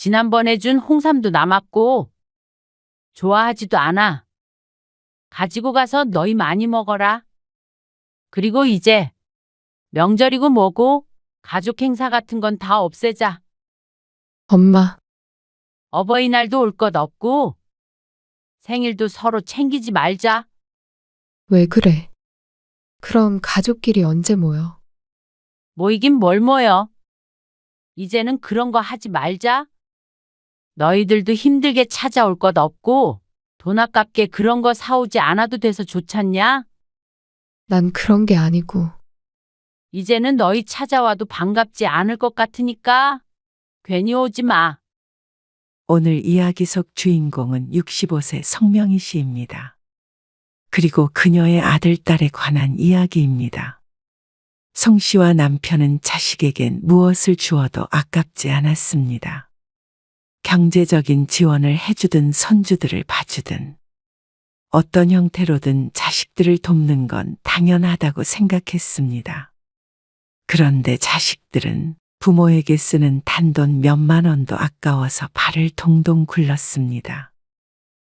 지난번에 준 홍삼도 남았고 좋아하지도 않아. 가지고 가서 너희 많이 먹어라. 그리고 이제 명절이고 뭐고 가족 행사 같은 건 다 없애자. 엄마, 어버이날도 올 것 없고 생일도 서로 챙기지 말자. 왜 그래? 그럼 가족끼리 언제 모여? 모이긴 뭘 모여. 이제는 그런 거 하지 말자. 너희들도 힘들게 찾아올 것 없고 돈 아깝게 그런 거 사오지 않아도 돼서 좋잖냐? 난 그런 게 아니고. 이제는 너희 찾아와도 반갑지 않을 것 같으니까 괜히 오지 마. 오늘 이야기 속 주인공은 65세 성명희 씨입니다. 그리고 그녀의 아들, 딸에 관한 이야기입니다. 성 씨와 남편은 자식에겐 무엇을 주어도 아깝지 않았습니다. 경제적인 지원을 해주든 손주들을 봐주든 어떤 형태로든 자식들을 돕는 건 당연하다고 생각했습니다. 그런데 자식들은 부모에게 쓰는 단돈 몇만 원도 아까워서 발을 동동 굴렀습니다.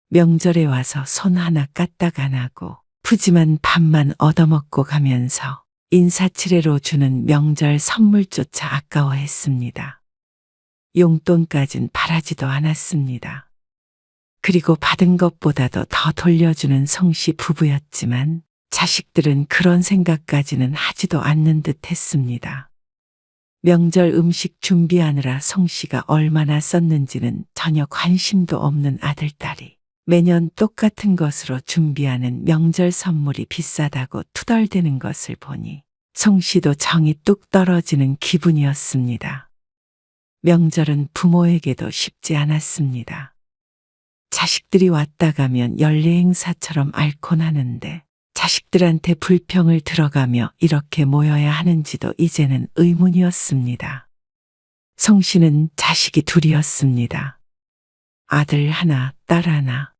명절에 와서 손 하나 까딱 안 하고 푸짐한 밥만 얻어먹고 가면서 인사치레로 주는 명절 선물조차 아까워했습니다. 용돈까진 바라지도 않았습니다. 그리고 받은 것보다도 더 돌려주는 성씨 부부였지만 자식들은 그런 생각까지는 하지도 않는 듯 했습니다. 명절 음식 준비하느라 성씨가 얼마나 썼는지는 전혀 관심도 없는 아들딸이 매년 똑같은 것으로 준비하는 명절 선물이 비싸다고 투덜대는 것을 보니 성씨도 정이 뚝 떨어지는 기분이었습니다. 명절은 부모에게도 쉽지 않았습니다. 자식들이 왔다 가면 연례 행사처럼 앓곤 하는데 자식들한테 불평을 들어가며 이렇게 모여야 하는지도 이제는 의문이었습니다. 성 씨는 자식이 둘이었습니다. 아들 하나, 딸 하나.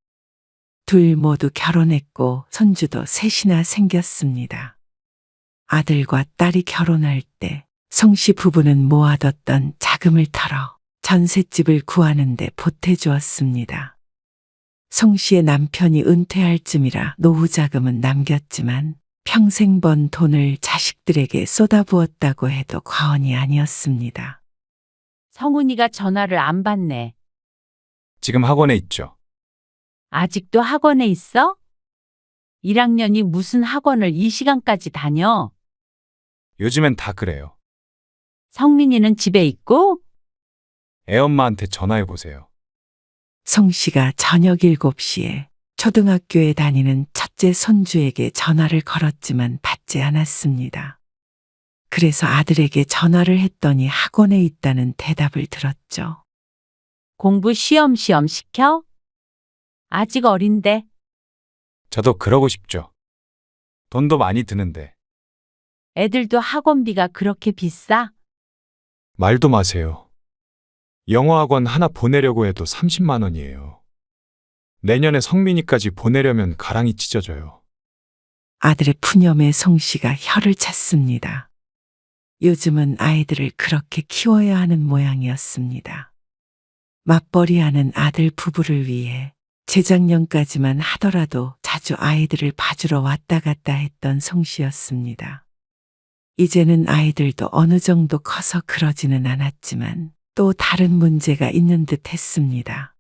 둘 모두 결혼했고 손주도 셋이나 생겼습니다. 아들과 딸이 결혼할 때 성씨 부부는 모아뒀던 자금을 털어 전셋집을 구하는데 보태주었습니다. 성씨의 남편이 은퇴할 쯤이라 노후 자금은 남겼지만 평생 번 돈을 자식들에게 쏟아부었다고 해도 과언이 아니었습니다. 성훈이가 전화를 안 받네. 지금 학원에 있죠. 아직도 학원에 있어? 1학년이 무슨 학원을 이 시간까지 다녀? 요즘엔 다 그래요. 성민이는 집에 있고? 애엄마한테 전화해 보세요. 성 씨가 저녁 7시에 초등학교에 다니는 첫째 손주에게 전화를 걸었지만 받지 않았습니다. 그래서 아들에게 전화를 했더니 학원에 있다는 대답을 들었죠. 공부 쉬엄쉬엄 시켜? 아직 어린데. 저도 그러고 싶죠. 돈도 많이 드는데. 애들도 학원비가 그렇게 비싸? 말도 마세요. 영어 학원 하나 보내려고 해도 30만 원이에요. 내년에 성민이까지 보내려면 가랑이 찢어져요. 아들의 푸념에 성 씨가 혀를 찼습니다. 요즘은 아이들을 그렇게 키워야 하는 모양이었습니다. 맞벌이하는 아들 부부를 위해 재작년까지만 하더라도 자주 아이들을 봐주러 왔다 갔다 했던 성 씨였습니다. 이제는 아이들도 어느 정도 커서 그러지는 않았지만 또 다른 문제가 있는 듯 했습니다.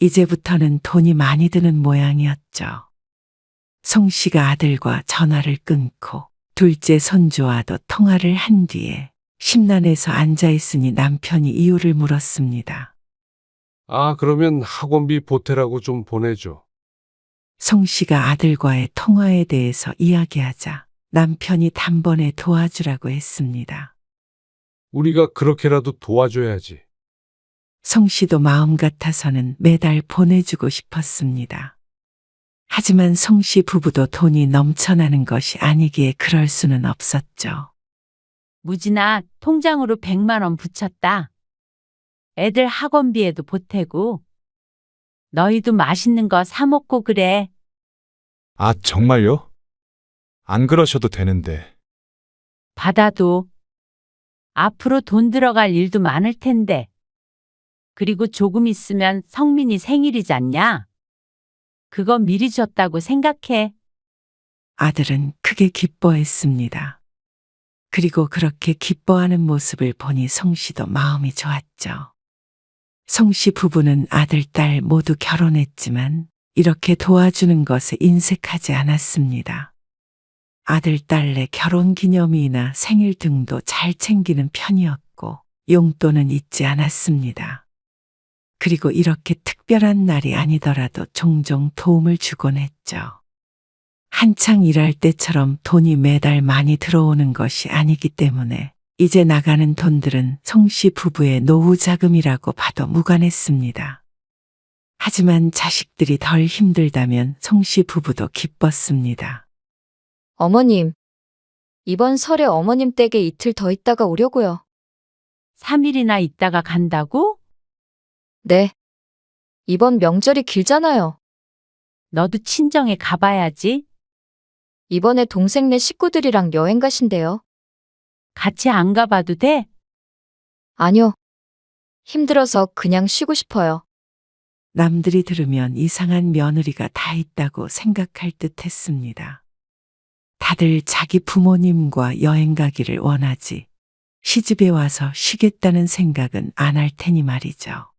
이제부터는 돈이 많이 드는 모양이었죠. 성 씨가 아들과 전화를 끊고 둘째 손주와도 통화를 한 뒤에 심란해서 앉아있으니 남편이 이유를 물었습니다. 그러면 학원비 보태라고 좀 보내줘. 성 씨가 아들과의 통화에 대해서 이야기하자 남편이 단번에 도와주라고 했습니다. 우리가 그렇게라도 도와줘야지. 성 씨도 마음 같아서는 매달 보내주고 싶었습니다. 하지만 성 씨 부부도 돈이 넘쳐나는 것이 아니기에 그럴 수는 없었죠. 무진아, 통장으로 100만 원 붙였다. 애들 학원비에도 보태고. 너희도 맛있는 거 사 먹고 그래. 아, 정말요? 안 그러셔도 되는데. 받아도. 앞으로 돈 들어갈 일도 많을 텐데. 그리고 조금 있으면 성민이 생일이잖냐? 그거 미리 줬다고 생각해. 아들은 크게 기뻐했습니다. 그리고 그렇게 기뻐하는 모습을 보니 성씨도 마음이 좋았죠. 성씨 부부는 아들, 딸 모두 결혼했지만 이렇게 도와주는 것에 인색하지 않았습니다. 아들, 딸의 결혼 기념일이나 생일 등도 잘 챙기는 편이었고 용돈은 잊지 않았습니다. 그리고 이렇게 특별한 날이 아니더라도 종종 도움을 주곤 했죠. 한창 일할 때처럼 돈이 매달 많이 들어오는 것이 아니기 때문에 이제 나가는 돈들은 성씨 부부의 노후 자금이라고 봐도 무관했습니다. 하지만 자식들이 덜 힘들다면 성씨 부부도 기뻤습니다. 어머님, 이번 설에 어머님 댁에 이틀 더 있다가 오려고요. 3일이나 있다가 간다고? 네. 이번 명절이 길잖아요. 너도 친정에 가봐야지. 이번에 동생네 식구들이랑 여행 가신대요. 같이 안 가봐도 돼? 아니요. 힘들어서 그냥 쉬고 싶어요. 남들이 들으면 이상한 며느리가 다 있다고 생각할 듯 했습니다. 다들 자기 부모님과 여행 가기를 원하지 시집에 와서 쉬겠다는 생각은 안 할 테니 말이죠.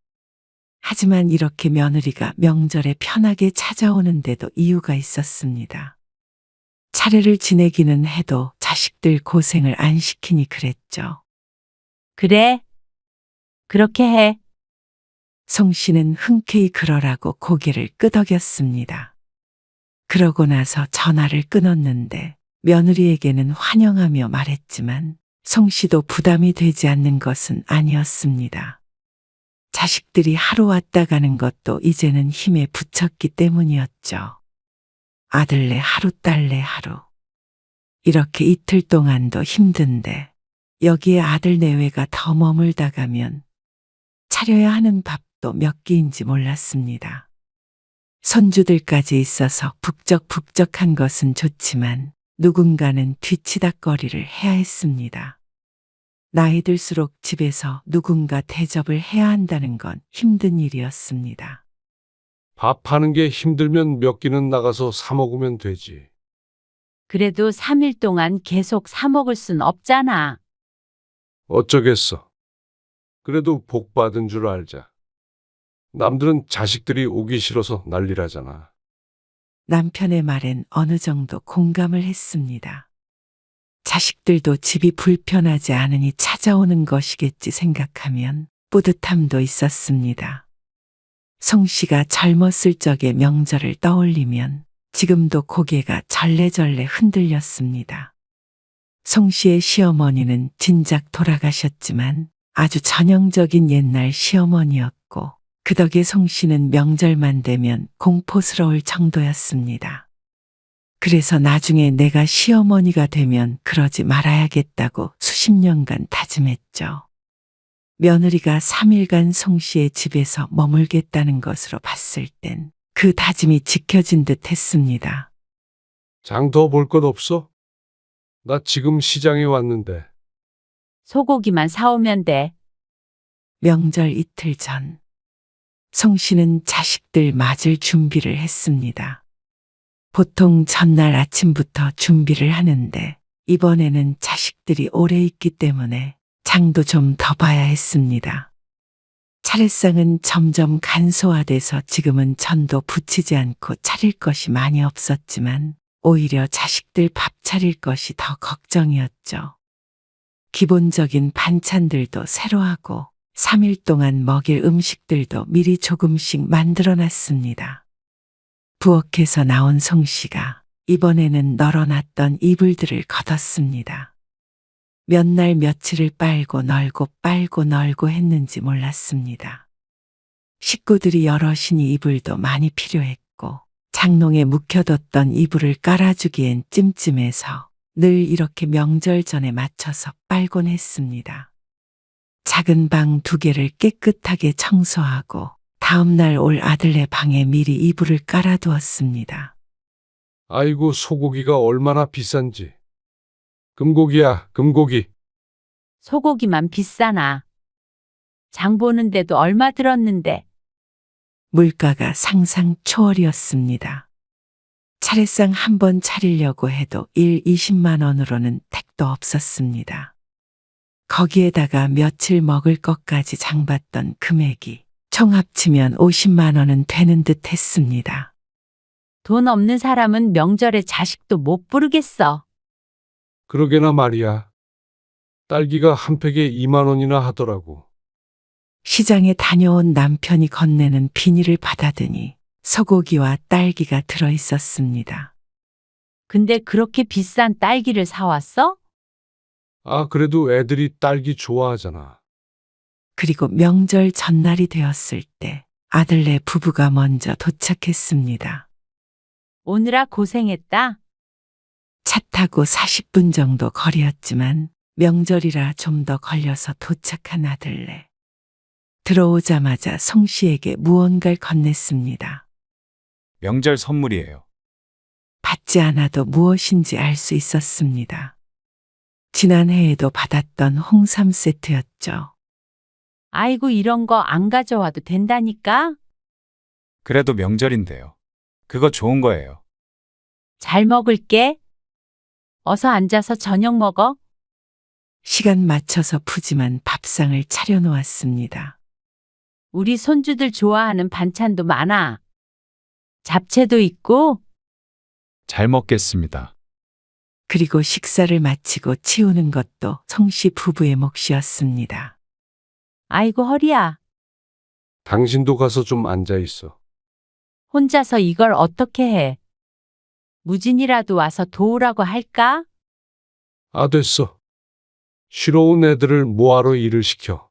하지만 이렇게 며느리가 명절에 편하게 찾아오는데도 이유가 있었습니다. 차례를 지내기는 해도 자식들 고생을 안 시키니 그랬죠. 그래. 그렇게 해. 성씨는 흔쾌히 그러라고 고개를 끄덕였습니다. 그러고 나서 전화를 끊었는데 며느리에게는 환영하며 말했지만 성씨도 부담이 되지 않는 것은 아니었습니다. 자식들이 하루 왔다 가는 것도 이제는 힘에 부쳤기 때문이었죠. 아들네 하루, 딸네 하루. 이렇게 이틀 동안도 힘든데 여기에 아들 내외가 더 머물다 가면 차려야 하는 밥도 몇 끼인지 몰랐습니다. 손주들까지 있어서 북적북적한 것은 좋지만 누군가는 뒤치다꺼리를 해야 했습니다. 나이 들수록 집에서 누군가 대접을 해야 한다는 건 힘든 일이었습니다. 밥 하는 게 힘들면 몇 끼는 나가서 사 먹으면 되지. 그래도 3일 동안 계속 사 먹을 순 없잖아. 어쩌겠어. 그래도 복 받은 줄 알자. 남들은 자식들이 오기 싫어서 난리라잖아. 남편의 말엔 어느 정도 공감을 했습니다. 자식들도 집이 불편하지 않으니 찾아오는 것이겠지 생각하면 뿌듯함도 있었습니다. 성씨가 젊었을 적의 명절을 떠올리면 지금도 고개가 절레절레 흔들렸습니다. 성씨의 시어머니는 진작 돌아가셨지만 아주 전형적인 옛날 시어머니였고 그 덕에 성씨는 명절만 되면 공포스러울 정도였습니다. 그래서 나중에 내가 시어머니가 되면 그러지 말아야겠다고 수십 년간 다짐했죠. 며느리가 3일간 성씨의 집에서 머물겠다는 것으로 봤을 땐 그 다짐이 지켜진 듯 했습니다. 장 더 볼 것 없어? 나 지금 시장에 왔는데. 소고기만 사오면 돼. 명절 이틀 전, 성씨는 자식들 맞을 준비를 했습니다. 보통 전날 아침부터 준비를 하는데 이번에는 자식들이 오래 있기 때문에 장도 좀 더 봐야 했습니다. 차례상은 점점 간소화돼서 지금은 전도 붙이지 않고 차릴 것이 많이 없었지만 오히려 자식들 밥 차릴 것이 더 걱정이었죠. 기본적인 반찬들도 새로 하고 3일 동안 먹일 음식들도 미리 조금씩 만들어 놨습니다. 부엌에서 나온 성씨가 이번에는 널어놨던 이불들을 걷었습니다. 몇 날 며칠을 빨고 널고 했는지 몰랐습니다. 식구들이 여럿이니 이불도 많이 필요했고 장롱에 묵혀뒀던 이불을 깔아주기엔 찜찜해서 늘 이렇게 명절 전에 맞춰서 빨곤 했습니다. 작은 방 2개를 깨끗하게 청소하고 다음날 올 아들네 방에 미리 이불을 깔아두었습니다. 아이고, 소고기가 얼마나 비싼지. 금고기야, 금고기. 소고기만 비싸나. 장 보는데도 얼마 들었는데. 물가가 상상 초월이었습니다. 차례상 한 번 차리려고 해도 20만 원으로는 택도 없었습니다. 거기에다가 며칠 먹을 것까지 장봤던 금액이 총 합치면 50만 원은 되는 듯 했습니다. 돈 없는 사람은 명절에 자식도 못 부르겠어. 그러게나 말이야. 딸기가 한 팩에 2만 원이나 하더라고. 시장에 다녀온 남편이 건네는 비닐을 받아드니 소고기와 딸기가 들어 있었습니다. 근데 그렇게 비싼 딸기를 사왔어? 아, 그래도 애들이 딸기 좋아하잖아. 그리고 명절 전날이 되었을 때 아들네 부부가 먼저 도착했습니다. 오느라 고생했다. 차 타고 40분 정도 거리였지만 명절이라 좀 더 걸려서 도착한 아들네. 들어오자마자 송 씨에게 무언가를 건넸습니다. 명절 선물이에요. 받지 않아도 무엇인지 알 수 있었습니다. 지난해에도 받았던 홍삼 세트였죠. 아이고, 이런 거 안 가져와도 된다니까? 그래도 명절인데요. 그거 좋은 거예요. 잘 먹을게. 어서 앉아서 저녁 먹어. 시간 맞춰서 푸짐한 밥상을 차려놓았습니다. 우리 손주들 좋아하는 반찬도 많아. 잡채도 있고. 잘 먹겠습니다. 그리고 식사를 마치고 치우는 것도 송씨 부부의 몫이었습니다. 아이고, 허리야. 당신도 가서 좀 앉아 있어. 혼자서 이걸 어떻게 해? 무진이라도 와서 도우라고 할까? 아, 됐어. 쉬러 온 애들을 뭐하러 일을 시켜.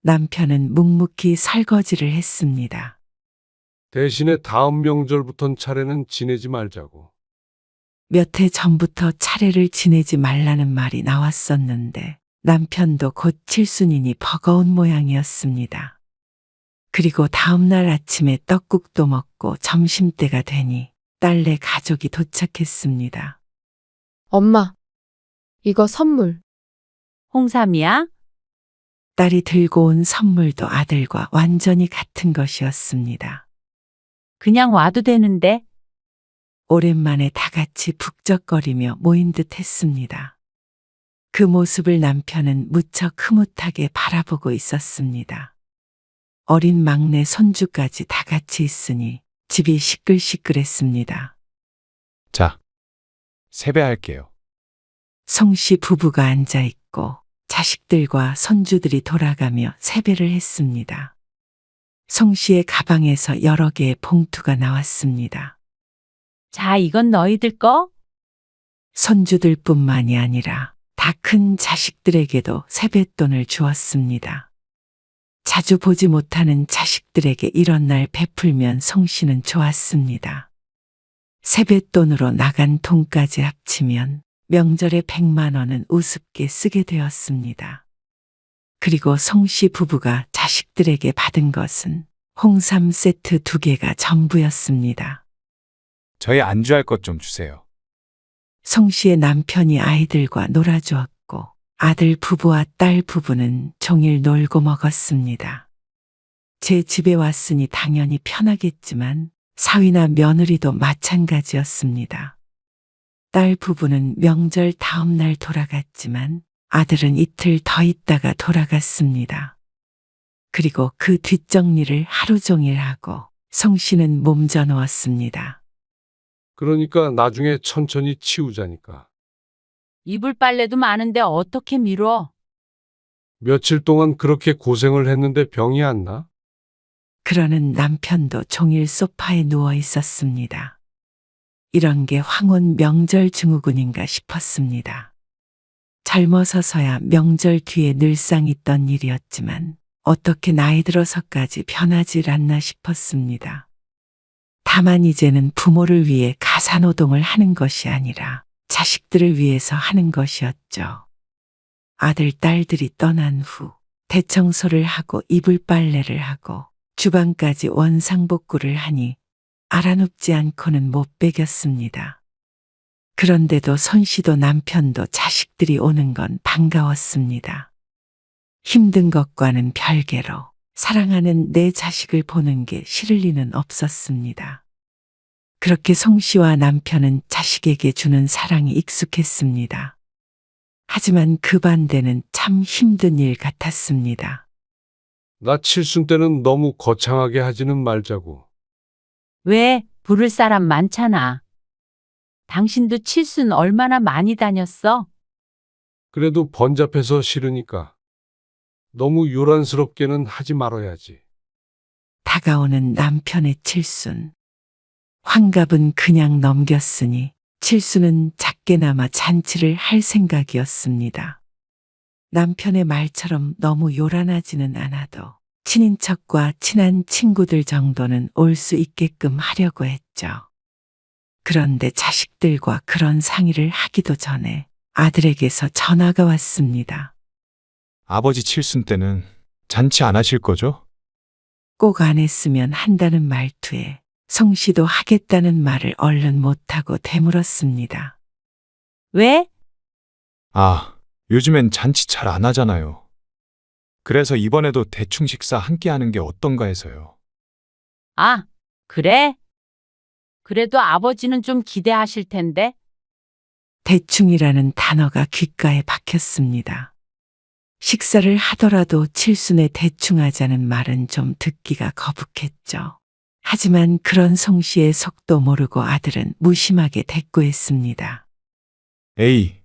남편은 묵묵히 설거지를 했습니다. 대신에 다음 명절부턴 차례는 지내지 말자고. 몇 해 전부터 차례를 지내지 말라는 말이 나왔었는데 남편도 곧 칠순이니 버거운 모양이었습니다. 그리고 다음날 아침에 떡국도 먹고 점심때가 되니 딸네 가족이 도착했습니다. 엄마, 이거 선물. 홍삼이야? 딸이 들고 온 선물도 아들과 완전히 같은 것이었습니다. 그냥 와도 되는데. 오랜만에 다 같이 북적거리며 모인 듯 했습니다. 그 모습을 남편은 무척 흐뭇하게 바라보고 있었습니다. 어린 막내 손주까지 다 같이 있으니 집이 시끌시끌했습니다. 자, 세배할게요. 송씨 부부가 앉아 있고 자식들과 손주들이 돌아가며 세배를 했습니다. 송씨의 가방에서 여러 개의 봉투가 나왔습니다. 자, 이건 너희들 거? 손주들뿐만이 아니라 다 큰 자식들에게도 세뱃돈을 주었습니다. 자주 보지 못하는 자식들에게 이런 날 베풀면 송씨는 좋았습니다. 세뱃돈으로 나간 돈까지 합치면 명절에 100만 원은 우습게 쓰게 되었습니다. 그리고 송씨 부부가 자식들에게 받은 것은 홍삼 세트 2개가 전부였습니다. 저희 안주할 것 좀 주세요. 송씨의 남편이 아이들과 놀아주었고 아들 부부와 딸 부부는 종일 놀고 먹었습니다. 제 집에 왔으니 당연히 편하겠지만 사위나 며느리도 마찬가지였습니다. 딸 부부는 명절 다음 날 돌아갔지만 아들은 이틀 더 있다가 돌아갔습니다. 그리고 그 뒷정리를 하루 종일 하고 송씨는 몸져 누웠습니다. 그러니까 나중에 천천히 치우자니까. 이불 빨래도 많은데 어떻게 미뤄? 며칠 동안 그렇게 고생을 했는데 병이 안 나? 그러는 남편도 종일 소파에 누워 있었습니다. 이런 게 황혼 명절 증후군인가 싶었습니다. 젊어서서야 명절 뒤에 늘상 있던 일이었지만 어떻게 나이 들어서까지 변하질 않나 싶었습니다. 다만 이제는 부모를 위해 가사노동을 하는 것이 아니라 자식들을 위해서 하는 것이었죠. 아들, 딸들이 떠난 후 대청소를 하고 이불 빨래를 하고 주방까지 원상복구를 하니 알아눕지 않고는 못 베겼습니다. 그런데도 손씨도 남편도 자식들이 오는 건 반가웠습니다. 힘든 것과는 별개로 사랑하는 내 자식을 보는 게 싫을 리는 없었습니다. 그렇게 송 씨와 남편은 자식에게 주는 사랑이 익숙했습니다. 하지만 그 반대는 참 힘든 일 같았습니다. 나 칠순 때는 너무 거창하게 하지는 말자고. 왜? 부를 사람 많잖아. 당신도 칠순 얼마나 많이 다녔어? 그래도 번잡해서 싫으니까. 너무 요란스럽게는 하지 말아야지. 다가오는 남편의 칠순. 환갑은 그냥 넘겼으니 칠순은 작게나마 잔치를 할 생각이었습니다. 남편의 말처럼 너무 요란하지는 않아도 친인척과 친한 친구들 정도는 올 수 있게끔 하려고 했죠. 그런데 자식들과 그런 상의를 하기도 전에 아들에게서 전화가 왔습니다. 아버지 칠순 때는 잔치 안 하실 거죠? 꼭 안 했으면 한다는 말투에 송 씨도 하겠다는 말을 얼른 못하고 되물었습니다. 왜? 아, 요즘엔 잔치 잘 안 하잖아요. 그래서 이번에도 대충 식사 함께 하는 게 어떤가 해서요. 아, 그래? 그래도 아버지는 좀 기대하실 텐데. 대충이라는 단어가 귓가에 박혔습니다. 식사를 하더라도 칠순에 대충 하자는 말은 좀 듣기가 거북했죠. 하지만 그런 송 씨의 속도 모르고 아들은 무심하게 대꾸했습니다. 에이,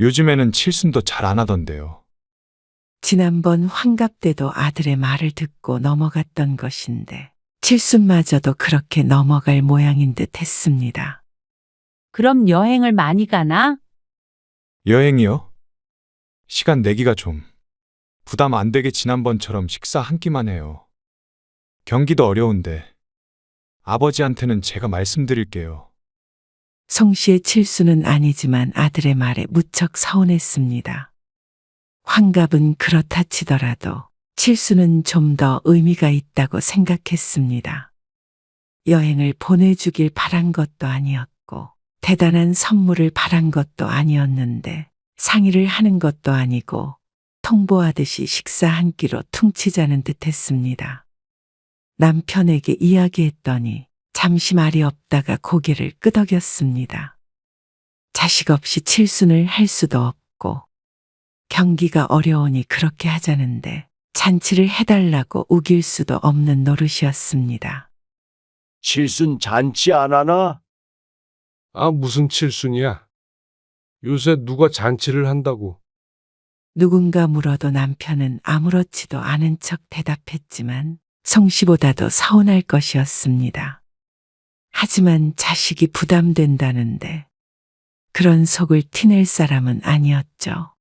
요즘에는 칠순도 잘 안 하던데요. 지난번 환갑 때도 아들의 말을 듣고 넘어갔던 것인데 칠순마저도 그렇게 넘어갈 모양인 듯 했습니다. 그럼 여행을 많이 가나? 여행이요? 시간 내기가 좀 부담 안 되게 지난번처럼 식사 한 끼만 해요. 경기도 어려운데 아버지한테는 제가 말씀드릴게요. 송 씨의 칠순은 아니지만 아들의 말에 무척 서운했습니다. 환갑은 그렇다 치더라도 칠순은 좀 더 의미가 있다고 생각했습니다. 여행을 보내주길 바란 것도 아니었고 대단한 선물을 바란 것도 아니었는데 상의를 하는 것도 아니고 통보하듯이 식사 한 끼로 퉁치자는 듯 했습니다. 남편에게 이야기했더니 잠시 말이 없다가 고개를 끄덕였습니다. 자식 없이 칠순을 할 수도 없고 경기가 어려우니 그렇게 하자는데 잔치를 해달라고 우길 수도 없는 노릇이었습니다. 칠순 잔치 안 하나? 아, 무슨 칠순이야? 요새 누가 잔치를 한다고. 누군가 물어도 남편은 아무렇지도 않은 척 대답했지만 송 씨보다도 서운할 것이었습니다. 하지만 자식이 부담된다는데 그런 속을 티낼 사람은 아니었죠.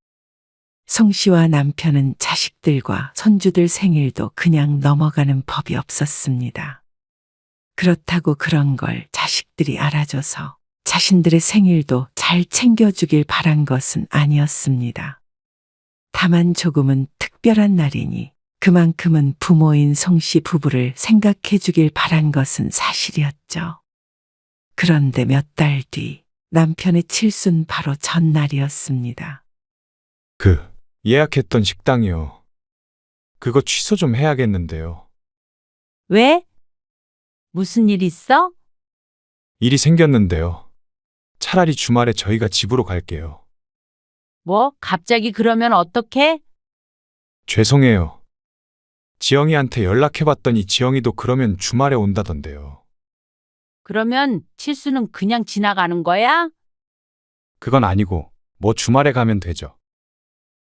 송 씨와 남편은 자식들과 손주들 생일도 그냥 넘어가는 법이 없었습니다. 그렇다고 그런 걸 자식들이 알아줘서 자신들의 생일도 잘 챙겨주길 바란 것은 아니었습니다. 다만 조금은 특별한 날이니 그만큼은 부모인 송 씨 부부를 생각해 주길 바란 것은 사실이었죠. 그런데 몇 달 뒤 남편의 칠순 바로 전날이었습니다. 예약했던 식당이요. 그거 취소 좀 해야겠는데요. 왜? 무슨 일 있어? 일이 생겼는데요. 차라리 주말에 저희가 집으로 갈게요. 뭐, 갑자기 그러면 어떡해? 죄송해요. 지영이한테 연락해봤더니 지영이도 그러면 주말에 온다던데요. 그러면 칠수는 그냥 지나가는 거야? 그건 아니고 뭐 주말에 가면 되죠.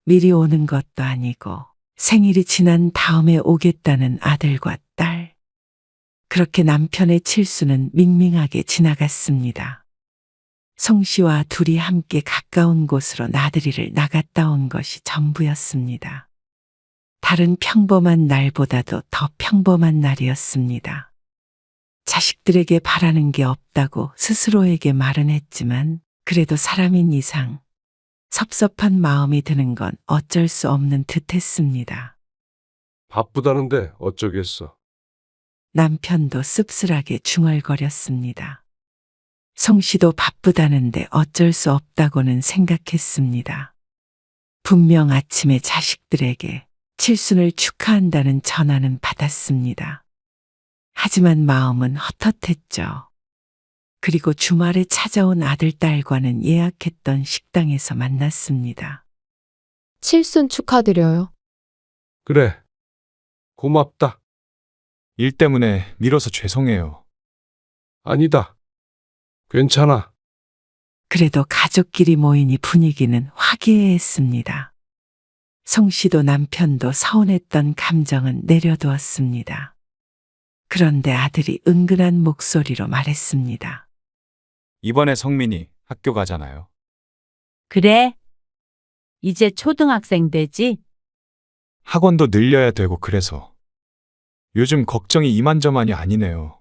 미리 오는 것도 아니고 생일이 지난 다음에 오겠다는 아들과 딸. 그렇게 남편의 칠수는 밍밍하게 지나갔습니다. 송 씨와 둘이 함께 가까운 곳으로 나들이를 나갔다 온 것이 전부였습니다. 다른 평범한 날보다도 더 평범한 날이었습니다. 자식들에게 바라는 게 없다고 스스로에게 말은 했지만 그래도 사람인 이상 섭섭한 마음이 드는 건 어쩔 수 없는 듯 했습니다. 바쁘다는데 어쩌겠어. 남편도 씁쓸하게 중얼거렸습니다. 송 씨도 바쁘다는데 어쩔 수 없다고는 생각했습니다. 분명 아침에 자식들에게 칠순을 축하한다는 전화는 받았습니다. 하지만 마음은 헛헛했죠. 그리고 주말에 찾아온 아들, 딸과는 예약했던 식당에서 만났습니다. 칠순 축하드려요. 그래. 고맙다. 일 때문에 미뤄서 죄송해요. 아니다. 괜찮아. 그래도 가족끼리 모이니 분위기는 화기애애했습니다. 송 씨도 남편도 서운했던 감정은 내려두었습니다. 그런데 아들이 은근한 목소리로 말했습니다. 이번에 성민이 학교 가잖아요. 그래? 이제 초등학생 되지? 학원도 늘려야 되고 그래서. 요즘 걱정이 이만저만이 아니네요.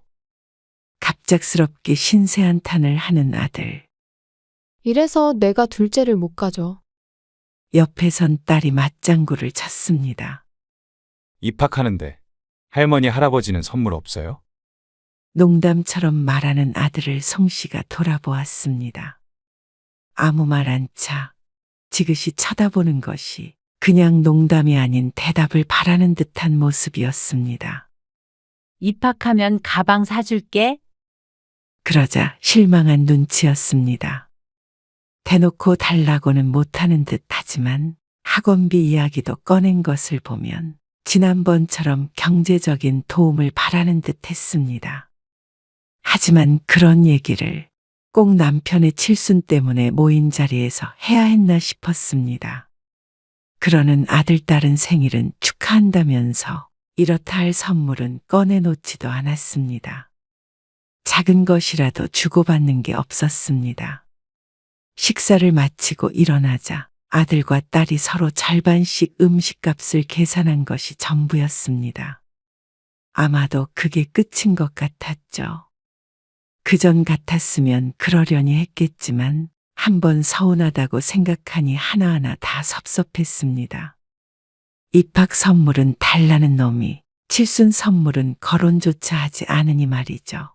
갑작스럽게 신세한탄을 하는 아들. 이래서 내가 둘째를 못 가져. 옆에 선 딸이 맞장구를 쳤습니다. 입학하는데 할머니, 할아버지는 선물 없어요? 농담처럼 말하는 아들을 송 씨가 돌아보았습니다. 아무 말 않자 지그시 쳐다보는 것이 그냥 농담이 아닌 대답을 바라는 듯한 모습이었습니다. 입학하면 가방 사줄게. 그러자 실망한 눈치였습니다. 대놓고 달라고는 못하는 듯 하지만 학원비 이야기도 꺼낸 것을 보면 지난번처럼 경제적인 도움을 바라는 듯 했습니다. 하지만 그런 얘기를 꼭 남편의 칠순 때문에 모인 자리에서 해야 했나 싶었습니다. 그러는 아들, 딸은 생일은 축하한다면서 이렇다 할 선물은 꺼내놓지도 않았습니다. 작은 것이라도 주고받는 게 없었습니다. 식사를 마치고 일어나자 아들과 딸이 서로 절반씩 음식값을 계산한 것이 전부였습니다. 아마도 그게 끝인 것 같았죠. 그전 같았으면 그러려니 했겠지만 한번 서운하다고 생각하니 하나하나 다 섭섭했습니다. 입학 선물은 달라는 놈이 칠순 선물은 거론조차 하지 않으니 말이죠.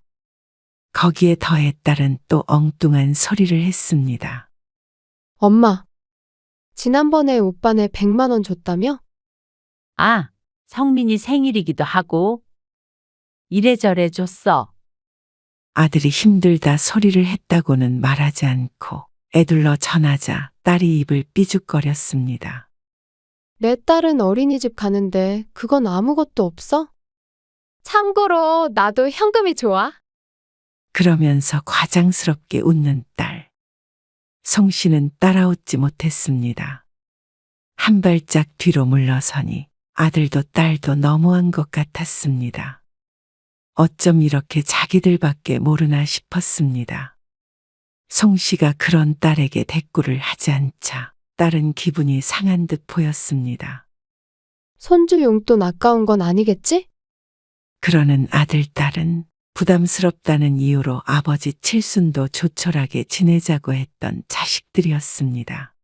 거기에 더해 딸은 또 엉뚱한 소리를 했습니다. 엄마, 지난번에 오빠네 100만 원 줬다며? 아, 성민이 생일이기도 하고. 이래저래 줬어. 아들이 힘들다 소리를 했다고는 말하지 않고 애둘러 전하자 딸이 입을 삐죽거렸습니다. 내 딸은 어린이집 가는데 그건 아무것도 없어? 참고로 나도 현금이 좋아. 그러면서 과장스럽게 웃는 딸. 송 씨는 따라웃지 못했습니다. 한 발짝 뒤로 물러서니 아들도 딸도 너무한 것 같았습니다. 어쩜 이렇게 자기들밖에 모르나 싶었습니다. 송 씨가 그런 딸에게 대꾸를 하지 않자 딸은 기분이 상한 듯 보였습니다. 손주 용돈 아까운 건 아니겠지? 그러는 아들, 딸은 부담스럽다는 이유로 아버지 칠순도 조촐하게 지내자고 했던 자식들이었습니다.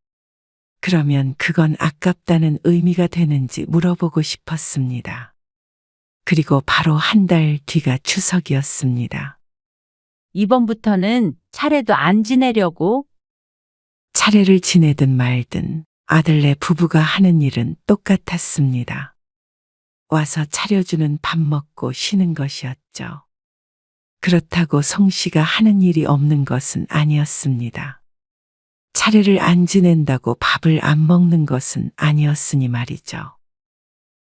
그러면 그건 아깝다는 의미가 되는지 물어보고 싶었습니다. 그리고 바로 한 달 뒤가 추석이었습니다. 이번부터는 차례도 안 지내려고. 차례를 지내든 말든 아들네 부부가 하는 일은 똑같았습니다. 와서 차려주는 밥 먹고 쉬는 것이었죠. 그렇다고 송 씨가 하는 일이 없는 것은 아니었습니다. 차례를 안 지낸다고 밥을 안 먹는 것은 아니었으니 말이죠.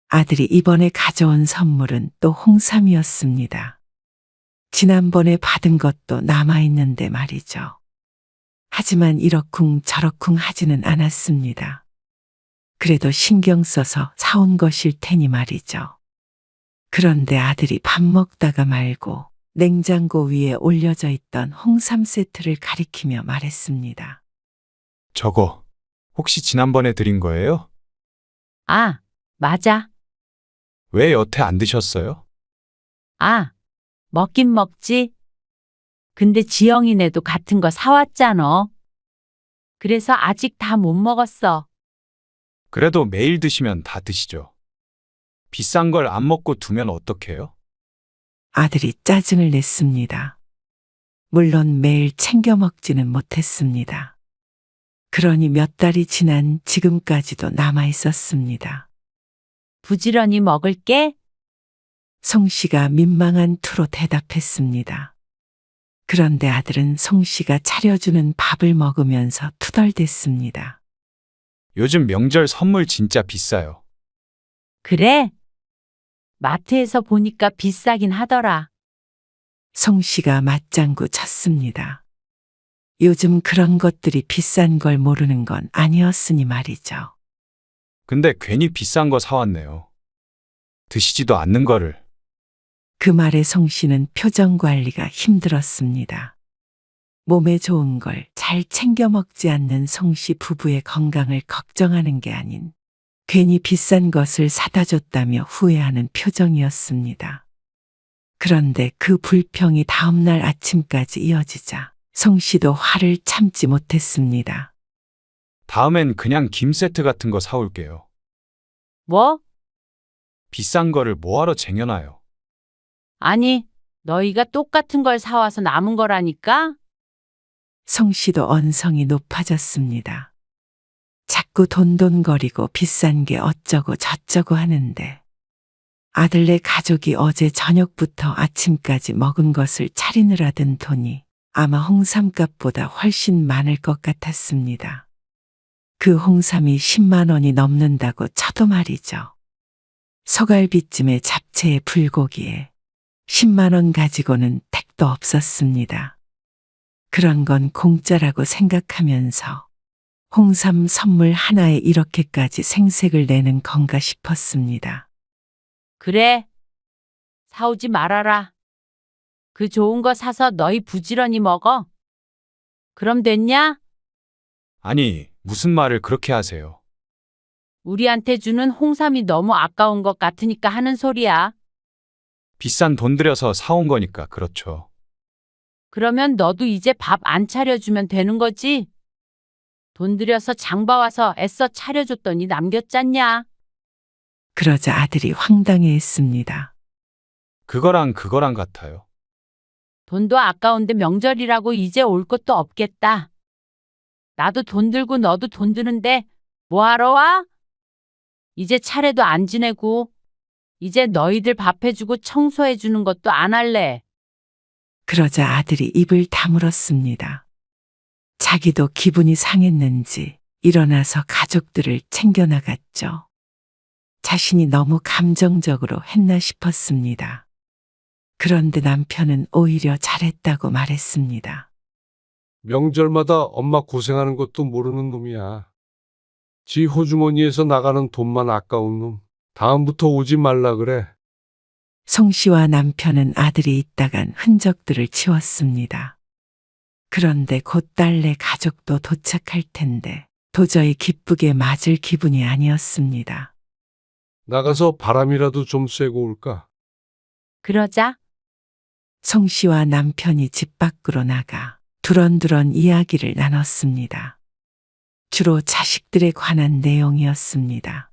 아들이 이번에 가져온 선물은 또 홍삼이었습니다. 지난번에 받은 것도 남아있는데 말이죠. 하지만 이러쿵 저러쿵 하지는 않았습니다. 그래도 신경 써서 사온 것일 테니 말이죠. 그런데 아들이 밥 먹다가 말고 냉장고 위에 올려져 있던 홍삼 세트를 가리키며 말했습니다. 저거 혹시 지난번에 드린 거예요? 아, 맞아. 왜 여태 안 드셨어요? 아, 먹긴 먹지. 근데 지영이네도 같은 거 사왔잖아. 그래서 아직 다 못 먹었어. 그래도 매일 드시면 다 드시죠. 비싼 걸 안 먹고 두면 어떡해요? 아들이 짜증을 냈습니다. 물론 매일 챙겨 먹지는 못했습니다. 그러니 몇 달이 지난 지금까지도 남아 있었습니다. 부지런히 먹을게. 송 씨가 민망한 투로 대답했습니다. 그런데 아들은 송 씨가 차려주는 밥을 먹으면서 투덜댔습니다. 요즘 명절 선물 진짜 비싸요. 그래? 마트에서 보니까 비싸긴 하더라. 송 씨가 맞장구 쳤습니다. 요즘 그런 것들이 비싼 걸 모르는 건 아니었으니 말이죠. 근데 괜히 비싼 거 사왔네요. 드시지도 않는 거를. 그 말에 송 씨는 표정 관리가 힘들었습니다. 몸에 좋은 걸 잘 챙겨 먹지 않는 송 씨 부부의 건강을 걱정하는 게 아닌 괜히 비싼 것을 사다 줬다며 후회하는 표정이었습니다. 그런데 그 불평이 다음날 아침까지 이어지자 송 씨도 화를 참지 못했습니다. 다음엔 그냥 김 세트 같은 거 사올게요. 뭐? 비싼 거를 뭐하러 쟁여놔요. 아니, 너희가 똑같은 걸 사와서 남은 거라니까? 송 씨도 언성이 높아졌습니다. 자꾸 돈돈거리고 비싼 게 어쩌고 저쩌고 하는데 아들네 가족이 어제 저녁부터 아침까지 먹은 것을 차리느라 든 돈이 아마 홍삼값보다 훨씬 많을 것 같았습니다. 그 홍삼이 10만 원이 넘는다고 쳐도 말이죠. 소갈비찜에 잡채에 불고기에 10만 원 가지고는 택도 없었습니다. 그런 건 공짜라고 생각하면서 홍삼 선물 하나에 이렇게까지 생색을 내는 건가 싶었습니다. 그래. 사오지 말아라. 그 좋은 거 사서 너희 부지런히 먹어. 그럼 됐냐? 아니, 무슨 말을 그렇게 하세요. 우리한테 주는 홍삼이 너무 아까운 것 같으니까 하는 소리야. 비싼 돈 들여서 사온 거니까 그렇죠. 그러면 너도 이제 밥 안 차려주면 되는 거지? 돈 들여서 장 봐와서 애써 차려줬더니 남겼잖냐? 그러자 아들이 황당해했습니다. 그거랑 같아요. 돈도 아까운데 명절이라고 이제 올 것도 없겠다. 나도 돈 들고 너도 돈 드는데 뭐하러 와? 이제 차례도 안 지내고 이제 너희들 밥 해주고 청소해주는 것도 안 할래. 그러자 아들이 입을 다물었습니다. 자기도 기분이 상했는지 일어나서 가족들을 챙겨나갔죠. 자신이 너무 감정적으로 했나 싶었습니다. 그런데 남편은 오히려 잘했다고 말했습니다. 명절마다 엄마 고생하는 것도 모르는 놈이야. 지 호주머니에서 나가는 돈만 아까운 놈. 다음부터 오지 말라 그래. 송 씨와 남편은 아들이 있다간 흔적들을 치웠습니다. 그런데 곧 딸내 가족도 도착할 텐데 도저히 기쁘게 맞을 기분이 아니었습니다. 나가서 바람이라도 좀 쐬고 올까? 그러자 송 씨와 남편이 집 밖으로 나가 두런두런 이야기를 나눴습니다. 주로 자식들에 관한 내용이었습니다.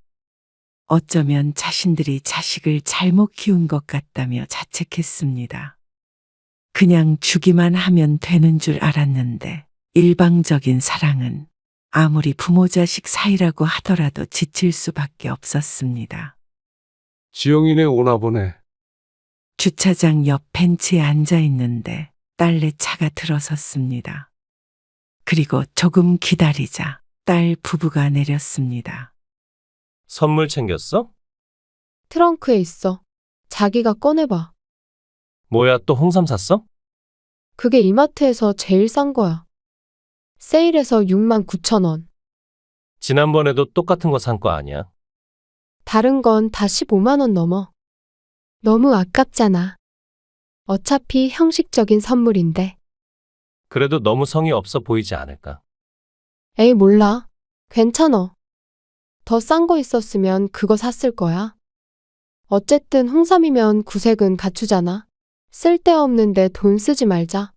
어쩌면 자신들이 자식을 잘못 키운 것 같다며 자책했습니다. 그냥 주기만 하면 되는 줄 알았는데 일방적인 사랑은 아무리 부모 자식 사이라고 하더라도 지칠 수밖에 없었습니다. 지영이네 오나 보네. 주차장 옆 벤치에 앉아 있는데 딸내 차가 들어섰습니다. 그리고 조금 기다리자 딸 부부가 내렸습니다. 선물 챙겼어? 트렁크에 있어. 자기가 꺼내봐. 뭐야, 또 홍삼 샀어? 그게 이마트에서 제일 싼 거야. 세일해서 69,000원. 지난번에도 똑같은 거 산 거 아니야? 다른 건 다 15만 원 넘어. 너무 아깝잖아. 어차피 형식적인 선물인데. 그래도 너무 성의 없어 보이지 않을까? 에이, 몰라. 괜찮아. 더 싼 거 있었으면 그거 샀을 거야. 어쨌든 홍삼이면 구색은 갖추잖아. 쓸데없는데 돈 쓰지 말자.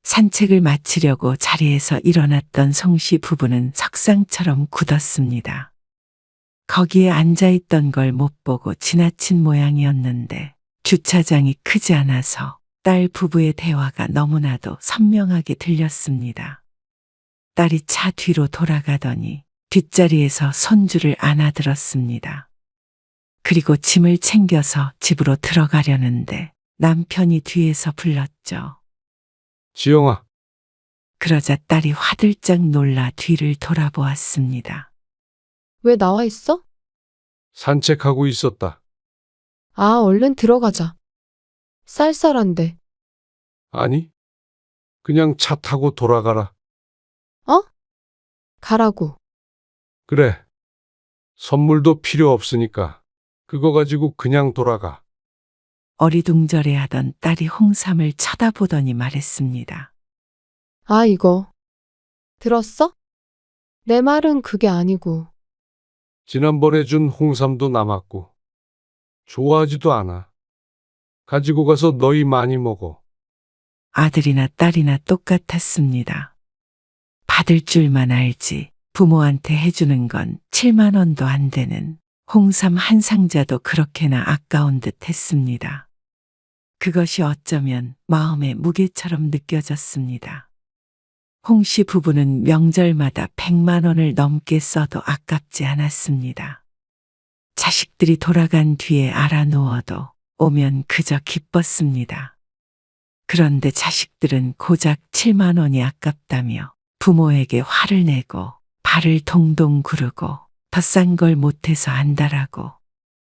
산책을 마치려고 자리에서 일어났던 송씨 부부는 석상처럼 굳었습니다. 거기에 앉아있던 걸 못 보고 지나친 모양이었는데 주차장이 크지 않아서 딸 부부의 대화가 너무나도 선명하게 들렸습니다. 딸이 차 뒤로 돌아가더니 뒷자리에서 손주를 안아들었습니다. 그리고 짐을 챙겨서 집으로 들어가려는데 남편이 뒤에서 불렀죠. 지영아, 그러자 딸이 화들짝 놀라 뒤를 돌아보았습니다. 왜 나와 있어? 산책하고 있었다. 아, 얼른 들어가자. 쌀쌀한데. 아니, 그냥 차 타고 돌아가라. 가라고. 그래. 선물도 필요 없으니까 그거 가지고 그냥 돌아가. 어리둥절해하던 딸이 홍삼을 쳐다보더니 말했습니다. 아, 이거. 들었어? 내 말은 그게 아니고. 지난번에 준 홍삼도 남았고 좋아하지도 않아. 가지고 가서 너희 많이 먹어. 아들이나 딸이나 똑같았습니다. 받을 줄만 알지 부모한테 해주는 건 7만 원도 안 되는 홍삼 한 상자도 그렇게나 아까운 듯 했습니다. 그것이 어쩌면 마음의 무게처럼 느껴졌습니다. 홍 씨 부부는 명절마다 100만 원을 넘게 써도 아깝지 않았습니다. 자식들이 돌아간 뒤에 알아누워도 오면 그저 기뻤습니다. 그런데 자식들은 고작 7만 원이 아깝다며 부모에게 화를 내고 발을 동동 구르고 더 싼 걸 못해서 안다라고.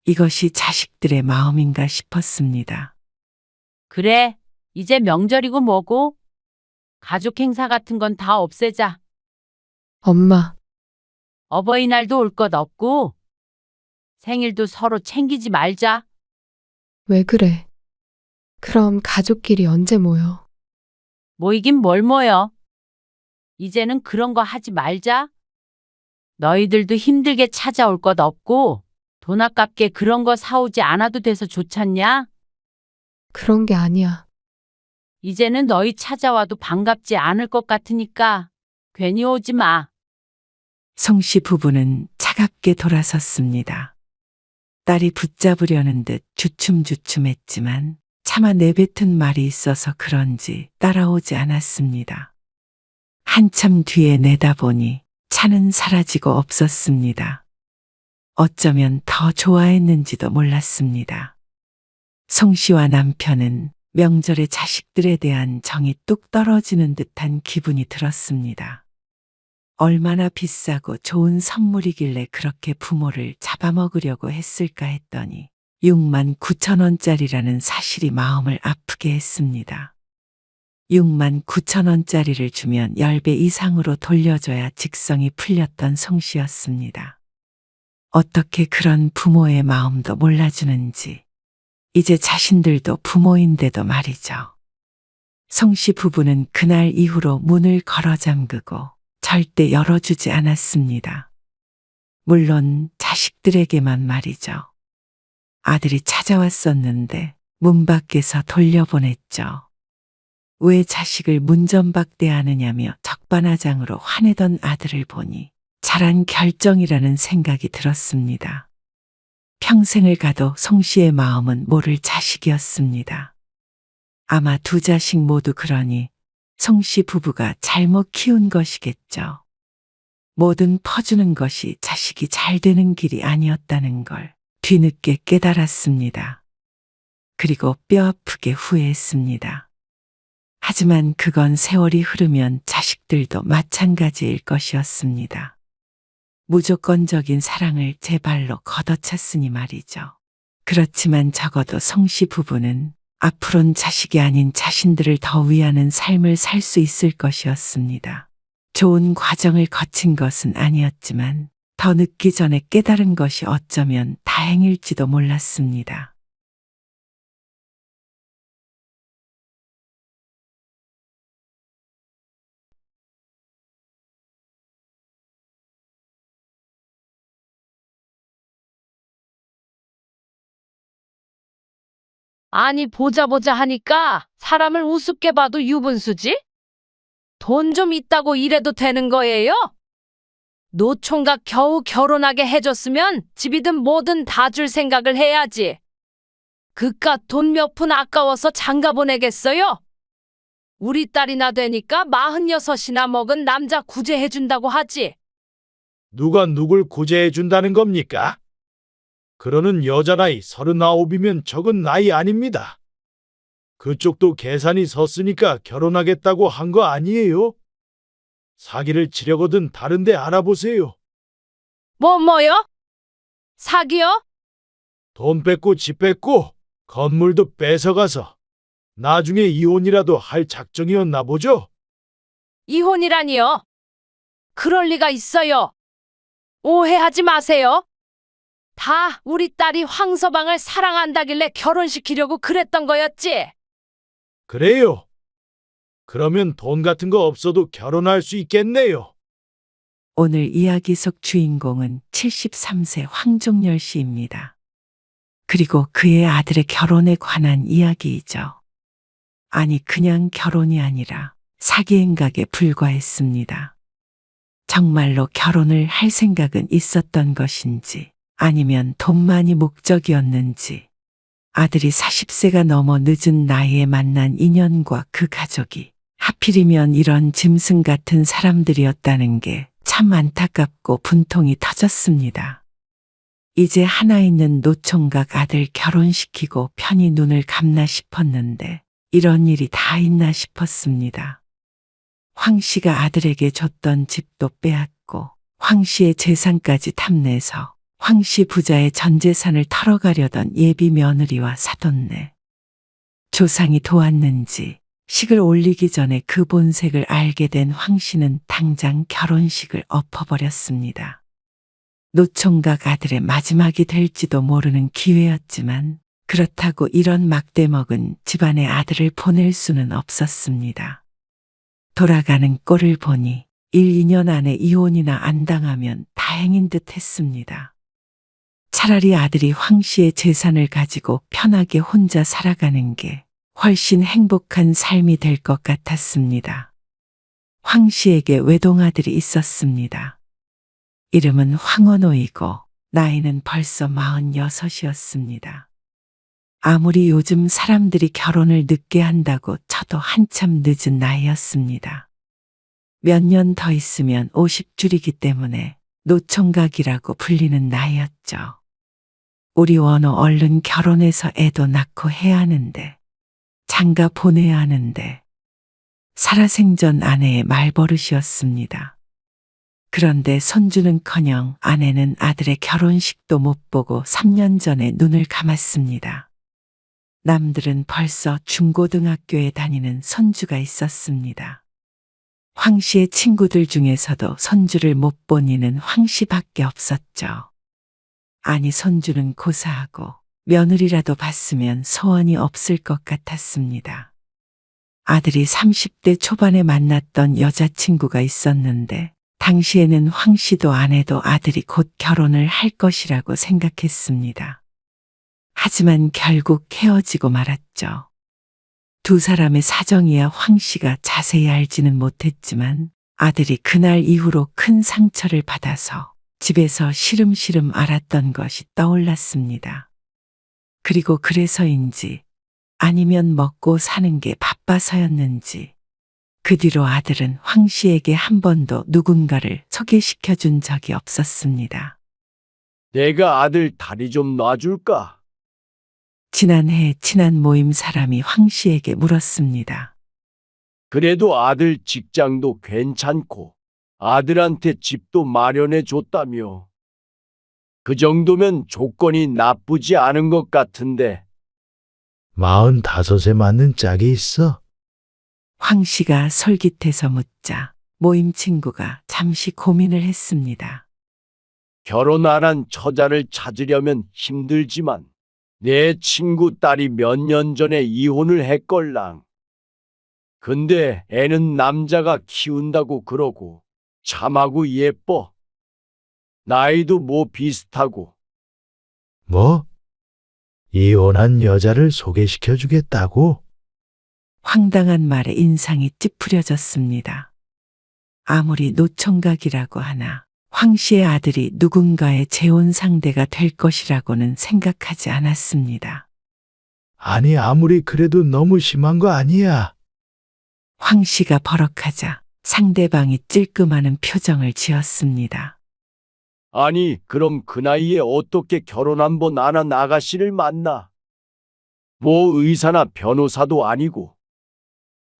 이것이 자식들의 마음인가 싶었습니다. 그래, 이제 명절이고 뭐고. 가족 행사 같은 건 다 없애자. 엄마, 어버이날도 올 것 없고. 생일도 서로 챙기지 말자. 왜 그래? 그럼 가족끼리 언제 모여? 모이긴 뭘 모여. 이제는 그런 거 하지 말자. 너희들도 힘들게 찾아올 것 없고 돈 아깝게 그런 거 사오지 않아도 돼서 좋잖냐? 그런 게 아니야. 이제는 너희 찾아와도 반갑지 않을 것 같으니까 괜히 오지 마. 송 씨 부부는 차갑게 돌아섰습니다. 딸이 붙잡으려는 듯 주춤주춤했지만 차마 내뱉은 말이 있어서 그런지 따라오지 않았습니다. 한참 뒤에 내다보니 차는 사라지고 없었습니다. 어쩌면 더 좋아했는지도 몰랐습니다. 송 씨와 남편은 명절에 자식들에 대한 정이 뚝 떨어지는 듯한 기분이 들었습니다. 얼마나 비싸고 좋은 선물이길래 그렇게 부모를 잡아먹으려고 했을까 했더니 6만 9천 원짜리라는 사실이 마음을 아프게 했습니다. 6만 9천 원짜리를 주면 10배 이상으로 돌려줘야 직성이 풀렸던 송 씨였습니다. 어떻게 그런 부모의 마음도 몰라주는지. 이제 자신들도 부모인데도 말이죠. 송 씨 부부는 그날 이후로 문을 걸어 잠그고 절대 열어주지 않았습니다. 물론 자식들에게만 말이죠. 아들이 찾아왔었는데 문 밖에서 돌려보냈죠. 왜 자식을 문전박대하느냐며 적반하장으로 화내던 아들을 보니 잘한 결정이라는 생각이 들었습니다. 평생을 가도 송 씨의 마음은 모를 자식이었습니다. 아마 두 자식 모두 그러니 송 씨 부부가 잘못 키운 것이겠죠. 뭐든 퍼주는 것이 자식이 잘 되는 길이 아니었다는 걸 뒤늦게 깨달았습니다. 그리고 뼈아프게 후회했습니다. 하지만 그건 세월이 흐르면 자식들도 마찬가지일 것이었습니다. 무조건적인 사랑을 제 발로 걷어찼으니 말이죠. 그렇지만 적어도 송 씨 부부는 앞으론 자식이 아닌 자신들을 더 위하는 삶을 살 수 있을 것이었습니다. 좋은 과정을 거친 것은 아니었지만 더 늦기 전에 깨달은 것이 어쩌면 다행일지도 몰랐습니다. 아니, 보자 하니까 사람을 우습게 봐도 유분수지? 돈 좀 있다고 이래도 되는 거예요? 노총각 겨우 결혼하게 해줬으면 집이든 뭐든 다 줄 생각을 해야지. 그깟 돈 몇 푼 아까워서 장가 보내겠어요? 우리 딸이나 되니까 46이나 먹은 남자 구제해준다고 하지. 누가 누굴 구제해 준다는 겁니까? 그러는 여자 나이 39이면 적은 나이 아닙니다. 그쪽도 계산이 섰으니까 결혼하겠다고 한 거 아니에요? 사기를 치려거든 다른 데 알아보세요. 뭐요? 사기요? 돈 뺏고 집 뺏고 건물도 뺏어가서 나중에 이혼이라도 할 작정이었나 보죠? 이혼이라니요? 그럴 리가 있어요. 오해하지 마세요. 다 우리 딸이 황서방을 사랑한다길래 결혼시키려고 그랬던 거였지. 그래요. 그러면 돈 같은 거 없어도 결혼할 수 있겠네요. 오늘 이야기 속 주인공은 73세 황종열 씨입니다. 그리고 그의 아들의 결혼에 관한 이야기이죠. 아니, 그냥 결혼이 아니라 사기 행각에 불과했습니다. 정말로 결혼을 할 생각은 있었던 것인지, 아니면 돈만이 목적이었는지, 아들이 40세가 넘어 늦은 나이에 만난 인연과 그 가족이 하필이면 이런 짐승 같은 사람들이었다는 게 참 안타깝고 분통이 터졌습니다. 이제 하나 있는 노총각 아들 결혼시키고 편히 눈을 감나 싶었는데 이런 일이 다 있나 싶었습니다. 황 씨가 아들에게 줬던 집도 빼앗고 황 씨의 재산까지 탐내서 황 씨 부자의 전 재산을 털어가려던 예비 며느리와 사돈네. 조상이 도왔는지 식을 올리기 전에 그 본색을 알게 된 황 씨는 당장 결혼식을 엎어버렸습니다. 노총각 아들의 마지막이 될지도 모르는 기회였지만 그렇다고 이런 막대먹은 집안의 아들을 보낼 수는 없었습니다. 돌아가는 꼴을 보니 1, 2년 안에 이혼이나 안 당하면 다행인 듯 했습니다. 차라리 아들이 황 씨의 재산을 가지고 편하게 혼자 살아가는 게 훨씬 행복한 삶이 될 것 같았습니다. 황 씨에게 외동아들이 있었습니다. 이름은 황원호이고 나이는 벌써 46이었습니다. 아무리 요즘 사람들이 결혼을 늦게 한다고 쳐도 한참 늦은 나이였습니다. 몇 년 더 있으면 50줄이기 때문에 노총각이라고 불리는 나이였죠. 우리 원호 얼른 결혼해서 애도 낳고 해야 하는데, 장가 보내야 하는데, 살아생전 아내의 말버릇이었습니다. 그런데 손주는커녕 아내는 아들의 결혼식도 못 보고 3년 전에 눈을 감았습니다. 남들은 벌써 중고등학교에 다니는 손주가 있었습니다. 황 씨의 친구들 중에서도 손주를 못 본 이는 황 씨밖에 없었죠. 아니, 손주는 고사하고 며느리라도 봤으면 소원이 없을 것 같았습니다. 아들이 30대 초반에 만났던 여자친구가 있었는데 당시에는 황 씨도 아내도 아들이 곧 결혼을 할 것이라고 생각했습니다. 하지만 결국 헤어지고 말았죠. 두 사람의 사정이야 황 씨가 자세히 알지는 못했지만 아들이 그날 이후로 큰 상처를 받아서 집에서 시름시름 앓았던 것이 떠올랐습니다. 그리고 그래서인지 아니면 먹고 사는 게 바빠서였는지 그 뒤로 아들은 황 씨에게 한 번도 누군가를 소개시켜 준 적이 없었습니다. 내가 아들 다리 좀 놔줄까? 지난해 친한 모임 사람이 황 씨에게 물었습니다. 그래도 아들 직장도 괜찮고 아들한테 집도 마련해 줬다며. 그 정도면 조건이 나쁘지 않은 것 같은데. 45에 맞는 짝이 있어? 황 씨가 솔깃해서 묻자 모임 친구가 잠시 고민을 했습니다. 결혼 안 한 처자를 찾으려면 힘들지만 내 친구 딸이 몇 년 전에 이혼을 했걸랑. 근데 애는 남자가 키운다고 그러고 참하고 예뻐. 나이도 뭐 비슷하고. 뭐? 이혼한 여자를 소개시켜 주겠다고? 황당한 말에 인상이 찌푸려졌습니다. 아무리 노총각이라고 하나 황 씨의 아들이 누군가의 재혼 상대가 될 것이라고는 생각하지 않았습니다. 아니, 아무리 그래도 너무 심한 거 아니야? 황 씨가 버럭하자 상대방이 찔끔하는 표정을 지었습니다. 아니, 그럼 그 나이에 어떻게 결혼 한 번 안 한 아가씨를 만나? 뭐 의사나 변호사도 아니고.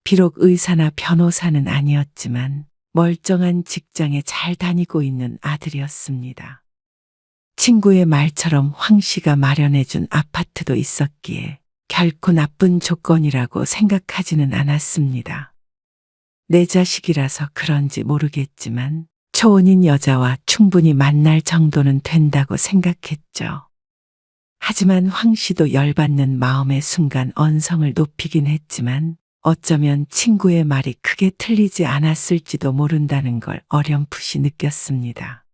비록 의사나 변호사는 아니었지만 멀쩡한 직장에 잘 다니고 있는 아들이었습니다. 친구의 말처럼 황 씨가 마련해준 아파트도 있었기에 결코 나쁜 조건이라고 생각하지는 않았습니다. 내 자식이라서 그런지 모르겠지만 초혼인 여자와 충분히 만날 정도는 된다고 생각했죠. 하지만 황 씨도 열받는 마음의 순간 언성을 높이긴 했지만 어쩌면 친구의 말이 크게 틀리지 않았을지도 모른다는 걸 어렴풋이 느꼈습니다.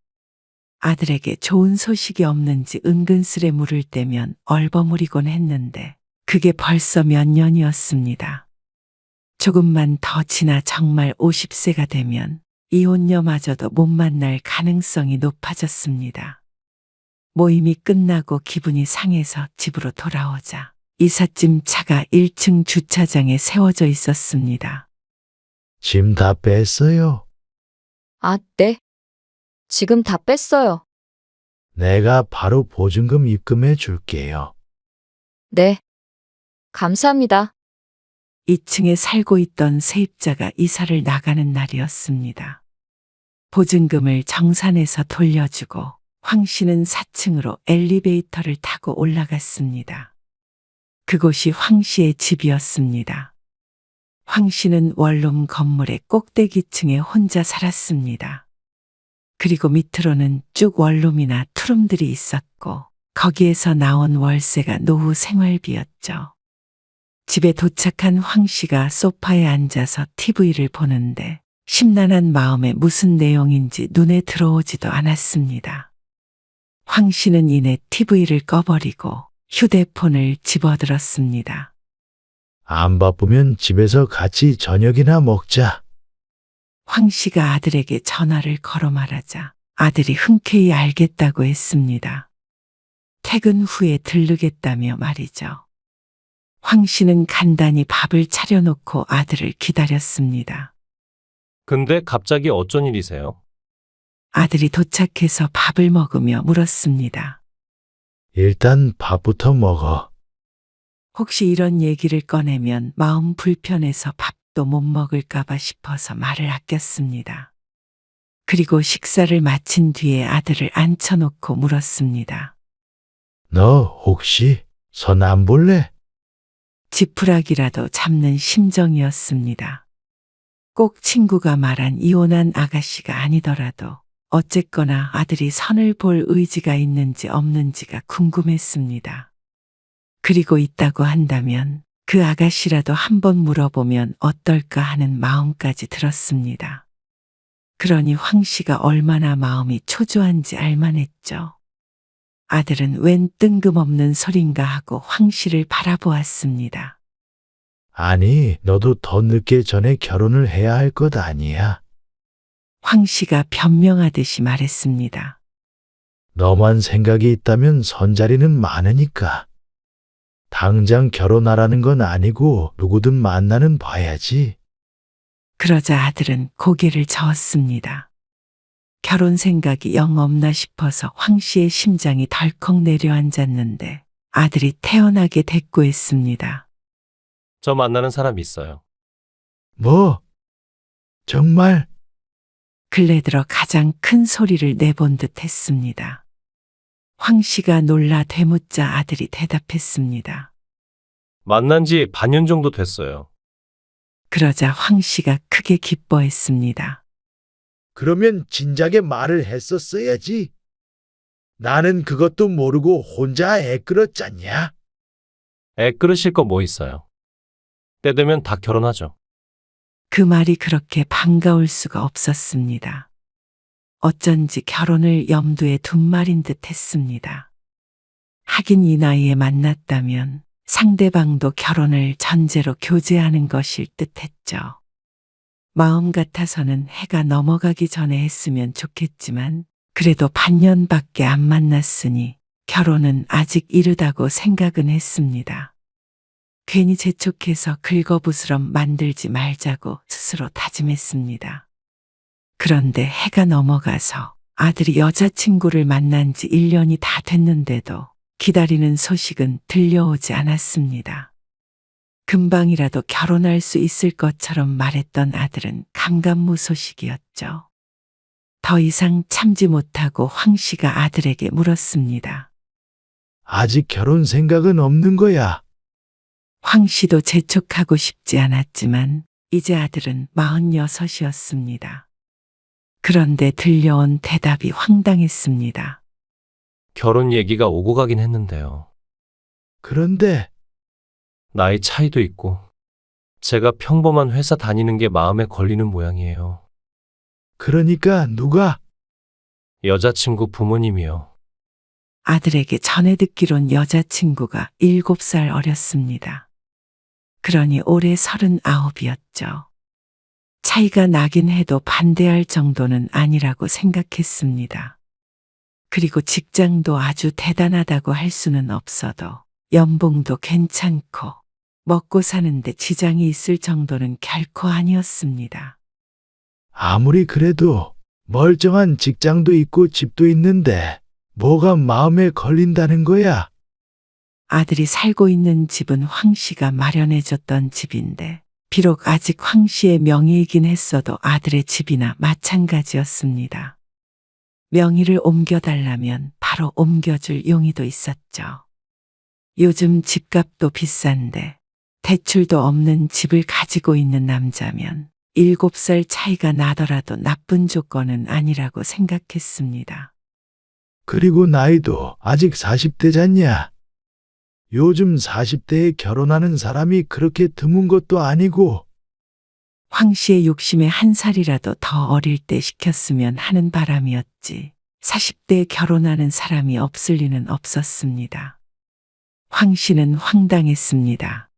아들에게 좋은 소식이 없는지 은근슬에 물을 때면 얼버무리곤 했는데 그게 벌써 몇 년이었습니다. 조금만 더 지나 정말 50세가 되면 이혼녀마저도 못 만날 가능성이 높아졌습니다. 모임이 끝나고 기분이 상해서 집으로 돌아오자 이삿짐 차가 1층 주차장에 세워져 있었습니다. 짐 다 뺐어요. 아, 네. 지금 다 뺐어요. 내가 바로 보증금 입금해 줄게요. 네. 감사합니다. 2층에 살고 있던 세입자가 이사를 나가는 날이었습니다. 보증금을 정산해서 돌려주고 황 씨는 4층으로 엘리베이터를 타고 올라갔습니다. 그곳이 황 씨의 집이었습니다. 황 씨는 원룸 건물의 꼭대기층에 혼자 살았습니다. 그리고 밑으로는 쭉 원룸이나 투룸들이 있었고 거기에서 나온 월세가 노후 생활비였죠. 집에 도착한 황 씨가 소파에 앉아서 TV를 보는데 심란한 마음에 무슨 내용인지 눈에 들어오지도 않았습니다. 황 씨는 이내 TV를 꺼버리고 휴대폰을 집어들었습니다. 안 바쁘면 집에서 같이 저녁이나 먹자. 황 씨가 아들에게 전화를 걸어 말하자 아들이 흔쾌히 알겠다고 했습니다. 퇴근 후에 들르겠다며 말이죠. 황 씨는 간단히 밥을 차려놓고 아들을 기다렸습니다. 근데 갑자기 어쩐 일이세요? 아들이 도착해서 밥을 먹으며 물었습니다. 일단 밥부터 먹어. 혹시 이런 얘기를 꺼내면 마음 불편해서 밥도 못 먹을까봐 싶어서 말을 아꼈습니다. 그리고 식사를 마친 뒤에 아들을 앉혀놓고 물었습니다. 너 혹시 선 안 볼래? 지푸라기라도 잡는 심정이었습니다. 꼭 친구가 말한 이혼한 아가씨가 아니더라도 어쨌거나 아들이 선을 볼 의지가 있는지 없는지가 궁금했습니다. 그리고 있다고 한다면 그 아가씨라도 한번 물어보면 어떨까 하는 마음까지 들었습니다. 그러니 황 씨가 얼마나 마음이 초조한지 알만했죠. 아들은 웬 뜬금없는 소린가 하고 황 씨를 바라보았습니다. 아니, 너도 더 늦게 전에 결혼을 해야 할 것 아니야. 황 씨가 변명하듯이 말했습니다. 너만 생각이 있다면 선자리는 많으니까. 당장 결혼하라는 건 아니고 누구든 만나는 봐야지. 그러자 아들은 고개를 저었습니다. 결혼 생각이 영 없나 싶어서 황 씨의 심장이 덜컥 내려앉았는데 아들이 태연하게 대꾸했습니다. 저 만나는 사람 있어요. 뭐? 정말? 근래 들어 가장 큰 소리를 내본 듯 했습니다. 황 씨가 놀라 되묻자 아들이 대답했습니다. 만난 지 반년 정도 됐어요. 그러자 황 씨가 크게 기뻐했습니다. 그러면 진작에 말을 했었어야지. 나는 그것도 모르고 혼자 애끌었잖냐? 애 끌으실 거 뭐 있어요. 때 되면 다 결혼하죠. 그 말이 그렇게 반가울 수가 없었습니다. 어쩐지 결혼을 염두에 둔 말인 듯 했습니다. 하긴 이 나이에 만났다면 상대방도 결혼을 전제로 교제하는 것일 듯 했죠. 마음 같아서는 해가 넘어가기 전에 했으면 좋겠지만 그래도 반년밖에 안 만났으니 결혼은 아직 이르다고 생각은 했습니다. 괜히 재촉해서 긁어부스럼 만들지 말자고 스스로 다짐했습니다. 그런데 해가 넘어가서 아들이 여자친구를 만난 지 1년이 다 됐는데도 기다리는 소식은 들려오지 않았습니다. 금방이라도 결혼할 수 있을 것처럼 말했던 아들은 감감무소식이었죠. 더 이상 참지 못하고 황 씨가 아들에게 물었습니다. 아직 결혼 생각은 없는 거야. 황 씨도 재촉하고 싶지 않았지만 이제 아들은 46이었습니다. 그런데 들려온 대답이 황당했습니다. 결혼 얘기가 오고 가긴 했는데요. 그런데 나이 차이도 있고 제가 평범한 회사 다니는 게 마음에 걸리는 모양이에요. 그러니까 누가? 여자친구 부모님이요. 아들에게 전해 듣기론 여자친구가 7살 어렸습니다. 그러니 올해 39이었죠. 차이가 나긴 해도 반대할 정도는 아니라고 생각했습니다. 그리고 직장도 아주 대단하다고 할 수는 없어도 연봉도 괜찮고 먹고 사는데 지장이 있을 정도는 결코 아니었습니다. 아무리 그래도 멀쩡한 직장도 있고 집도 있는데 뭐가 마음에 걸린다는 거야? 아들이 살고 있는 집은 황 씨가 마련해줬던 집인데 비록 아직 황 씨의 명의이긴 했어도 아들의 집이나 마찬가지였습니다. 명의를 옮겨달라면 바로 옮겨줄 용의도 있었죠. 요즘 집값도 비싼데 대출도 없는 집을 가지고 있는 남자면 7살 차이가 나더라도 나쁜 조건은 아니라고 생각했습니다. 그리고 나이도 아직 40대잖냐? 요즘 40대에 결혼하는 사람이 그렇게 드문 것도 아니고. 황 씨의 욕심에 한 살이라도 더 어릴 때 시켰으면 하는 바람이었지 40대에 결혼하는 사람이 없을 리는 없었습니다. 황 씨는 황당했습니다.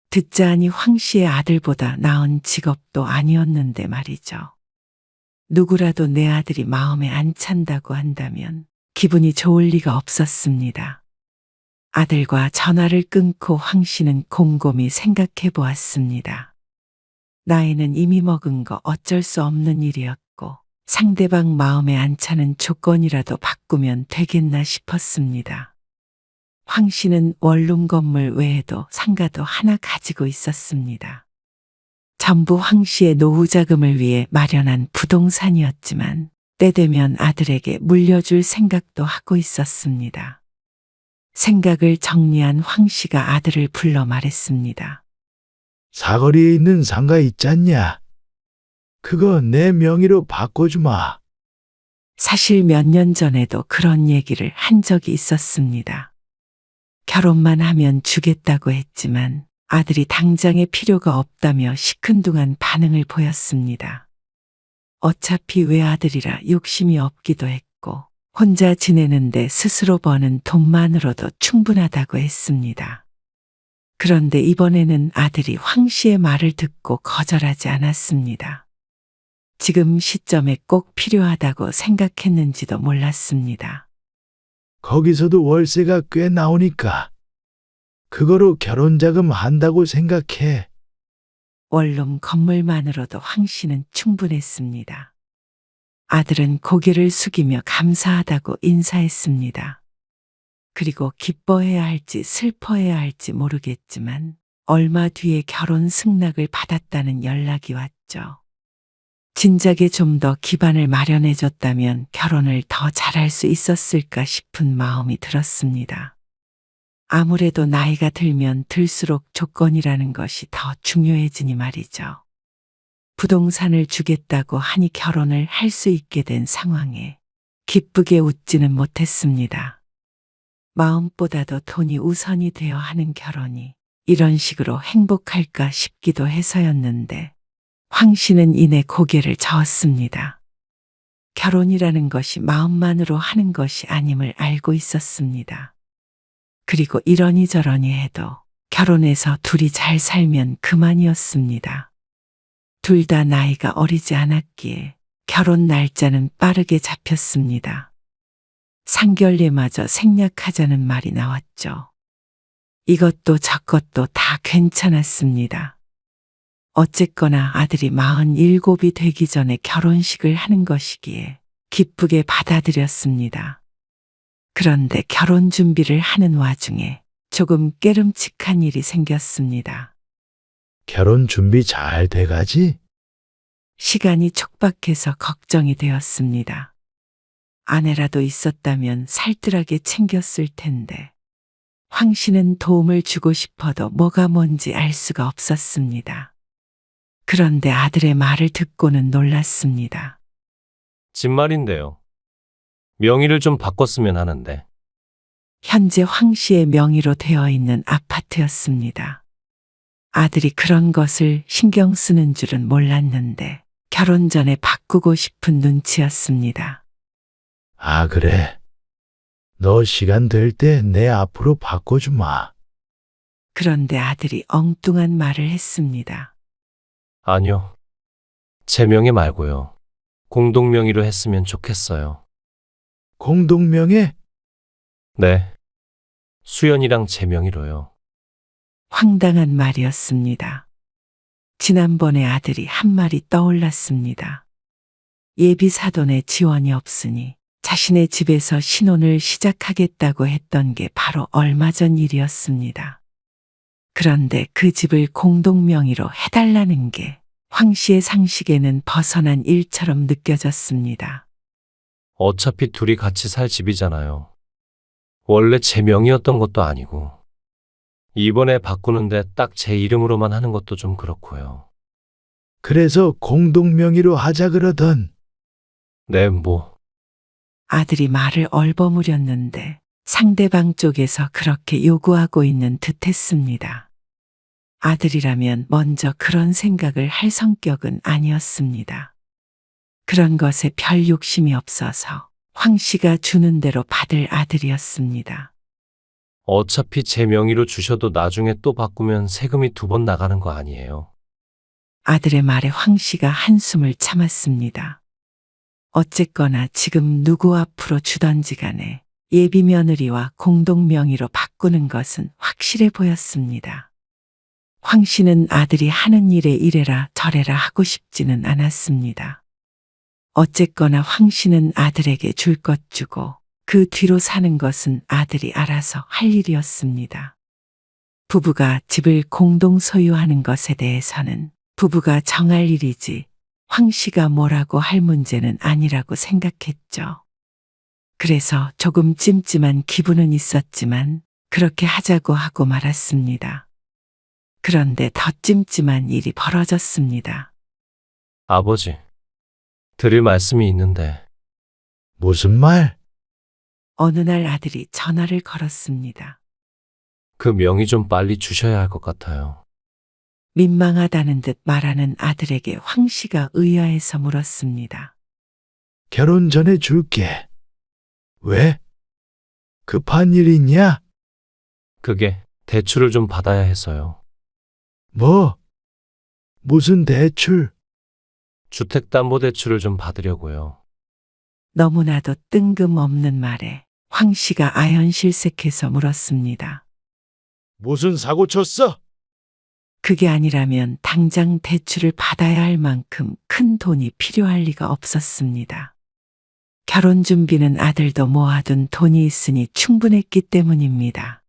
듣자 하니 황 씨의 아들보다 나은 직업도 아니었는데 말이죠. 누구라도 내 아들이 마음에 안 찬다고 한다면 기분이 좋을 리가 없었습니다. 아들과 전화를 끊고 황 씨는 곰곰이 생각해 보았습니다. 나이는 이미 먹은 거 어쩔 수 없는 일이었고 상대방 마음에 안 차는 조건이라도 바꾸면 되겠나 싶었습니다. 황 씨는 원룸 건물 외에도 상가도 하나 가지고 있었습니다. 전부 황 씨의 노후 자금을 위해 마련한 부동산이었지만 때 되면 아들에게 물려줄 생각도 하고 있었습니다. 생각을 정리한 황 씨가 아들을 불러 말했습니다. 사거리에 있는 상가 있잖냐? 그거 내 명의로 바꿔주마. 사실 몇 년 전에도 그런 얘기를 한 적이 있었습니다. 결혼만 하면 주겠다고 했지만 아들이 당장에 필요가 없다며 시큰둥한 반응을 보였습니다. 어차피 외아들이라 욕심이 없기도 했고 혼자 지내는데 스스로 버는 돈만으로도 충분하다고 했습니다. 그런데 이번에는 아들이 황 씨의 말을 듣고 거절하지 않았습니다. 지금 시점에 꼭 필요하다고 생각했는지도 몰랐습니다. 거기서도 월세가 꽤 나오니까 그거로 결혼자금 한다고 생각해. 원룸 건물만으로도 황 씨는 충분했습니다. 아들은 고개를 숙이며 감사하다고 인사했습니다. 그리고 기뻐해야 할지 슬퍼해야 할지 모르겠지만 얼마 뒤에 결혼 승낙을 받았다는 연락이 왔죠. 진작에 좀 더 기반을 마련해줬다면 결혼을 더 잘할 수 있었을까 싶은 마음이 들었습니다. 아무래도 나이가 들면 들수록 조건이라는 것이 더 중요해지니 말이죠. 부동산을 주겠다고 하니 결혼을 할 수 있게 된 상황에 기쁘게 웃지는 못했습니다. 마음보다도 돈이 우선이 되어 하는 결혼이 이런 식으로 행복할까 싶기도 해서였는데 황 씨는 이내 고개를 저었습니다. 결혼이라는 것이 마음만으로 하는 것이 아님을 알고 있었습니다. 그리고 이러니 저러니 해도 결혼해서 둘이 잘 살면 그만이었습니다. 둘 다 나이가 어리지 않았기에 결혼 날짜는 빠르게 잡혔습니다. 상견례마저 생략하자는 말이 나왔죠. 이것도 저것도 다 괜찮았습니다. 어쨌거나 아들이 47이 되기 전에 결혼식을 하는 것이기에 기쁘게 받아들였습니다. 그런데 결혼 준비를 하는 와중에 조금 깨름칙한 일이 생겼습니다. 결혼 준비 잘 돼가지? 시간이 촉박해서 걱정이 되었습니다. 아내라도 있었다면 살뜰하게 챙겼을 텐데 황 씨는 도움을 주고 싶어도 뭐가 뭔지 알 수가 없었습니다. 그런데 아들의 말을 듣고는 놀랐습니다. 집 말인데요. 명의를 좀 바꿨으면 하는데. 현재 황 씨의 명의로 되어 있는 아파트였습니다. 아들이 그런 것을 신경 쓰는 줄은 몰랐는데 결혼 전에 바꾸고 싶은 눈치였습니다. 아, 그래. 너 시간 될 때 내 앞으로 바꿔주마. 그런데 아들이 엉뚱한 말을 했습니다. 아니요. 제 명의 말고요. 공동 명의로 했으면 좋겠어요. 공동명예? 네. 수연이랑 제 명의로요. 황당한 말이었습니다. 지난번에 아들이 한 말이 떠올랐습니다. 예비 사돈의 지원이 없으니 자신의 집에서 신혼을 시작하겠다고 했던 게 바로 얼마 전 일이었습니다. 그런데 그 집을 공동명의로 해달라는 게 황 씨의 상식에는 벗어난 일처럼 느껴졌습니다. 어차피 둘이 같이 살 집이잖아요. 원래 제 명의였던 것도 아니고. 이번에 바꾸는데 딱 제 이름으로만 하는 것도 좀 그렇고요. 그래서 공동명의로 하자 그러던. 네, 뭐. 아들이 말을 얼버무렸는데 상대방 쪽에서 그렇게 요구하고 있는 듯 했습니다. 아들이라면 먼저 그런 생각을 할 성격은 아니었습니다. 그런 것에 별 욕심이 없어서 황 씨가 주는 대로 받을 아들이었습니다. 어차피 제 명의로 주셔도 나중에 또 바꾸면 세금이 2번 나가는 거 아니에요. 아들의 말에 황 씨가 한숨을 참았습니다. 어쨌거나 지금 누구 앞으로 주던지 간에 예비 며느리와 공동 명의로 바꾸는 것은 확실해 보였습니다. 황 씨는 아들이 하는 일에 이래라 저래라 하고 싶지는 않았습니다. 어쨌거나 황 씨는 아들에게 줄 것 주고 그 뒤로 사는 것은 아들이 알아서 할 일이었습니다. 부부가 집을 공동 소유하는 것에 대해서는 부부가 정할 일이지 황 씨가 뭐라고 할 문제는 아니라고 생각했죠. 그래서 조금 찜찜한 기분은 있었지만 그렇게 하자고 하고 말았습니다. 그런데 더 찜찜한 일이 벌어졌습니다. 아버지, 드릴 말씀이 있는데. 무슨 말? 어느 날 아들이 전화를 걸었습니다. 그 명의 좀 빨리 주셔야 할 것 같아요. 민망하다는 듯 말하는 아들에게 황 씨가 의아해서 물었습니다. 결혼 전에 줄게. 왜? 급한 일 있냐? 그게 대출을 좀 받아야 해서요. 뭐? 무슨 대출? 주택담보대출을 좀 받으려고요. 너무나도 뜬금없는 말에 황 씨가 아연실색해서 물었습니다. 무슨 사고 쳤어? 그게 아니라면 당장 대출을 받아야 할 만큼 큰 돈이 필요할 리가 없었습니다. 결혼 준비는 아들도 모아둔 돈이 있으니 충분했기 때문입니다.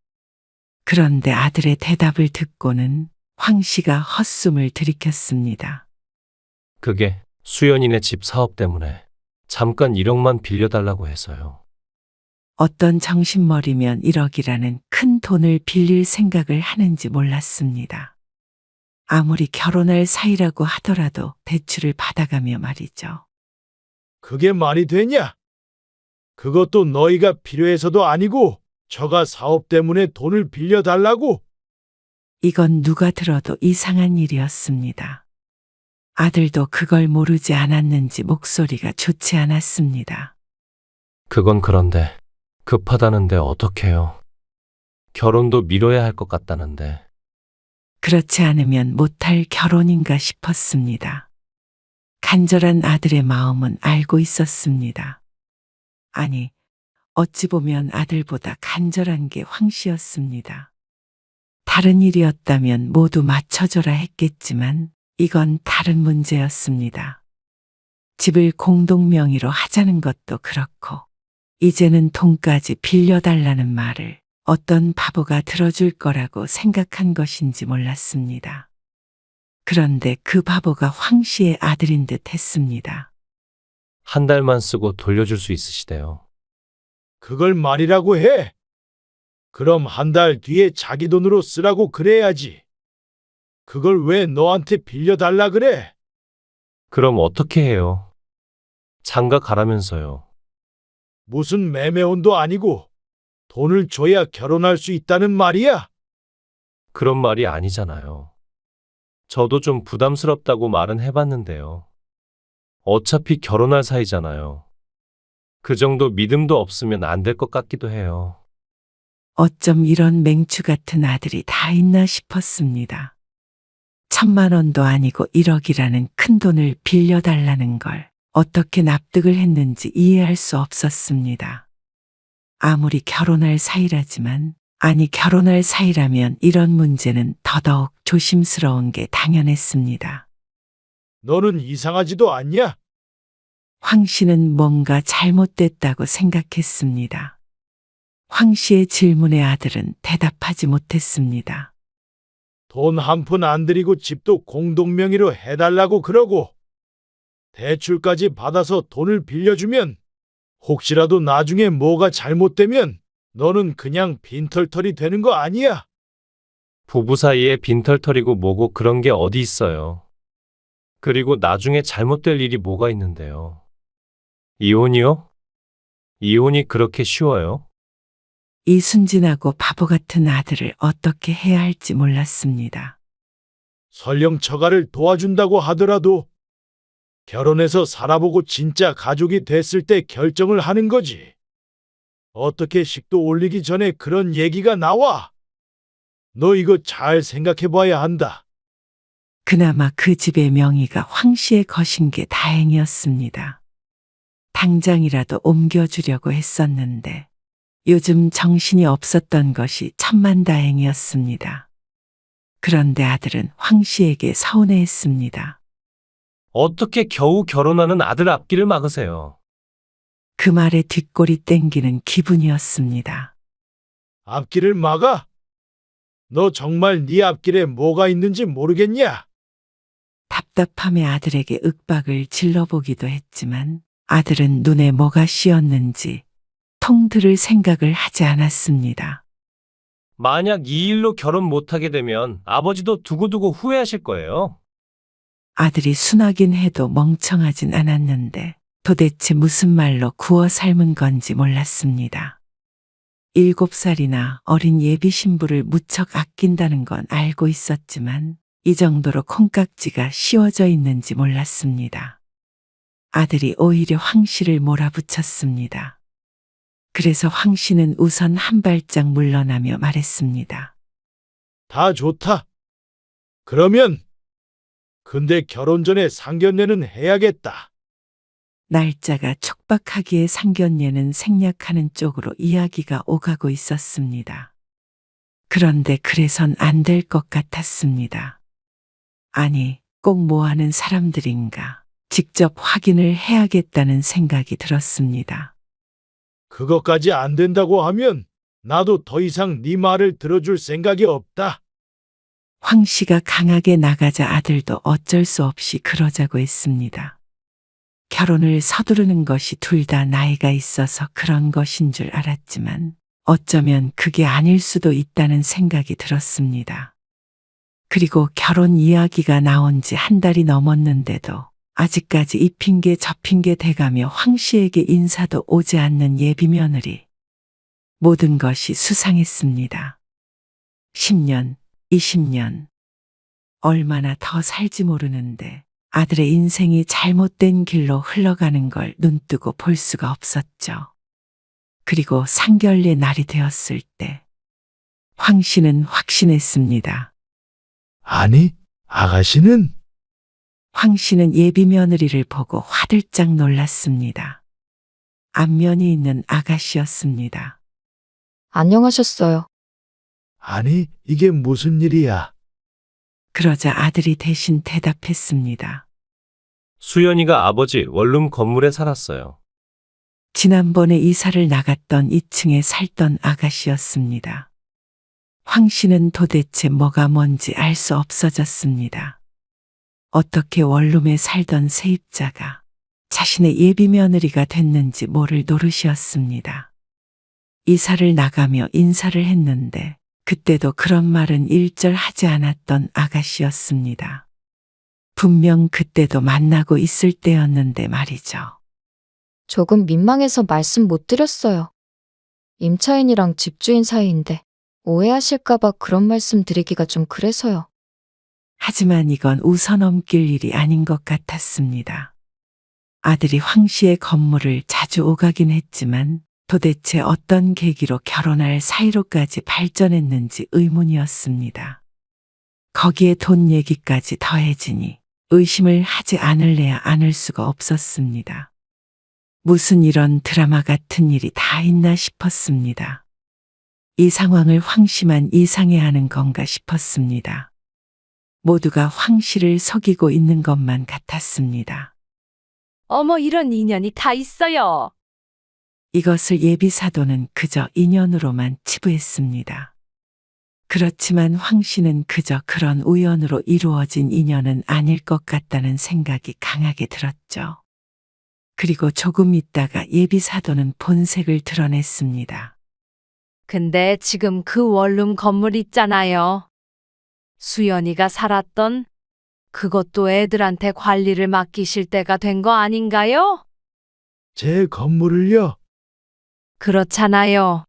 그런데 아들의 대답을 듣고는 황 씨가 헛숨을 들이켰습니다. 그게 수연이네 집 사업 때문에 잠깐 1억만 빌려달라고 해서요. 어떤 정신머리면 1억이라는 큰 돈을 빌릴 생각을 하는지 몰랐습니다. 아무리 결혼할 사이라고 하더라도 대출을 받아가며 말이죠. 그게 말이 되냐? 그것도 너희가 필요해서도 아니고 저가 사업 때문에 돈을 빌려달라고? 이건 누가 들어도 이상한 일이었습니다. 아들도 그걸 모르지 않았는지 목소리가 좋지 않았습니다. 그건 그런데 급하다는데 어떡해요. 결혼도 미뤄야 할 것 같다는데. 그렇지 않으면 못할 결혼인가 싶었습니다. 간절한 아들의 마음은 알고 있었습니다. 아니, 어찌 보면 아들보다 간절한 게 황 씨였습니다. 다른 일이었다면 모두 맞춰줘라 했겠지만 이건 다른 문제였습니다. 집을 공동 명의로 하자는 것도 그렇고 이제는 돈까지 빌려달라는 말을 어떤 바보가 들어줄 거라고 생각한 것인지 몰랐습니다. 그런데 그 바보가 황 씨의 아들인 듯 했습니다. 한 달만 쓰고 돌려줄 수 있으시대요. 그걸 말이라고 해. 그럼 한 달 뒤에 자기 돈으로 쓰라고 그래야지. 그걸 왜 너한테 빌려달라 그래? 그럼 어떻게 해요? 장가 가라면서요. 무슨 매매혼도 아니고 돈을 줘야 결혼할 수 있다는 말이야? 그런 말이 아니잖아요. 저도 좀 부담스럽다고 말은 해봤는데요. 어차피 결혼할 사이잖아요. 그 정도 믿음도 없으면 안 될 것 같기도 해요. 어쩜 이런 맹추 같은 아들이 다 있나 싶었습니다. 1,000만 원도 아니고 1억이라는 큰 돈을 빌려달라는 걸 어떻게 납득을 했는지 이해할 수 없었습니다. 아무리 결혼할 사이라지만, 아니 결혼할 사이라면 이런 문제는 더더욱 조심스러운 게 당연했습니다. 너는 이상하지도 않냐? 황 씨는 뭔가 잘못됐다고 생각했습니다. 황 씨의 질문에 아들은 대답하지 못했습니다. 돈 한 푼 안 들이고 집도 공동명의로 해달라고 그러고 대출까지 받아서 돈을 빌려주면 혹시라도 나중에 뭐가 잘못되면 너는 그냥 빈털털이 되는 거 아니야? 부부 사이에 빈털털이고 뭐고 그런 게 어디 있어요. 그리고 나중에 잘못될 일이 뭐가 있는데요. 이혼이요? 이혼이 그렇게 쉬워요? 이 순진하고 바보 같은 아들을 어떻게 해야 할지 몰랐습니다. 설령 처가를 도와준다고 하더라도 결혼해서 살아보고 진짜 가족이 됐을 때 결정을 하는 거지. 어떻게 식도 올리기 전에 그런 얘기가 나와? 너 이거 잘 생각해 봐야 한다. 그나마 그 집의 명의가 황 씨의 것인 게 다행이었습니다. 당장이라도 옮겨주려고 했었는데 요즘 정신이 없었던 것이 천만다행이었습니다. 그런데 아들은 황 씨에게 서운해했습니다. 어떻게 겨우 결혼하는 아들 앞길을 막으세요? 그 말에 뒷골이 땡기는 기분이었습니다. 앞길을 막아? 너 정말 네 앞길에 뭐가 있는지 모르겠냐? 답답함에 아들에게 윽박을 질러보기도 했지만 아들은 눈에 뭐가 씌었는지 통 들을 생각을 하지 않았습니다. 만약 이 일로 결혼 못하게 되면 아버지도 두고두고 후회하실 거예요. 아들이 순하긴 해도 멍청하진 않았는데 도대체 무슨 말로 구워 삶은 건지 몰랐습니다. 7살이나 어린 예비 신부를 무척 아낀다는 건 알고 있었지만 이 정도로 콩깍지가 씌워져 있는지 몰랐습니다. 아들이 오히려 황 씨를 몰아붙였습니다. 그래서 황 씨는 우선 한 발짝 물러나며 말했습니다. 다 좋다. 그러면 근데 결혼 전에 상견례는 해야겠다. 날짜가 촉박하기에 상견례는 생략하는 쪽으로 이야기가 오가고 있었습니다. 그런데 그래선 안 될 것 같았습니다. 아니, 꼭 뭐하는 사람들인가 직접 확인을 해야겠다는 생각이 들었습니다. 그것까지 안 된다고 하면 나도 더 이상 네 말을 들어줄 생각이 없다. 황 씨가 강하게 나가자 아들도 어쩔 수 없이 그러자고 했습니다. 결혼을 서두르는 것이 둘 다 나이가 있어서 그런 것인 줄 알았지만 어쩌면 그게 아닐 수도 있다는 생각이 들었습니다. 그리고 결혼 이야기가 나온 지 한 달이 넘었는데도 아직까지 이 핑계 저 핑계 대가며 황 씨에게 인사도 오지 않는 예비 며느리. 모든 것이 수상했습니다. 10년, 20년. 얼마나 더 살지 모르는데 아들의 인생이 잘못된 길로 흘러가는 걸 눈뜨고 볼 수가 없었죠. 그리고 상견례 날이 되었을 때 황 씨는 확신했습니다. 아니, 아가씨는 황 씨는 예비 며느리를 보고 화들짝 놀랐습니다. 안면이 있는 아가씨였습니다. 안녕하셨어요. 아니, 이게 무슨 일이야? 그러자 아들이 대신 대답했습니다. 수연이가 아버지 원룸 건물에 살았어요. 지난번에 이사를 나갔던 2층에 살던 아가씨였습니다. 황 씨는 도대체 뭐가 뭔지 알 수 없어졌습니다. 어떻게 원룸에 살던 세입자가 자신의 예비 며느리가 됐는지 모를 노릇이었습니다. 이사를 나가며 인사를 했는데 그때도 그런 말은 일절 하지 않았던 아가씨였습니다. 분명 그때도 만나고 있을 때였는데 말이죠. 조금 민망해서 말씀 못 드렸어요. 임차인이랑 집주인 사이인데 오해하실까봐 그런 말씀 드리기가 좀 그래서요. 하지만 이건 웃어넘길 일이 아닌 것 같았습니다. 아들이 황 씨의 건물을 자주 오가긴 했지만 도대체 어떤 계기로 결혼할 사이로까지 발전했는지 의문이었습니다. 거기에 돈 얘기까지 더해지니 의심을 하지 않을래야 않을 수가 없었습니다. 무슨 이런 드라마 같은 일이 다 있나 싶었습니다. 이 상황을 황 씨만 이상해하는 건가 싶었습니다. 모두가 황 씨를 속이고 있는 것만 같았습니다. 어머, 이런 인연이 다 있어요. 이것을 예비사도는 그저 인연으로만 치부했습니다. 그렇지만 황 씨는 그저 그런 우연으로 이루어진 인연은 아닐 것 같다는 생각이 강하게 들었죠. 그리고 조금 있다가 예비사도는 본색을 드러냈습니다. 근데 지금 그 원룸 건물 있잖아요. 수연이가 살았던 그것도 애들한테 관리를 맡기실 때가 된 거 아닌가요? 제 건물을요? 그렇잖아요.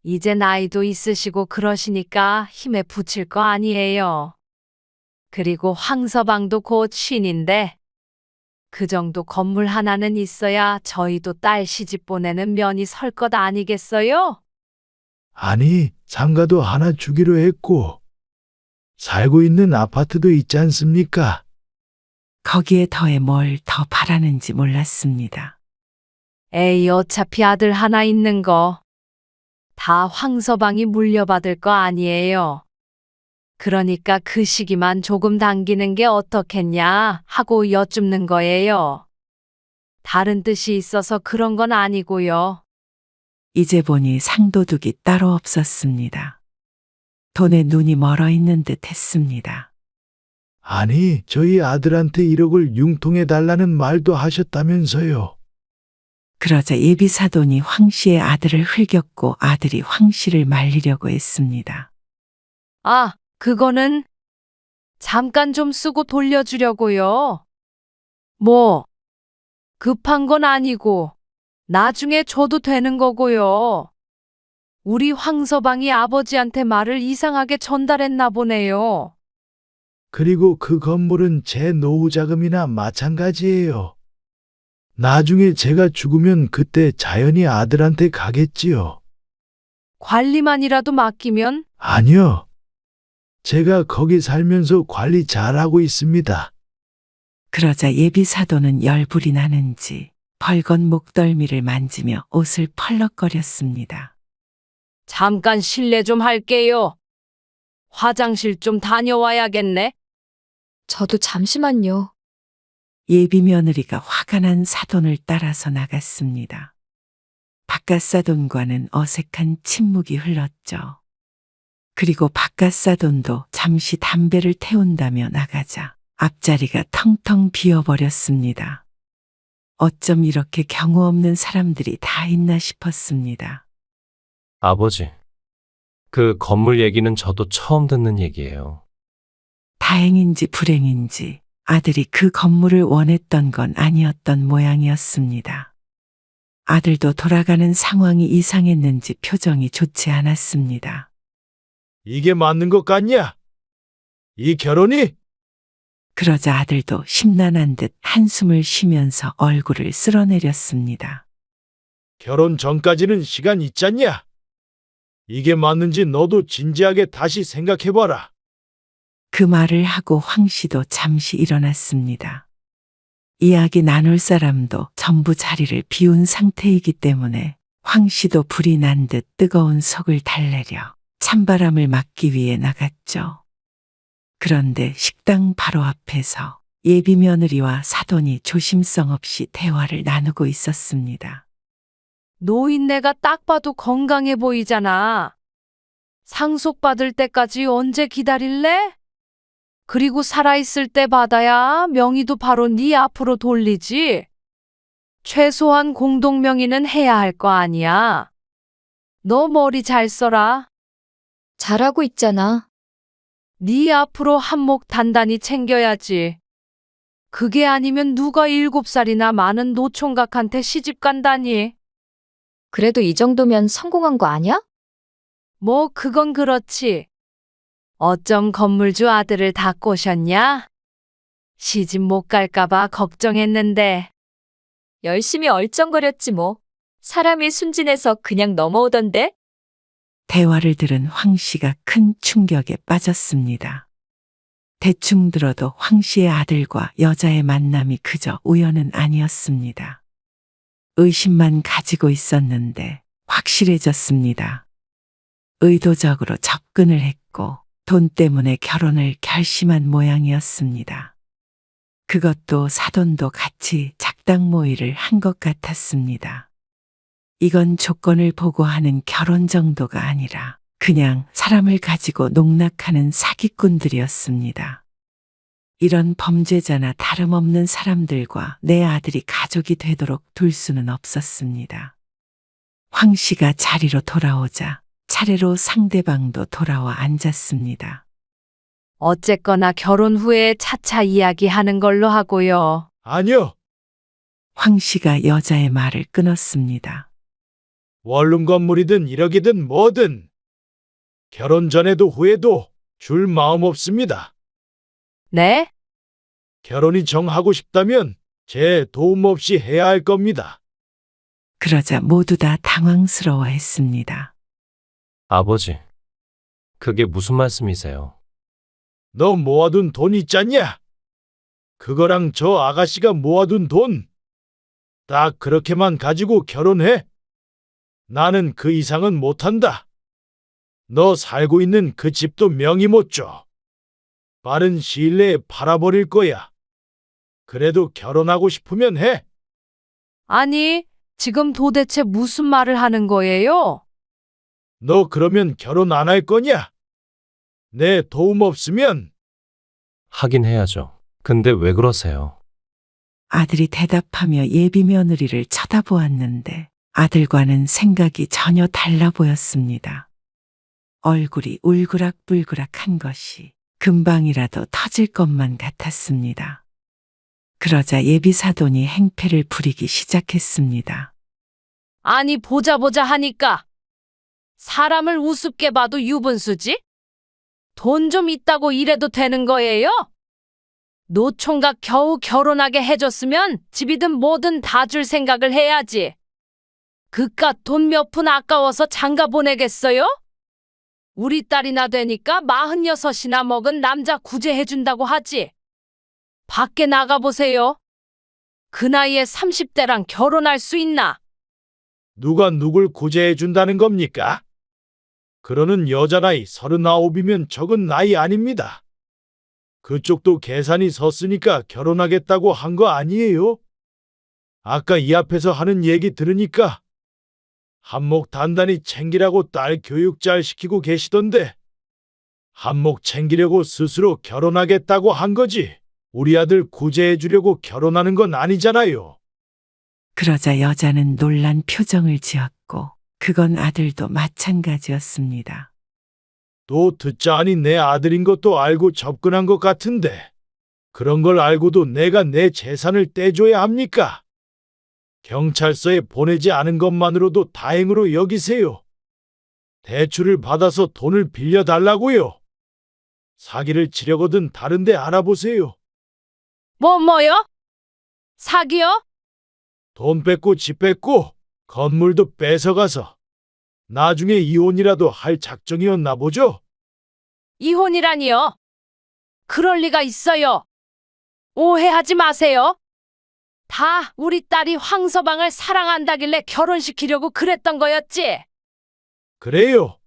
이제 나이도 있으시고 그러시니까 힘에 부칠 거 아니에요. 그리고 황서방도 곧 쉰인데 그 정도 건물 하나는 있어야 저희도 딸 시집 보내는 면이 설 것 아니겠어요? 아니, 상가도 하나 주기로 했고, 살고 있는 아파트도 있지 않습니까? 거기에 더해 뭘 더 바라는지 몰랐습니다. 에이, 어차피 아들 하나 있는 거 다 황서방이 물려받을 거 아니에요. 그러니까 그 시기만 조금 당기는 게 어떻겠냐 하고 여쭙는 거예요. 다른 뜻이 있어서 그런 건 아니고요. 이제 보니 상도둑이 따로 없었습니다. 돈에 눈이 멀어 있는 듯 했습니다. 아니, 저희 아들한테 1억을 융통해 달라는 말도 하셨다면서요. 그러자 예비사돈이 황 씨의 아들을 흘겼고 아들이 황 씨를 말리려고 했습니다. 아, 그거는 잠깐 좀 쓰고 돌려주려고요. 뭐, 급한 건 아니고 나중에 줘도 되는 거고요. 우리 황서방이 아버지한테 말을 이상하게 전달했나 보네요. 그리고 그 건물은 제 노후 자금이나 마찬가지예요. 나중에 제가 죽으면 그때 자연히 아들한테 가겠지요. 관리만이라도 맡기면 아니요. 제가 거기 살면서 관리 잘하고 있습니다. 그러자 예비사돈은 열불이 나는지 벌건 목덜미를 만지며 옷을 펄럭거렸습니다. 잠깐 실례 좀 할게요. 화장실 좀 다녀와야겠네. 저도 잠시만요. 예비 며느리가 화가 난 사돈을 따라서 나갔습니다. 바깥 사돈과는 어색한 침묵이 흘렀죠. 그리고 바깥 사돈도 잠시 담배를 태운다며 나가자 앞자리가 텅텅 비어버렸습니다. 어쩜 이렇게 경우 없는 사람들이 다 있나 싶었습니다. 아버지, 그 건물 얘기는 저도 처음 듣는 얘기예요. 다행인지 불행인지 아들이 그 건물을 원했던 건 아니었던 모양이었습니다. 아들도 돌아가는 상황이 이상했는지 표정이 좋지 않았습니다. 이게 맞는 것 같냐? 이 결혼이? 그러자 아들도 심란한 듯 한숨을 쉬면서 얼굴을 쓸어내렸습니다. 결혼 전까지는 시간 있잖냐? 이게 맞는지 너도 진지하게 다시 생각해봐라. 그 말을 하고 황 씨도 잠시 일어났습니다. 이야기 나눌 사람도 전부 자리를 비운 상태이기 때문에 황 씨도 불이 난 듯 뜨거운 속을 달래려 찬바람을 막기 위해 나갔죠. 그런데 식당 바로 앞에서 예비 며느리와 사돈이 조심성 없이 대화를 나누고 있었습니다. 노인네가 딱 봐도 건강해 보이잖아. 상속받을 때까지 언제 기다릴래? 그리고 살아있을 때 받아야 명의도 바로 네 앞으로 돌리지. 최소한 공동명의는 해야 할 거 아니야. 너 머리 잘 써라. 잘하고 있잖아. 네 앞으로 한몫 단단히 챙겨야지. 그게 아니면 누가 7살이나 많은 노총각한테 시집 간다니. 그래도 이 정도면 성공한 거 아니야? 뭐 그건 그렇지. 어쩜 건물주 아들을 다 꼬셨냐? 시집 못 갈까봐 걱정했는데. 열심히 얼쩡거렸지 뭐. 사람이 순진해서 그냥 넘어오던데? 대화를 들은 황 씨가 큰 충격에 빠졌습니다. 대충 들어도 황 씨의 아들과 여자의 만남이 그저 우연은 아니었습니다. 의심만 가지고 있었는데 확실해졌습니다. 의도적으로 접근을 했고 돈 때문에 결혼을 결심한 모양이었습니다. 그것도 사돈도 같이 작당 모의를 한 것 같았습니다. 이건 조건을 보고 하는 결혼 정도가 아니라 그냥 사람을 가지고 농락하는 사기꾼들이었습니다. 이런 범죄자나 다름없는 사람들과 내 아들이 가족이 되도록 둘 수는 없었습니다. 황 씨가 자리로 돌아오자 차례로 상대방도 돌아와 앉았습니다. 어쨌거나 결혼 후에 차차 이야기하는 걸로 하고요. 아니요. 황 씨가 여자의 말을 끊었습니다. 원룸 건물이든 1억이든 뭐든 결혼 전에도 후에도 줄 마음 없습니다. 네? 결혼이 정하고 싶다면 제 도움 없이 해야 할 겁니다. 그러자 모두 다 당황스러워했습니다. 아버지, 그게 무슨 말씀이세요? 너 모아둔 돈 있잖냐? 그거랑 저 아가씨가 모아둔 돈. 딱 그렇게만 가지고 결혼해. 나는 그 이상은 못한다. 너 살고 있는 그 집도 명의 못 줘. 빠른 시일 내에 팔아버릴 거야. 그래도 결혼하고 싶으면 해. 아니, 지금 도대체 무슨 말을 하는 거예요? 너 그러면 결혼 안 할 거냐? 내 도움 없으면. 하긴 해야죠. 근데 왜 그러세요? 아들이 대답하며 예비 며느리를 쳐다보았는데 아들과는 생각이 전혀 달라 보였습니다. 얼굴이 울그락불그락한 것이 금방이라도 터질 것만 같았습니다. 그러자 예비 사돈이 행패를 부리기 시작했습니다. 아니, 보자 하니까. 사람을 우습게 봐도 유분수지? 돈 좀 있다고 이래도 되는 거예요? 노총각 겨우 결혼하게 해줬으면 집이든 뭐든 다 줄 생각을 해야지. 그깟 돈 몇 푼 아까워서 장가 보내겠어요? 우리 딸이나 되니까 46이나 먹은 남자 구제해준다고 하지. 밖에 나가보세요. 그 나이에 30대랑 결혼할 수 있나? 누가 누굴 구제해 준다는 겁니까? 그러는 여자 나이 39이면 적은 나이 아닙니다. 그쪽도 계산이 섰으니까 결혼하겠다고 한 거 아니에요? 아까 이 앞에서 하는 얘기 들으니까 한몫 단단히 챙기라고 딸 교육 잘 시키고 계시던데 한몫 챙기려고 스스로 결혼하겠다고 한 거지. 우리 아들 구제해 주려고 결혼하는 건 아니잖아요. 그러자 여자는 놀란 표정을 지었고 그건 아들도 마찬가지였습니다. 또 듣자하니 내 아들인 것도 알고 접근한 것 같은데 그런 걸 알고도 내가 내 재산을 떼줘야 합니까? 경찰서에 보내지 않은 것만으로도 다행으로 여기세요. 대출을 받아서 돈을 빌려달라고요. 사기를 치려거든 다른 데 알아보세요. 뭐요? 사기요? 돈 뺏고 집 뺏고 건물도 뺏어가서 나중에 이혼이라도 할 작정이었나 보죠? 이혼이라니요? 그럴 리가 있어요. 오해하지 마세요. 다 우리 딸이 황서방을 사랑한다길래 결혼시키려고 그랬던 거였지. 그래요.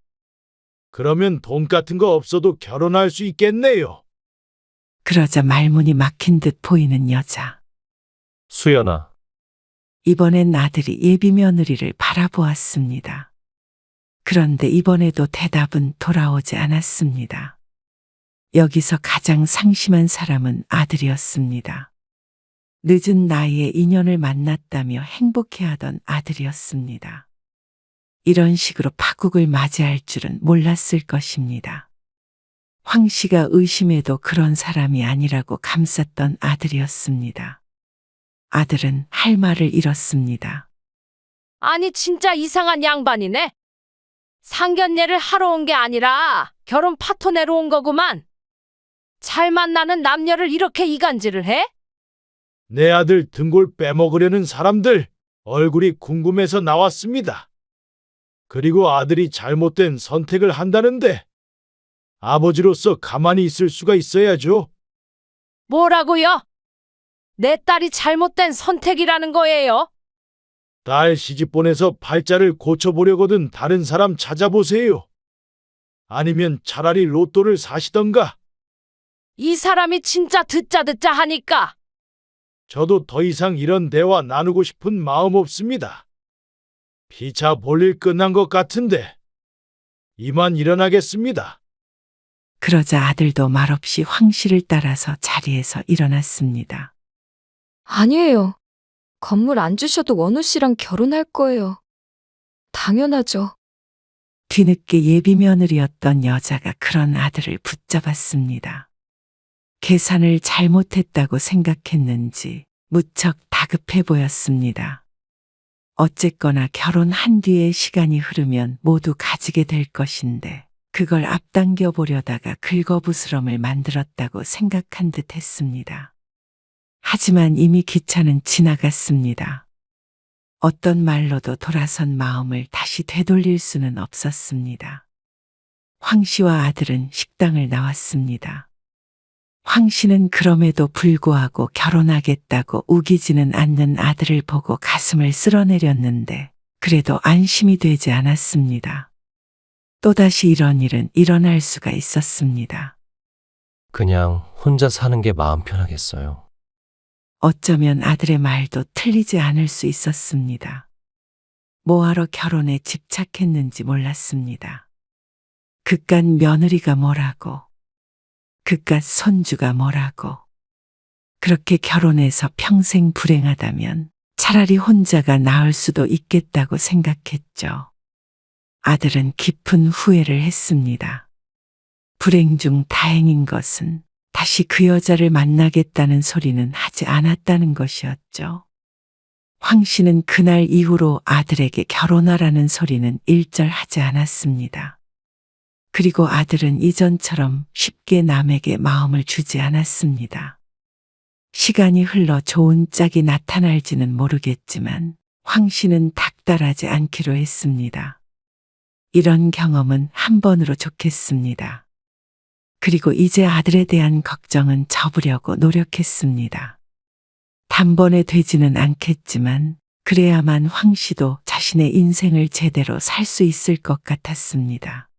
그러면 돈 같은 거 없어도 결혼할 수 있겠네요. 그러자 말문이 막힌 듯 보이는 여자. 수연아, 이번엔 아들이 예비 며느리를 바라보았습니다. 그런데 이번에도 대답은 돌아오지 않았습니다. 여기서 가장 상심한 사람은 아들이었습니다. 늦은 나이에 인연을 만났다며 행복해하던 아들이었습니다. 이런 식으로 파국을 맞이할 줄은 몰랐을 것입니다. 황 씨가 의심해도 그런 사람이 아니라고 감쌌던 아들이었습니다. 아들은 할 말을 잃었습니다. 아니 진짜 이상한 양반이네. 상견례를 하러 온 게 아니라 결혼 파토 내러 온 거구만. 잘 만나는 남녀를 이렇게 이간질을 해? 내 아들 등골 빼먹으려는 사람들 얼굴이 궁금해서 나왔습니다. 그리고 아들이 잘못된 선택을 한다는데 아버지로서 가만히 있을 수가 있어야죠. 뭐라고요? 내 딸이 잘못된 선택이라는 거예요? 딸 시집 보내서 팔자를 고쳐보려거든 다른 사람 찾아보세요. 아니면 차라리 로또를 사시던가. 이 사람이 진짜 듣자 하니까. 저도 더 이상 이런 대화 나누고 싶은 마음 없습니다. 피차 볼일 끝난 것 같은데 이만 일어나겠습니다. 그러자 아들도 말없이 황 씨를 따라서 자리에서 일어났습니다. 아니에요. 건물 안 주셔도 원우 씨랑 결혼할 거예요. 당연하죠. 뒤늦게 예비 며느리였던 여자가 그런 아들을 붙잡았습니다. 계산을 잘못했다고 생각했는지 무척 다급해 보였습니다. 어쨌거나 결혼한 뒤에 시간이 흐르면 모두 가지게 될 것인데 그걸 앞당겨 보려다가 긁어부스럼을 만들었다고 생각한 듯 했습니다. 하지만 이미 기차는 지나갔습니다. 어떤 말로도 돌아선 마음을 다시 되돌릴 수는 없었습니다. 황 씨와 아들은 식당을 나왔습니다. 황 씨는 그럼에도 불구하고 결혼하겠다고 우기지는 않는 아들을 보고 가슴을 쓸어내렸는데 그래도 안심이 되지 않았습니다. 또다시 이런 일은 일어날 수가 있었습니다. 그냥 혼자 사는 게 마음 편하겠어요. 어쩌면 아들의 말도 틀리지 않을 수 있었습니다. 뭐하러 결혼에 집착했는지 몰랐습니다. 그깟 며느리가 뭐라고, 그깟 손주가 뭐라고. 그렇게 결혼해서 평생 불행하다면 차라리 혼자가 나을 수도 있겠다고 생각했죠. 아들은 깊은 후회를 했습니다. 불행 중 다행인 것은 다시 그 여자를 만나겠다는 소리는 하지 않았다는 것이었죠. 황 씨는 그날 이후로 아들에게 결혼하라는 소리는 일절 하지 않았습니다. 그리고 아들은 이전처럼 쉽게 남에게 마음을 주지 않았습니다. 시간이 흘러 좋은 짝이 나타날지는 모르겠지만 황 씨는 닥달하지 않기로 했습니다. 이런 경험은 한 번으로 좋겠습니다. 그리고 이제 아들에 대한 걱정은 접으려고 노력했습니다. 단번에 되지는 않겠지만 그래야만 황 씨도 자신의 인생을 제대로 살 수 있을 것 같았습니다.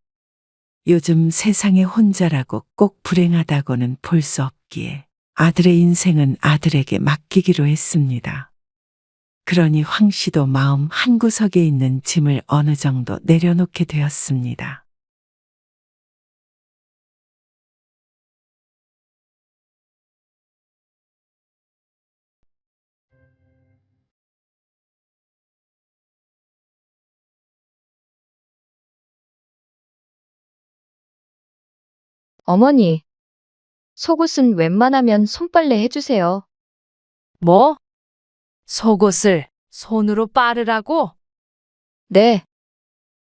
요즘 세상에 혼자라고 꼭 불행하다고는 볼 수 없기에 아들의 인생은 아들에게 맡기기로 했습니다. 그러니 황 씨도 마음 한구석에 있는 짐을 어느 정도 내려놓게 되었습니다. 어머니, 속옷은 웬만하면 손빨래 해주세요. 뭐? 속옷을 손으로 빠르라고? 네.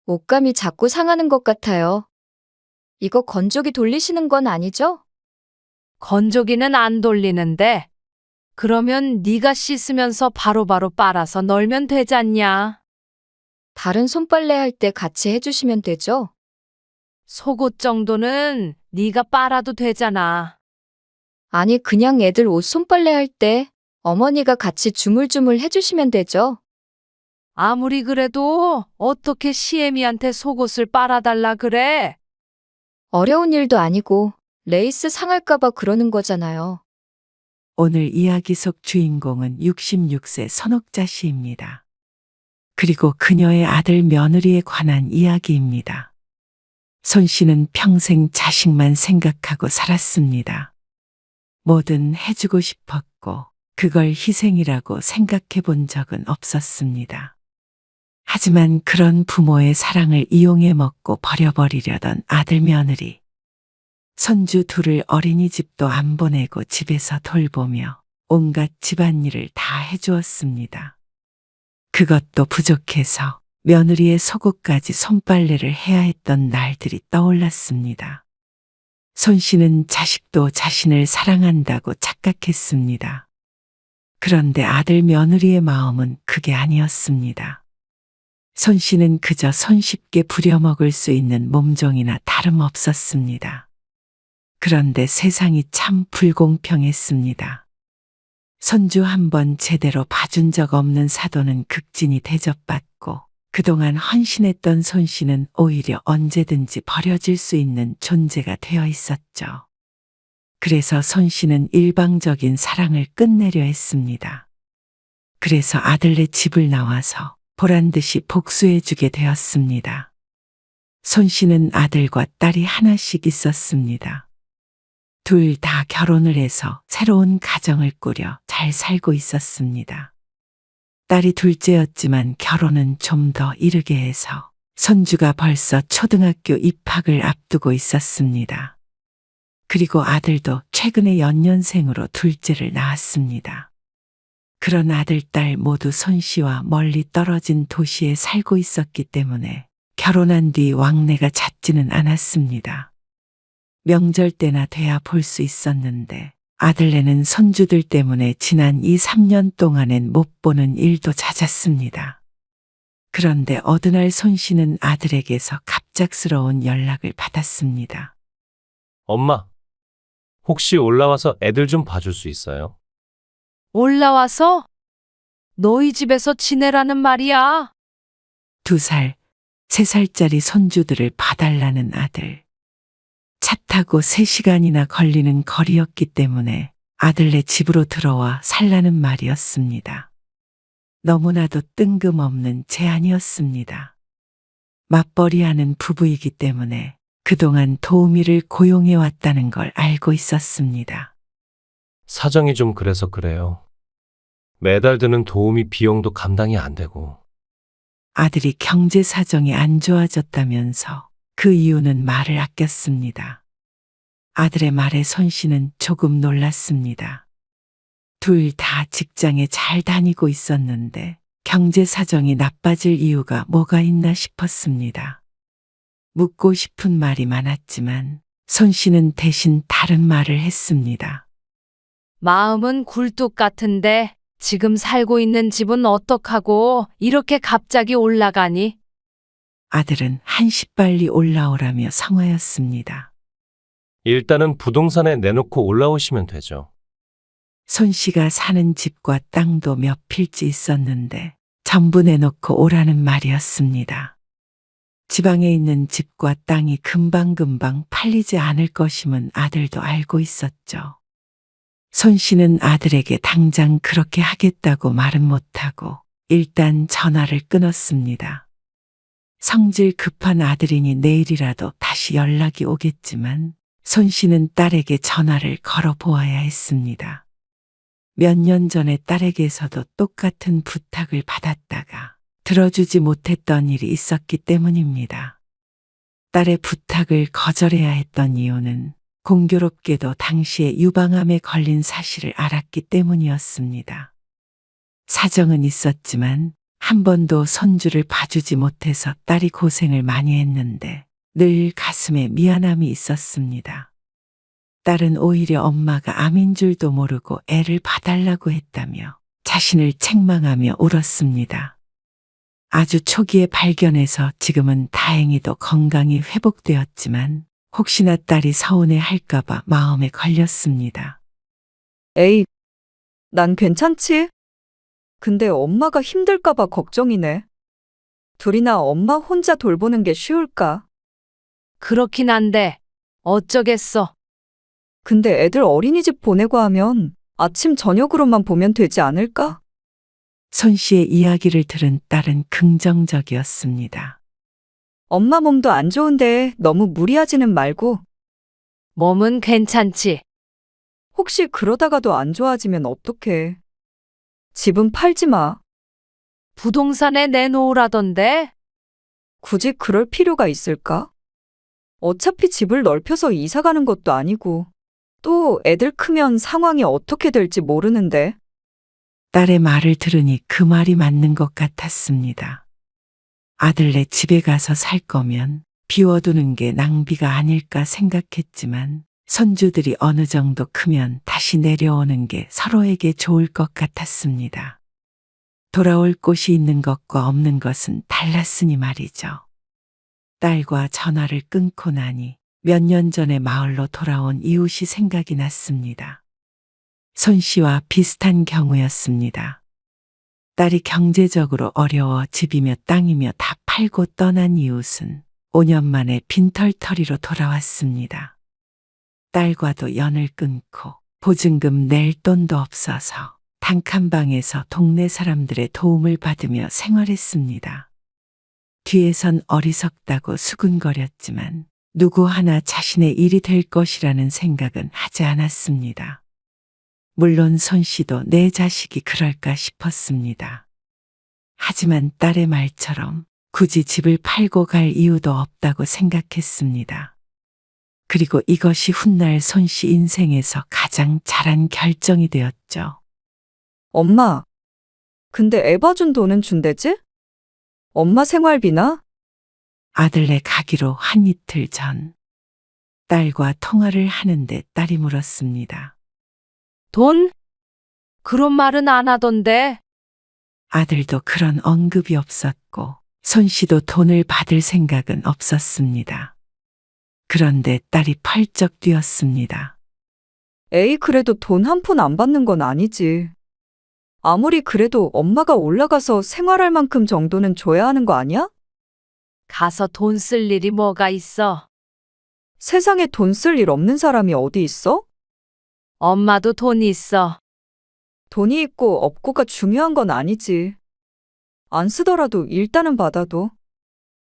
옷감이 자꾸 상하는 것 같아요. 이거 건조기 돌리시는 건 아니죠? 건조기는 안 돌리는데 그러면 네가 씻으면서 바로바로 빨아서 널면 되잖냐. 다른 손빨래 할 때 같이 해주시면 되죠? 속옷 정도는 네가 빨아도 되잖아. 아니, 그냥 애들 옷 손빨래 할 때 어머니가 같이 주물주물 해주시면 되죠? 아무리 그래도 어떻게 시애미한테 속옷을 빨아달라 그래? 어려운 일도 아니고 레이스 상할까봐 그러는 거잖아요. 오늘 이야기 속 주인공은 66세 선옥자 씨입니다. 그리고 그녀의 아들 며느리에 관한 이야기입니다. 손 씨는 평생 자식만 생각하고 살았습니다. 뭐든 해주고 싶었고 그걸 희생이라고 생각해 본 적은 없었습니다. 하지만 그런 부모의 사랑을 이용해 먹고 버려버리려던 아들 며느리. 손주 둘을 어린이집도 안 보내고 집에서 돌보며 온갖 집안일을 다 해주었습니다. 그것도 부족해서 며느리의 속옷까지 손빨래를 해야 했던 날들이 떠올랐습니다. 손 씨는 자식도 자신을 사랑한다고 착각했습니다. 그런데 아들 며느리의 마음은 그게 아니었습니다. 손 씨는 그저 손쉽게 부려먹을 수 있는 몸종이나 다름없었습니다. 그런데 세상이 참 불공평했습니다. 손주 한 번 제대로 봐준 적 없는 사돈은 극진히 대접받고 그동안 헌신했던 손 씨는 오히려 언제든지 버려질 수 있는 존재가 되어 있었죠. 그래서 손 씨는 일방적인 사랑을 끝내려 했습니다. 그래서 아들네 집을 나와서 보란 듯이 복수해주게 되었습니다. 손 씨는 아들과 딸이 하나씩 있었습니다. 둘 다 결혼을 해서 새로운 가정을 꾸려 잘 살고 있었습니다. 딸이 둘째였지만 결혼은 좀 더 이르게 해서 손주가 벌써 초등학교 입학을 앞두고 있었습니다. 그리고 아들도 최근에 연년생으로 둘째를 낳았습니다. 그런 아들, 딸 모두 손 씨와 멀리 떨어진 도시에 살고 있었기 때문에 결혼한 뒤 왕래가 잦지는 않았습니다. 명절 때나 돼야 볼 수 있었는데 아들네는 손주들 때문에 지난 2, 3년 동안엔 못 보는 일도 잦았습니다. 그런데 어느 날 손 씨는 아들에게서 갑작스러운 연락을 받았습니다. 엄마, 혹시 올라와서 애들 좀 봐줄 수 있어요? 올라와서 너희 집에서 지내라는 말이야. 2살, 3살짜리 손주들을 봐달라는 아들. 차 타고 3시간이나 걸리는 거리였기 때문에 아들네 집으로 들어와 살라는 말이었습니다. 너무나도 뜬금없는 제안이었습니다. 맞벌이하는 부부이기 때문에 그동안 도우미를 고용해 왔다는 걸 알고 있었습니다. 사정이 좀 그래서 그래요. 매달 드는 도우미 비용도 감당이 안 되고. 아들이 경제 사정이 안 좋아졌다면서 그 이유는 말을 아꼈습니다. 아들의 말에 손 씨는 조금 놀랐습니다. 둘 다 직장에 잘 다니고 있었는데 경제 사정이 나빠질 이유가 뭐가 있나 싶었습니다. 묻고 싶은 말이 많았지만 손 씨는 대신 다른 말을 했습니다. 마음은 굴뚝 같은데 지금 살고 있는 집은 어떡하고 이렇게 갑자기 올라가니? 아들은 한시빨리 올라오라며 성화였습니다. 일단은 부동산에 내놓고 올라오시면 되죠. 손 씨가 사는 집과 땅도 몇 필지 있었는데 전부 내놓고 오라는 말이었습니다. 지방에 있는 집과 땅이 금방금방 팔리지 않을 것임은 아들도 알고 있었죠. 손 씨는 아들에게 당장 그렇게 하겠다고 말은 못하고 일단 전화를 끊었습니다. 성질 급한 아들이니 내일이라도 다시 연락이 오겠지만 손 씨는 딸에게 전화를 걸어 보아야 했습니다. 몇 년 전에 딸에게서도 똑같은 부탁을 받았다가 들어주지 못했던 일이 있었기 때문입니다. 딸의 부탁을 거절해야 했던 이유는 공교롭게도 당시에 유방암에 걸린 사실을 알았기 때문이었습니다. 사정은 있었지만 한 번도 손주를 봐주지 못해서 딸이 고생을 많이 했는데 늘 가슴에 미안함이 있었습니다. 딸은 오히려 엄마가 암인 줄도 모르고 애를 봐달라고 했다며 자신을 책망하며 울었습니다. 아주 초기에 발견해서 지금은 다행히도 건강이 회복되었지만 혹시나 딸이 서운해 할까봐 마음에 걸렸습니다. 에이, 난 괜찮지? 근데 엄마가 힘들까봐 걱정이네. 둘이나 엄마 혼자 돌보는 게 쉬울까? 그렇긴 한데 어쩌겠어. 근데 애들 어린이집 보내고 하면 아침 저녁으로만 보면 되지 않을까? 손 씨의 이야기를 들은 딸은 긍정적이었습니다. 엄마 몸도 안 좋은데 너무 무리하지는 말고 몸은 괜찮지. 혹시 그러다가도 안 좋아지면 어떡해. 집은 팔지 마. 부동산에 내놓으라던데. 굳이 그럴 필요가 있을까? 어차피 집을 넓혀서 이사 가는 것도 아니고 또 애들 크면 상황이 어떻게 될지 모르는데. 딸의 말을 들으니 그 말이 맞는 것 같았습니다. 아들네 집에 가서 살 거면 비워두는 게 낭비가 아닐까 생각했지만 손주들이 어느 정도 크면 다시 내려오는 게 서로에게 좋을 것 같았습니다. 돌아올 곳이 있는 것과 없는 것은 달랐으니 말이죠. 딸과 전화를 끊고 나니 몇 년 전에 마을로 돌아온 이웃이 생각이 났습니다. 손 씨와 비슷한 경우였습니다. 딸이 경제적으로 어려워 집이며 땅이며 다 팔고 떠난 이웃은 5년 만에 빈털터리로 돌아왔습니다. 딸과도 연을 끊고 보증금 낼 돈도 없어서 단칸방에서 동네 사람들의 도움을 받으며 생활했습니다. 뒤에선 어리석다고 수근거렸지만 누구 하나 자신의 일이 될 것이라는 생각은 하지 않았습니다. 물론 손 씨도 내 자식이 그럴까 싶었습니다. 하지만 딸의 말처럼 굳이 집을 팔고 갈 이유도 없다고 생각했습니다. 그리고 이것이 훗날 손 씨 인생에서 가장 잘한 결정이 되었죠. 엄마, 근데 애 봐준 돈은 준대지? 엄마 생활비나? 아들네 가기로 한 이틀 전 딸과 통화를 하는데 딸이 물었습니다. 돈? 그런 말은 안 하던데. 아들도 그런 언급이 없었고 손 씨도 돈을 받을 생각은 없었습니다. 그런데 딸이 펄쩍 뛰었습니다. 에이, 그래도 돈 한 푼 안 받는 건 아니지. 아무리 그래도 엄마가 올라가서 생활할 만큼 정도는 줘야 하는 거 아니야? 가서 돈 쓸 일이 뭐가 있어? 세상에 돈 쓸 일 없는 사람이 어디 있어? 엄마도 돈 있어. 돈이 있고 없고가 중요한 건 아니지. 안 쓰더라도 일단은 받아도.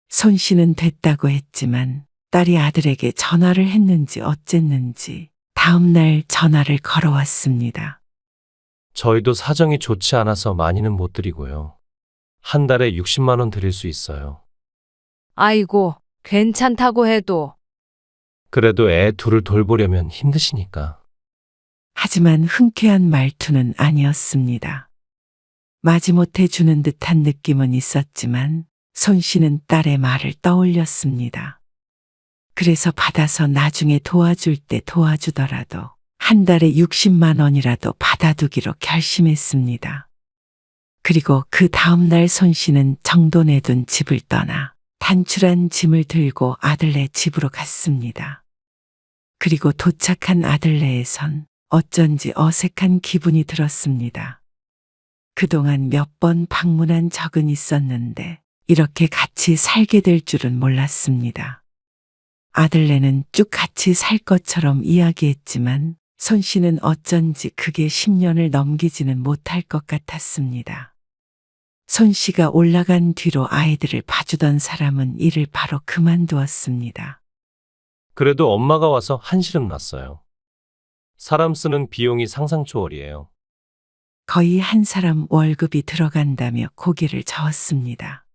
손 씨는 됐다고 했지만 딸이 아들에게 전화를 했는지 어쨌는지 다음 날 전화를 걸어왔습니다. 저희도 사정이 좋지 않아서 많이는 못 드리고요. 한 달에 60만 원 드릴 수 있어요. 아이고, 괜찮다고 해도. 그래도 애 둘을 돌보려면 힘드시니까. 하지만 흔쾌한 말투는 아니었습니다. 마지못해 주는 듯한 느낌은 있었지만 손 씨는 딸의 말을 떠올렸습니다. 그래서 받아서 나중에 도와줄 때 도와주더라도 한 달에 60만 원이라도 받아두기로 결심했습니다. 그리고 그 다음 날 손 씨는 정돈해둔 집을 떠나 단출한 짐을 들고 아들네 집으로 갔습니다. 그리고 도착한 아들네에선 어쩐지 어색한 기분이 들었습니다. 그동안 몇 번 방문한 적은 있었는데 이렇게 같이 살게 될 줄은 몰랐습니다. 아들네는 쭉 같이 살 것처럼 이야기했지만 손 씨는 어쩐지 그게 10년을 넘기지는 못할 것 같았습니다. 손 씨가 올라간 뒤로 아이들을 봐주던 사람은 일을 바로 그만두었습니다. 그래도 엄마가 와서 한시름 났어요. 사람 쓰는 비용이 상상 초월이에요. 거의 한 사람 월급이 들어간다며 고개를 저었습니다.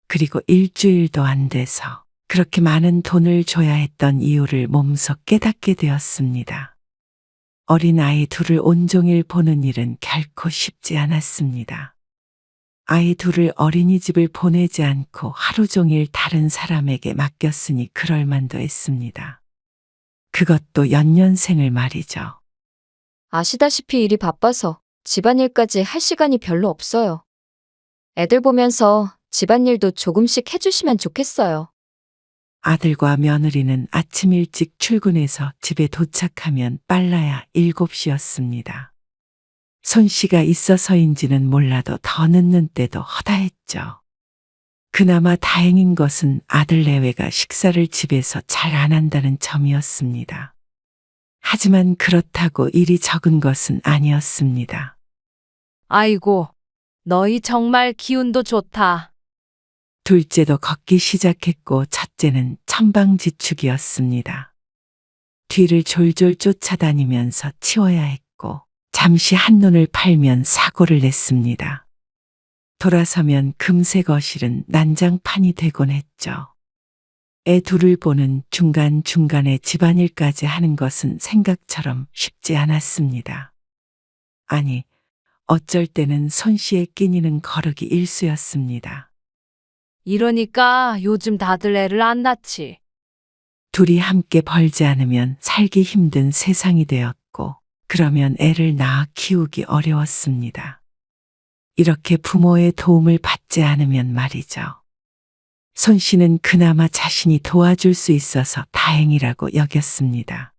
그리고 일주일도 안 돼서 그렇게 많은 돈을 줘야 했던 이유를 몸소 깨닫게 되었습니다. 어린 아이 둘을 온종일 보는 일은 결코 쉽지 않았습니다. 아이 둘을 어린이집을 보내지 않고 하루 종일 다른 사람에게 맡겼으니 그럴만도 했습니다. 그것도 연년생을 말이죠. 아시다시피 일이 바빠서 집안일까지 할 시간이 별로 없어요. 애들 보면서 집안일도 조금씩 해주시면 좋겠어요. 아들과 며느리는 아침 일찍 출근해서 집에 도착하면 빨라야 7시였습니다. 손 씨가 있어서인지는 몰라도 더 늦는 때도 허다했죠. 그나마 다행인 것은 아들 내외가 식사를 집에서 잘 안 한다는 점이었습니다. 하지만 그렇다고 일이 적은 것은 아니었습니다. 아이고, 너희 정말 기운도 좋다. 둘째도 걷기 시작했고 첫째는 천방지축이었습니다. 뒤를 졸졸 쫓아다니면서 치워야 했고 잠시 한눈을 팔면 사고를 냈습니다. 돌아서면 금세 거실은 난장판이 되곤 했죠. 애 둘을 보는 중간중간에 집안일까지 하는 것은 생각처럼 쉽지 않았습니다. 아니, 어쩔 때는 손씨의 끼니는 거르기 일쑤였습니다. 이러니까 요즘 다들 애를 안 낳지. 둘이 함께 벌지 않으면 살기 힘든 세상이 되었고, 그러면 애를 낳아 키우기 어려웠습니다. 이렇게 부모의 도움을 받지 않으면 말이죠. 손 씨는 그나마 자신이 도와줄 수 있어서 다행이라고 여겼습니다.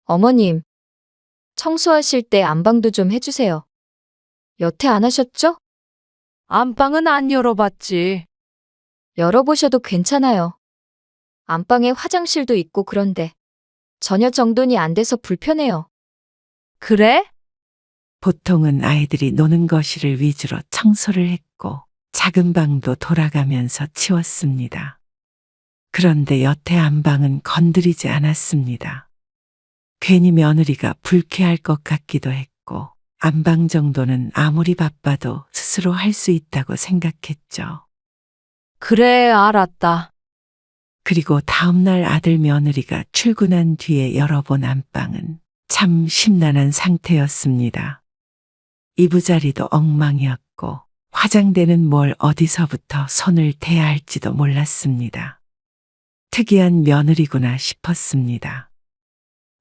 어머님, 청소하실 때 안방도 좀 해주세요. 여태 안 하셨죠? 안방은 안 열어봤지. 열어보셔도 괜찮아요. 안방에 화장실도 있고 그런데 전혀 정돈이 안 돼서 불편해요. 그래? 보통은 아이들이 노는 거실을 위주로 청소를 했고 작은 방도 돌아가면서 치웠습니다. 그런데 여태 안방은 건드리지 않았습니다. 괜히 며느리가 불쾌할 것 같기도 했고 안방 정도는 아무리 바빠도 스스로 할 수 있다고 생각했죠. 그래, 알았다. 그리고 다음날 아들 며느리가 출근한 뒤에 열어본 안방은 참 심란한 상태였습니다. 이부자리도 엉망이었고 화장대는 뭘 어디서부터 손을 대야 할지도 몰랐습니다. 특이한 며느리구나 싶었습니다.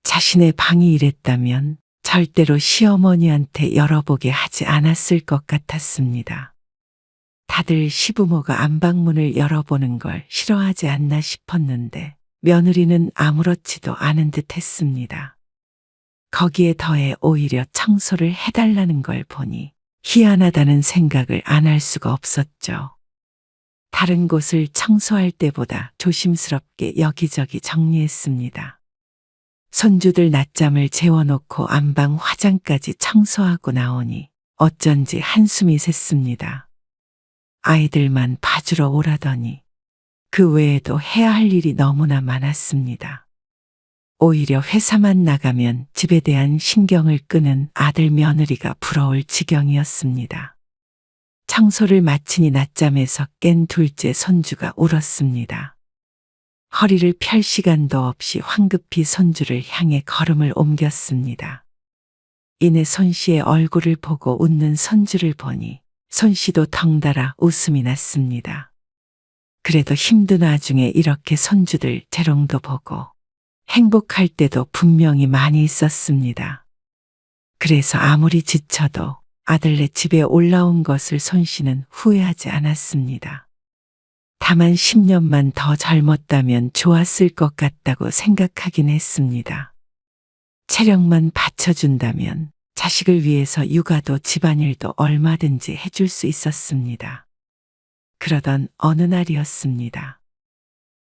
자신의 방이 이랬다면 절대로 시어머니한테 열어보게 하지 않았을 것 같았습니다. 다들 시부모가 안방문을 열어보는 걸 싫어하지 않나 싶었는데 며느리는 아무렇지도 않은 듯 했습니다. 거기에 더해 오히려 청소를 해달라는 걸 보니 희한하다는 생각을 안 할 수가 없었죠. 다른 곳을 청소할 때보다 조심스럽게 여기저기 정리했습니다. 손주들 낮잠을 재워놓고 안방 화장까지 청소하고 나오니 어쩐지 한숨이 샜습니다. 아이들만 봐주러 오라더니 그 외에도 해야 할 일이 너무나 많았습니다. 오히려 회사만 나가면 집에 대한 신경을 끄는 아들 며느리가 부러울 지경이었습니다. 청소를 마치니 낮잠에서 깬 둘째 손주가 울었습니다. 허리를 펼 시간도 없이 황급히 손주를 향해 걸음을 옮겼습니다. 이내 손씨의 얼굴을 보고 웃는 손주를 보니 손씨도 덩달아 웃음이 났습니다. 그래도 힘든 와중에 이렇게 손주들 재롱도 보고 행복할 때도 분명히 많이 있었습니다. 그래서 아무리 지쳐도 아들네 집에 올라온 것을 손씨는 후회하지 않았습니다. 다만 10년만 더 젊었다면 좋았을 것 같다고 생각하긴 했습니다. 체력만 받쳐준다면 자식을 위해서 육아도 집안일도 얼마든지 해줄 수 있었습니다. 그러던 어느 날이었습니다.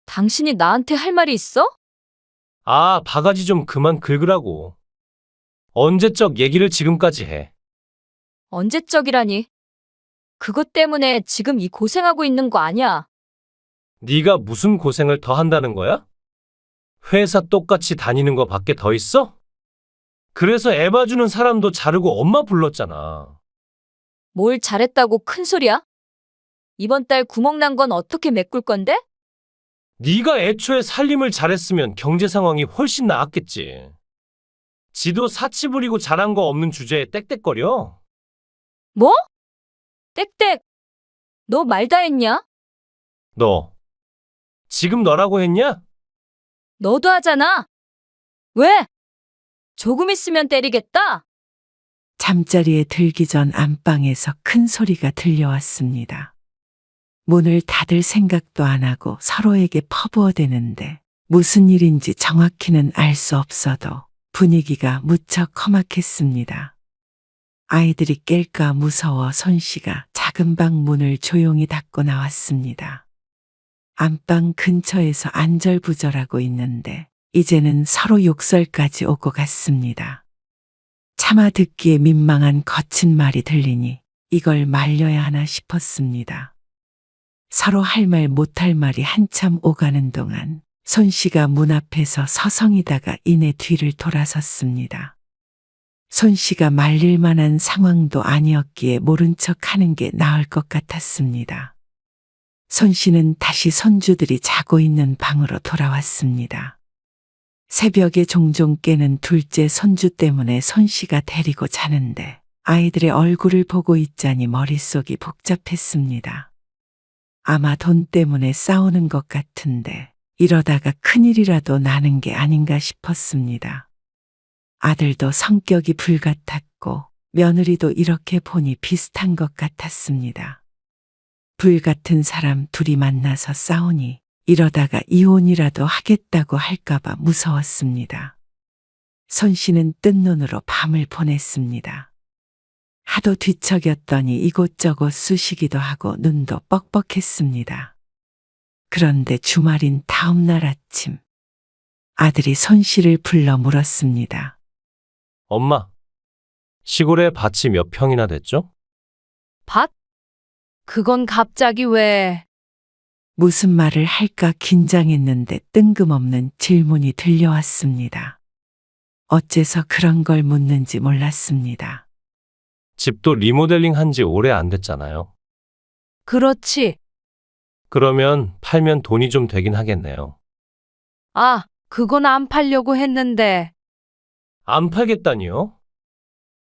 당신이 나한테 할 말이 있어? 아, 바가지 좀 그만 긁으라고. 언제적 얘기를 지금까지 해. 언제적이라니. 그것 때문에 지금 이 고생하고 있는 거 아니야. 네가 무슨 고생을 더 한다는 거야? 회사 똑같이 다니는 거 밖에 더 있어? 그래서 애 봐주는 사람도 자르고 엄마 불렀잖아. 뭘 잘했다고 큰 소리야? 이번 달 구멍 난 건 어떻게 메꿀 건데? 네가 애초에 살림을 잘했으면 경제 상황이 훨씬 나았겠지. 지도 사치 부리고 잘한 거 없는 주제에 땡땡거려. 뭐? 땡땡. 너 말 다 했냐? 너 지금 너라고 했냐? 너도 하잖아. 왜? 조금 있으면 때리겠다. 잠자리에 들기 전 안방에서 큰 소리가 들려왔습니다. 문을 닫을 생각도 안 하고 서로에게 퍼부어대는데 무슨 일인지 정확히는 알 수 없어도 분위기가 무척 험악했습니다. 아이들이 깰까 무서워 손씨가 작은 방 문을 조용히 닫고 나왔습니다. 안방 근처에서 안절부절하고 있는데 이제는 서로 욕설까지 오고 갔습니다. 차마 듣기에 민망한 거친 말이 들리니 이걸 말려야 하나 싶었습니다. 서로 할 말 못할 말이 한참 오가는 동안 손 씨가 문 앞에서 서성이다가 이내 뒤를 돌아섰습니다. 손 씨가 말릴 만한 상황도 아니었기에 모른 척 하는 게 나을 것 같았습니다. 손 씨는 다시 손주들이 자고 있는 방으로 돌아왔습니다. 새벽에 종종 깨는 둘째 손주 때문에 손 씨가 데리고 자는데 아이들의 얼굴을 보고 있자니 머릿속이 복잡했습니다. 아마 돈 때문에 싸우는 것 같은데 이러다가 큰일이라도 나는 게 아닌가 싶었습니다. 아들도 성격이 불같았고 며느리도 이렇게 보니 비슷한 것 같았습니다. 불같은 사람 둘이 만나서 싸우니 이러다가 이혼이라도 하겠다고 할까봐 무서웠습니다. 손 씨는 뜬 눈으로 밤을 보냈습니다. 하도 뒤척였더니 이곳저곳 쑤시기도 하고 눈도 뻑뻑했습니다. 그런데 주말인 다음 날 아침 아들이 손 씨를 불러 물었습니다. 엄마, 시골에 밭이 몇 평이나 됐죠? 밭? 그건 갑자기 왜? 무슨 말을 할까 긴장했는데 뜬금없는 질문이 들려왔습니다. 어째서 그런 걸 묻는지 몰랐습니다. 집도 리모델링 한 지 오래 안 됐잖아요. 그렇지. 그러면 팔면 돈이 좀 되긴 하겠네요. 아, 그건 안 팔려고 했는데 안 팔겠다니요?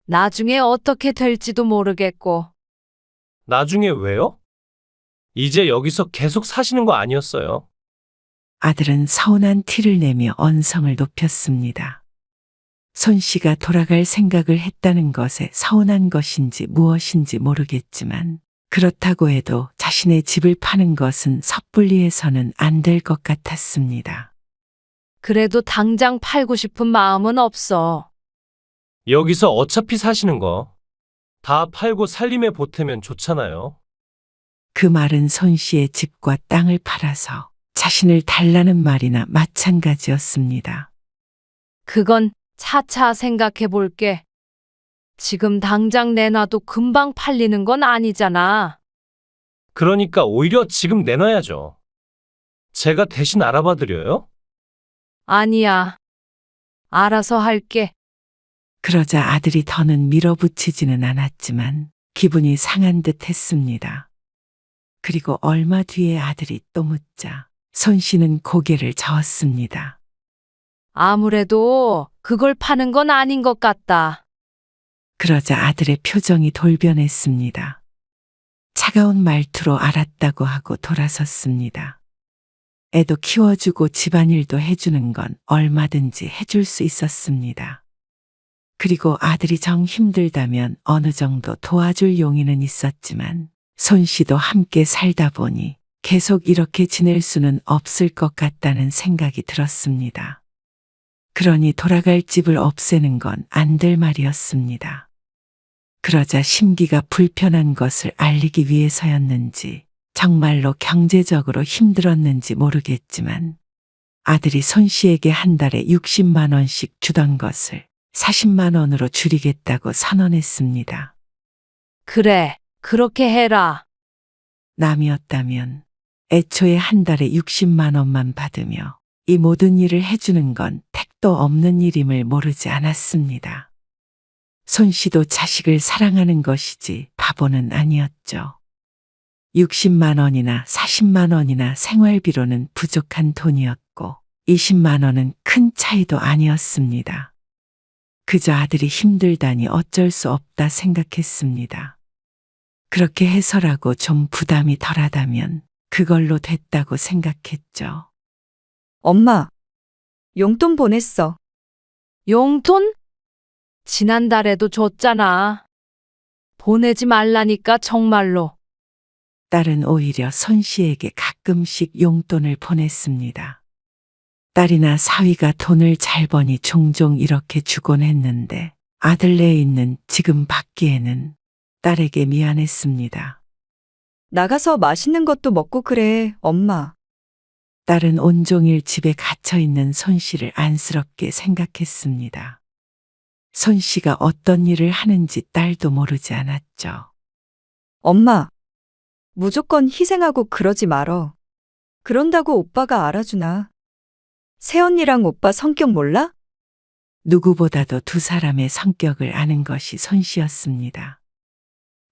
나중에 어떻게 될지도 모르겠고. 나중에 왜요? 이제 여기서 계속 사시는 거 아니었어요? 아들은 서운한 티를 내며 언성을 높였습니다. 손 씨가 돌아갈 생각을 했다는 것에 서운한 것인지 무엇인지 모르겠지만 그렇다고 해도 자신의 집을 파는 것은 섣불리 해서는 안 될 것 같았습니다. 그래도 당장 팔고 싶은 마음은 없어. 여기서 어차피 사시는 거 다 팔고 살림에 보태면 좋잖아요. 그 말은 손 씨의 집과 땅을 팔아서 자신을 달라는 말이나 마찬가지였습니다. 그건 차차 생각해 볼게. 지금 당장 내놔도 금방 팔리는 건 아니잖아. 그러니까 오히려 지금 내놔야죠. 제가 대신 알아봐 드려요? 아니야. 알아서 할게. 그러자 아들이 더는 밀어붙이지는 않았지만 기분이 상한 듯 했습니다. 그리고 얼마 뒤에 아들이 또 묻자 손 씨는 고개를 저었습니다. 아무래도 그걸 파는 건 아닌 것 같다. 그러자 아들의 표정이 돌변했습니다. 차가운 말투로 알았다고 하고 돌아섰습니다. 애도 키워주고 집안일도 해주는 건 얼마든지 해줄 수 있었습니다. 그리고 아들이 정 힘들다면 어느 정도 도와줄 용의는 있었지만 손 씨도 함께 살다 보니 계속 이렇게 지낼 수는 없을 것 같다는 생각이 들었습니다. 그러니 돌아갈 집을 없애는 건 안 될 말이었습니다. 그러자 심기가 불편한 것을 알리기 위해서였는지 정말로 경제적으로 힘들었는지 모르겠지만 아들이 손 씨에게 한 달에 60만 원씩 주던 것을 40만 원으로 줄이겠다고 선언했습니다. 그래, 그렇게 해라. 남이었다면 애초에 한 달에 60만 원만 받으며 이 모든 일을 해주는 건 택도 없는 일임을 모르지 않았습니다. 손 씨도 자식을 사랑하는 것이지 바보는 아니었죠. 60만 원이나 40만 원이나 생활비로는 부족한 돈이었고 20만 원은 큰 차이도 아니었습니다. 그저 아들이 힘들다니 어쩔 수 없다 생각했습니다. 그렇게 해서라고 좀 부담이 덜하다면 그걸로 됐다고 생각했죠. 엄마, 용돈 보냈어. 용돈? 지난달에도 줬잖아. 보내지 말라니까 정말로. 딸은 오히려 손 씨에게 가끔씩 용돈을 보냈습니다. 딸이나 사위가 돈을 잘 버니 종종 이렇게 주곤 했는데 아들네에 있는 지금 받기에는 딸에게 미안했습니다. 나가서 맛있는 것도 먹고 그래, 엄마. 딸은 온종일 집에 갇혀 있는 손 씨를 안쓰럽게 생각했습니다. 손 씨가 어떤 일을 하는지 딸도 모르지 않았죠. 엄마, 무조건 희생하고 그러지 말어. 그런다고 오빠가 알아주나? 새언니랑 오빠 성격 몰라? 누구보다도 두 사람의 성격을 아는 것이 손 씨였습니다.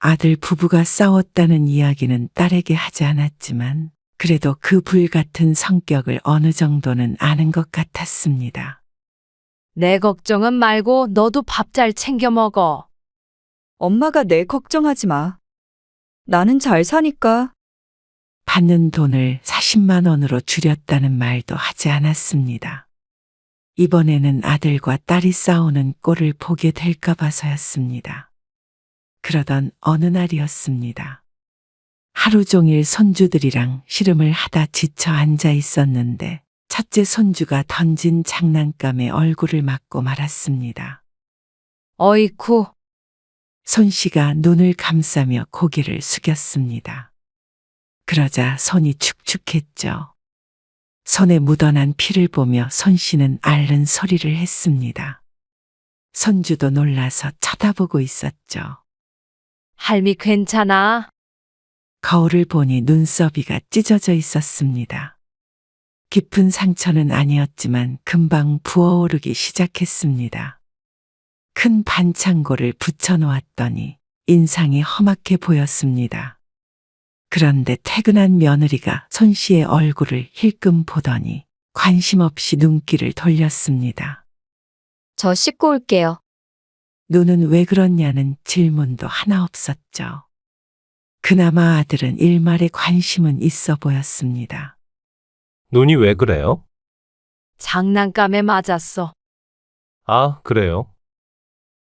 아들 부부가 싸웠다는 이야기는 딸에게 하지 않았지만 그래도 그 불같은 성격을 어느 정도는 아는 것 같았습니다. 내 걱정은 말고 너도 밥 잘 챙겨 먹어. 엄마가 내 걱정하지 마. 나는 잘 사니까. 받는 돈을 40만 원으로 줄였다는 말도 하지 않았습니다. 이번에는 아들과 딸이 싸우는 꼴을 보게 될까 봐서였습니다. 그러던 어느 날이었습니다. 하루 종일 손주들이랑 씨름을 하다 지쳐 앉아 있었는데 첫째 손주가 던진 장난감에 얼굴을 맞고 말았습니다. 어이쿠, 손 씨가 눈을 감싸며 고개를 숙였습니다. 그러자 손이 축축했죠. 손에 묻어난 피를 보며 손 씨는 앓는 소리를 했습니다. 손주도 놀라서 쳐다보고 있었죠. 할미 괜찮아? 거울을 보니 눈썹이가 찢어져 있었습니다. 깊은 상처는 아니었지만 금방 부어오르기 시작했습니다. 큰 반창고를 붙여놓았더니 인상이 험악해 보였습니다. 그런데 퇴근한 며느리가 손 씨의 얼굴을 힐끔 보더니 관심 없이 눈길을 돌렸습니다. 저 씻고 올게요. 눈은 왜 그렇냐는 질문도 하나 없었죠. 그나마 아들은 일말의 관심은 있어 보였습니다. 눈이 왜 그래요? 장난감에 맞았어. 아, 그래요?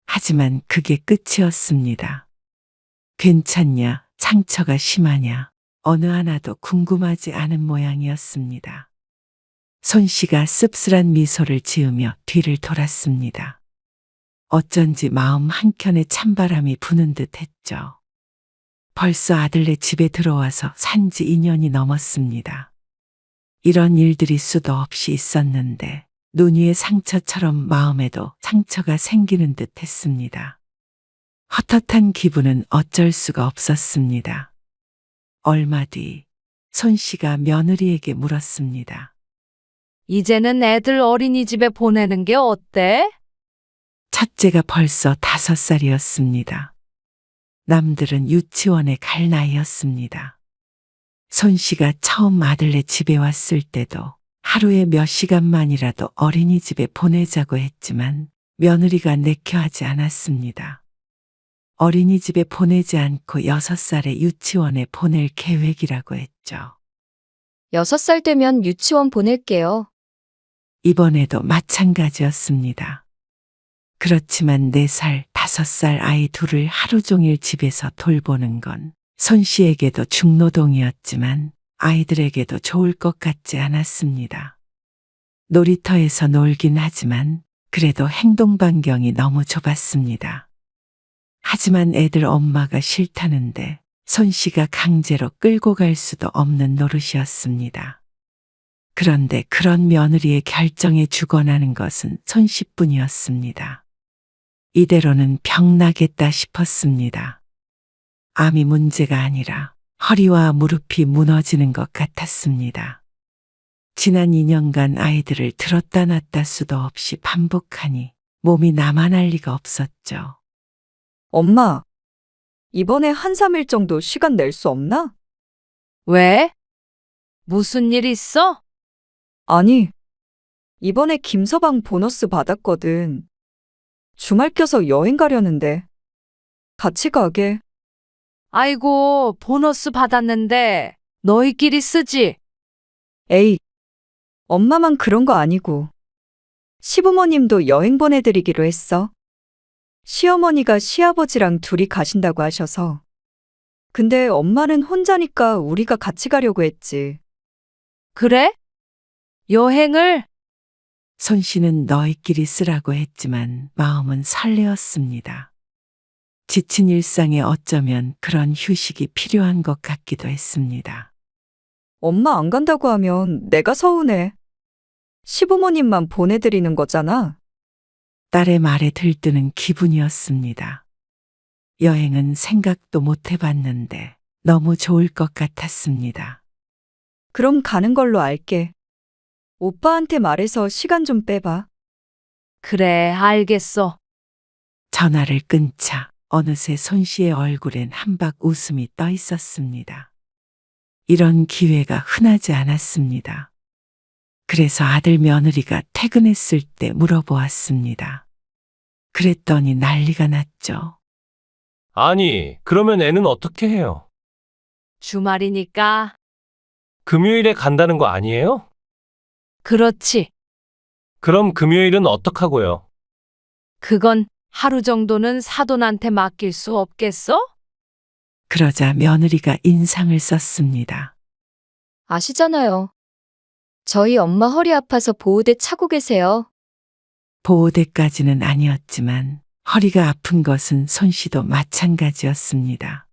하지만 그게 끝이었습니다. 괜찮냐, 상처가 심하냐, 어느 하나도 궁금하지 않은 모양이었습니다. 손 씨가 씁쓸한 미소를 지으며 뒤를 돌았습니다. 어쩐지 마음 한켠에 찬바람이 부는 듯 했죠. 벌써 아들네 집에 들어와서 산지 2년이 넘었습니다. 이런 일들이 수도 없이 있었는데 눈 위의 상처처럼 마음에도 상처가 생기는 듯 했습니다. 헛헛한 기분은 어쩔 수가 없었습니다. 얼마 뒤 손 씨가 며느리에게 물었습니다. 이제는 애들 어린이집에 보내는 게 어때? 첫째가 벌써 5살이었습니다. 남들은 유치원에 갈 나이였습니다. 손 씨가 처음 아들네 집에 왔을 때도 하루에 몇 시간만이라도 어린이집에 보내자고 했지만 며느리가 내켜하지 않았습니다. 어린이집에 보내지 않고 6살에 유치원에 보낼 계획이라고 했죠. 6살 되면 유치원 보낼게요. 이번에도 마찬가지였습니다. 그렇지만 4살, 5살 아이 둘을 하루 종일 집에서 돌보는 건 손 씨에게도 중노동이었지만 아이들에게도 좋을 것 같지 않았습니다. 놀이터에서 놀긴 하지만 그래도 행동 반경이 너무 좁았습니다. 하지만 애들 엄마가 싫다는데 손 씨가 강제로 끌고 갈 수도 없는 노릇이었습니다. 그런데 그런 며느리의 결정에 죽어나는 것은 손 씨뿐이었습니다. 이대로는 병나겠다 싶었습니다. 암이 문제가 아니라 허리와 무릎이 무너지는 것 같았습니다. 지난 2년간 아이들을 들었다 놨다 수도 없이 반복하니 몸이 나만할 리가 없었죠. 엄마, 이번에 한 3일 정도 시간 낼 수 없나? 왜? 무슨 일 있어? 아니, 이번에 김서방 보너스 받았거든. 주말 껴서 여행 가려는데. 같이 가게. 아이고, 보너스 받았는데 너희끼리 쓰지? 에이, 엄마만 그런 거 아니고. 시부모님도 여행 보내드리기로 했어. 시어머니가 시아버지랑 둘이 가신다고 하셔서. 근데 엄마는 혼자니까 우리가 같이 가려고 했지. 그래? 여행을? 손 씨는 너희끼리 쓰라고 했지만 마음은 설레었습니다. 지친 일상에 어쩌면 그런 휴식이 필요한 것 같기도 했습니다. 엄마 안 간다고 하면 내가 서운해. 시부모님만 보내드리는 거잖아. 딸의 말에 들뜨는 기분이었습니다. 여행은 생각도 못 해봤는데 너무 좋을 것 같았습니다. 그럼 가는 걸로 알게. 오빠한테 말해서 시간 좀 빼봐. 그래, 알겠어. 전화를 끊자 어느새 손 씨의 얼굴엔 한박 웃음이 떠 있었습니다. 이런 기회가 흔하지 않았습니다. 그래서 아들 며느리가 퇴근했을 때 물어보았습니다. 그랬더니 난리가 났죠. 아니, 그러면 애는 어떻게 해요? 주말이니까. 금요일에 간다는 거 아니에요? 그렇지. 그럼 금요일은 어떡하고요? 그건 하루 정도는 사돈한테 맡길 수 없겠어? 그러자 며느리가 인상을 썼습니다. 아시잖아요. 저희 엄마 허리 아파서 보호대 차고 계세요. 보호대까지는 아니었지만 허리가 아픈 것은 손 씨도 마찬가지였습니다.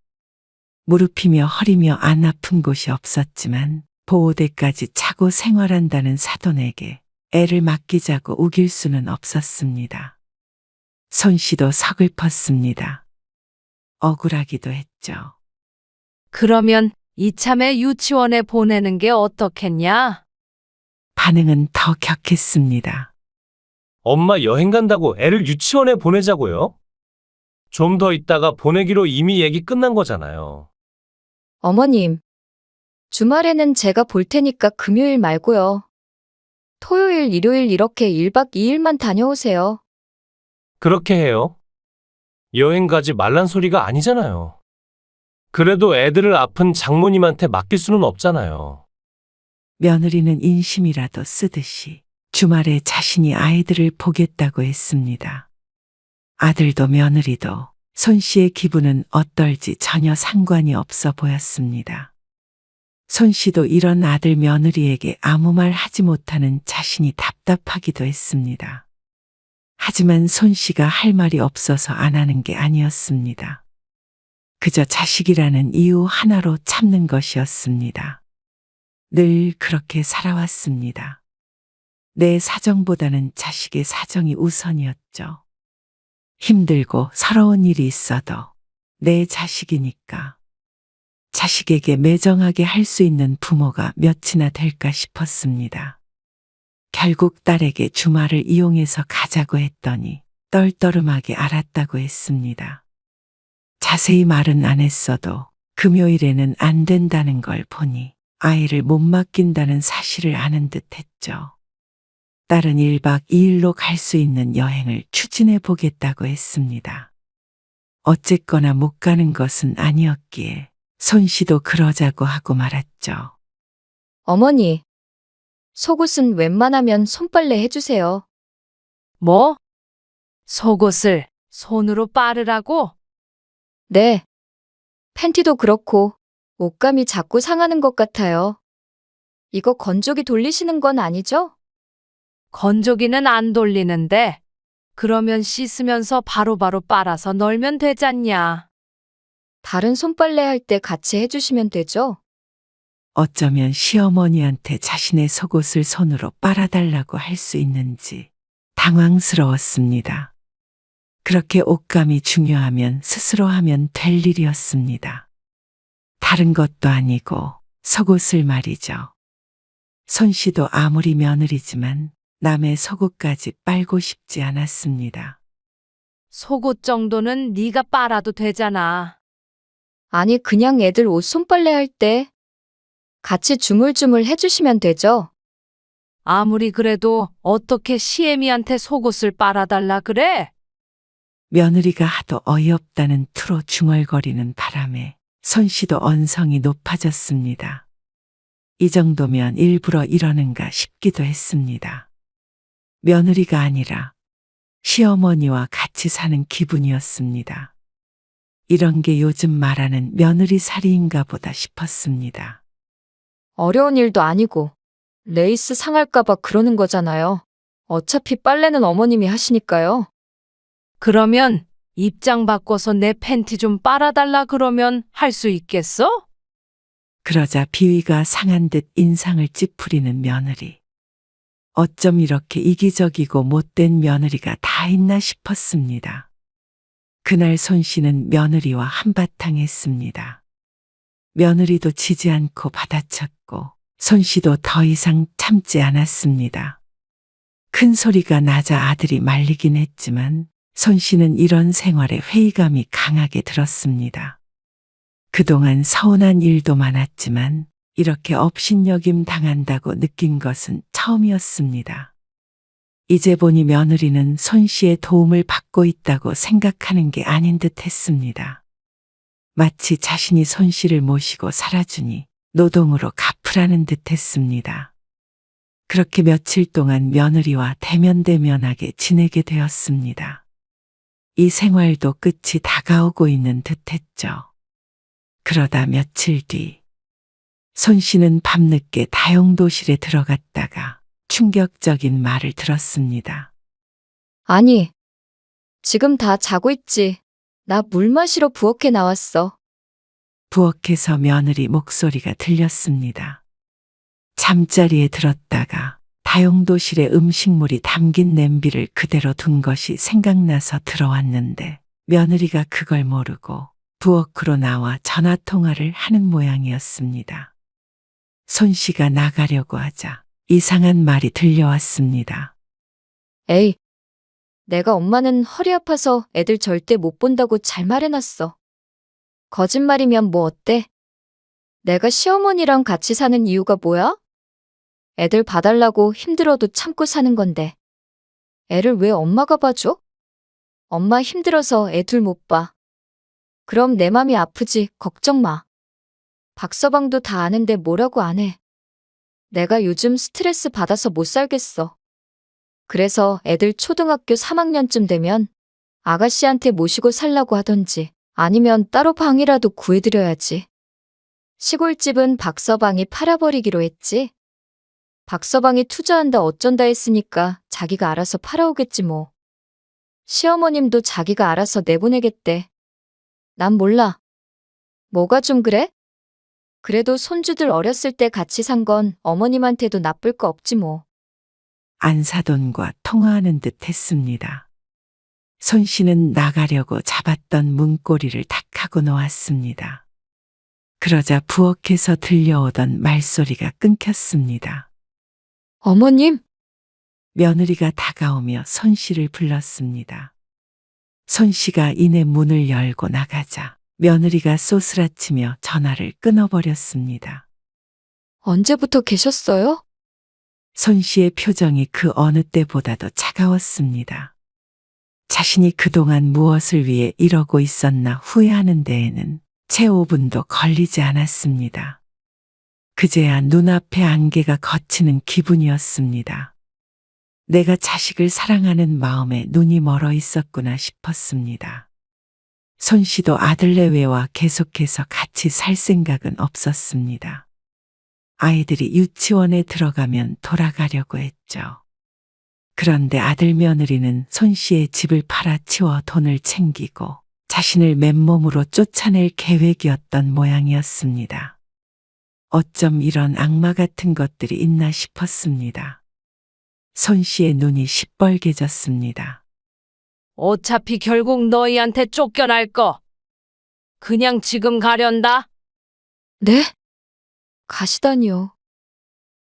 무릎이며 허리며 안 아픈 곳이 없었지만 보호대까지 차고 생활한다는 사돈에게 애를 맡기자고 우길 수는 없었습니다. 손 씨도 서글펐습니다. 억울하기도 했죠. 그러면 이참에 유치원에 보내는 게 어떻겠냐? 반응은 더 격했습니다. 엄마 여행 간다고 애를 유치원에 보내자고요? 좀 더 있다가 보내기로 이미 얘기 끝난 거잖아요. 어머님, 주말에는 제가 볼 테니까 금요일 말고요. 토요일, 일요일 이렇게 1박 2일만 다녀오세요. 그렇게 해요. 여행 가지 말란 소리가 아니잖아요. 그래도 애들을 아픈 장모님한테 맡길 수는 없잖아요. 며느리는 인심이라도 쓰듯이 주말에 자신이 아이들을 보겠다고 했습니다. 아들도 며느리도 손 씨의 기분은 어떨지 전혀 상관이 없어 보였습니다. 손 씨도 이런 아들 며느리에게 아무 말 하지 못하는 자신이 답답하기도 했습니다. 하지만 손 씨가 할 말이 없어서 안 하는 게 아니었습니다. 그저 자식이라는 이유 하나로 참는 것이었습니다. 늘 그렇게 살아왔습니다. 내 사정보다는 자식의 사정이 우선이었죠. 힘들고 서러운 일이 있어도 내 자식이니까. 자식에게 매정하게 할 수 있는 부모가 몇이나 될까 싶었습니다. 결국 딸에게 주말을 이용해서 가자고 했더니 떨떠름하게 알았다고 했습니다. 자세히 말은 안 했어도 금요일에는 안 된다는 걸 보니 아이를 못 맡긴다는 사실을 아는 듯 했죠. 딸은 1박 2일로 갈 수 있는 여행을 추진해 보겠다고 했습니다. 어쨌거나 못 가는 것은 아니었기에 손 씨도 그러자고 하고 말았죠. 어머니, 속옷은 웬만하면 손빨래 해주세요. 뭐? 속옷을 손으로 빠르라고? 네. 팬티도 그렇고 옷감이 자꾸 상하는 것 같아요. 이거 건조기 돌리시는 건 아니죠? 건조기는 안 돌리는데 그러면 씻으면서 바로바로 빨아서 널면 되잖냐. 다른 손빨래 할 때 같이 해주시면 되죠? 어쩌면 시어머니한테 자신의 속옷을 손으로 빨아달라고 할 수 있는지 당황스러웠습니다. 그렇게 옷감이 중요하면 스스로 하면 될 일이었습니다. 다른 것도 아니고 속옷을 말이죠. 손 씨도 아무리 며느리지만 남의 속옷까지 빨고 싶지 않았습니다. 속옷 정도는 네가 빨아도 되잖아. 아니, 그냥 애들 옷 손빨래 할 때 같이 주물주물 해주시면 되죠? 아무리 그래도 어떻게 시애미한테 속옷을 빨아달라 그래? 며느리가 하도 어이없다는 투로 중얼거리는 바람에 손 씨도 언성이 높아졌습니다. 이 정도면 일부러 이러는가 싶기도 했습니다. 며느리가 아니라 시어머니와 같이 사는 기분이었습니다. 이런 게 요즘 말하는 며느리살이인가 보다 싶었습니다. 어려운 일도 아니고 레이스 상할까봐 그러는 거잖아요. 어차피 빨래는 어머님이 하시니까요. 그러면 입장 바꿔서 내 팬티 좀 빨아달라 그러면 할 수 있겠어? 그러자 비위가 상한 듯 인상을 찌푸리는 며느리. 어쩜 이렇게 이기적이고 못된 며느리가 다 있나 싶었습니다. 그날 손 씨는 며느리와 한바탕 했습니다. 며느리도 지지 않고 받아쳤고 손 씨도 더 이상 참지 않았습니다. 큰 소리가 나자 아들이 말리긴 했지만 손 씨는 이런 생활에 회의감이 강하게 들었습니다. 그동안 서운한 일도 많았지만 이렇게 업신여김 당한다고 느낀 것은 처음이었습니다. 이제 보니 며느리는 손 씨의 도움을 받고 있다고 생각하는 게 아닌 듯 했습니다. 마치 자신이 손 씨를 모시고 살아주니 노동으로 갚으라는 듯 했습니다. 그렇게 며칠 동안 며느리와 대면대면하게 지내게 되었습니다. 이 생활도 끝이 다가오고 있는 듯 했죠. 그러다 며칠 뒤, 손 씨는 밤늦게 다용도실에 들어갔다가 충격적인 말을 들었습니다. 아니, 지금 다 자고 있지. 나 물 마시러 부엌에 나왔어. 부엌에서 며느리 목소리가 들렸습니다. 잠자리에 들었다가 다용도실에 음식물이 담긴 냄비를 그대로 둔 것이 생각나서 들어왔는데 며느리가 그걸 모르고 부엌으로 나와 전화통화를 하는 모양이었습니다. 손 씨가 나가려고 하자 이상한 말이 들려왔습니다. 에이, 내가 엄마는 허리 아파서 애들 절대 못 본다고 잘 말해놨어. 거짓말이면 뭐 어때? 내가 시어머니랑 같이 사는 이유가 뭐야? 애들 봐달라고 힘들어도 참고 사는 건데. 애를 왜 엄마가 봐줘? 엄마 힘들어서 애 둘 못 봐. 그럼 내 맘이 아프지, 걱정 마. 박서방도 다 아는데 뭐라고 안 해. 내가 요즘 스트레스 받아서 못 살겠어. 그래서 애들 초등학교 3학년쯤 되면 아가씨한테 모시고 살라고 하던지 아니면 따로 방이라도 구해드려야지. 시골집은 박서방이 팔아버리기로 했지. 박서방이 투자한다 어쩐다 했으니까 자기가 알아서 팔아오겠지 뭐. 시어머님도 자기가 알아서 내보내겠대. 난 몰라. 뭐가 좀 그래? 그래도 손주들 어렸을 때 같이 산 건 어머님한테도 나쁠 거 없지 뭐. 안사돈과 통화하는 듯 했습니다. 손 씨는 나가려고 잡았던 문고리를 탁 하고 놓았습니다. 그러자 부엌에서 들려오던 말소리가 끊겼습니다. 어머님! 며느리가 다가오며 손 씨를 불렀습니다. 손 씨가 이내 문을 열고 나가자 며느리가 쏘스라치며 전화를 끊어버렸습니다. 언제부터 계셨어요? 손 씨의 표정이 그 어느 때보다도 차가웠습니다. 자신이 그동안 무엇을 위해 이러고 있었나 후회하는 데에는 채 5분도 걸리지 않았습니다. 그제야 눈앞에 안개가 걷히는 기분이었습니다. 내가 자식을 사랑하는 마음에 눈이 멀어 있었구나 싶었습니다. 손 씨도 아들 내외와 계속해서 같이 살 생각은 없었습니다. 아이들이 유치원에 들어가면 돌아가려고 했죠. 그런데 아들 며느리는 손 씨의 집을 팔아치워 돈을 챙기고 자신을 맨몸으로 쫓아낼 계획이었던 모양이었습니다. 어쩜 이런 악마 같은 것들이 있나 싶었습니다. 손 씨의 눈이 시뻘개졌습니다. 어차피 결국 너희한테 쫓겨날 거. 그냥 지금 가련다. 네? 가시다니요.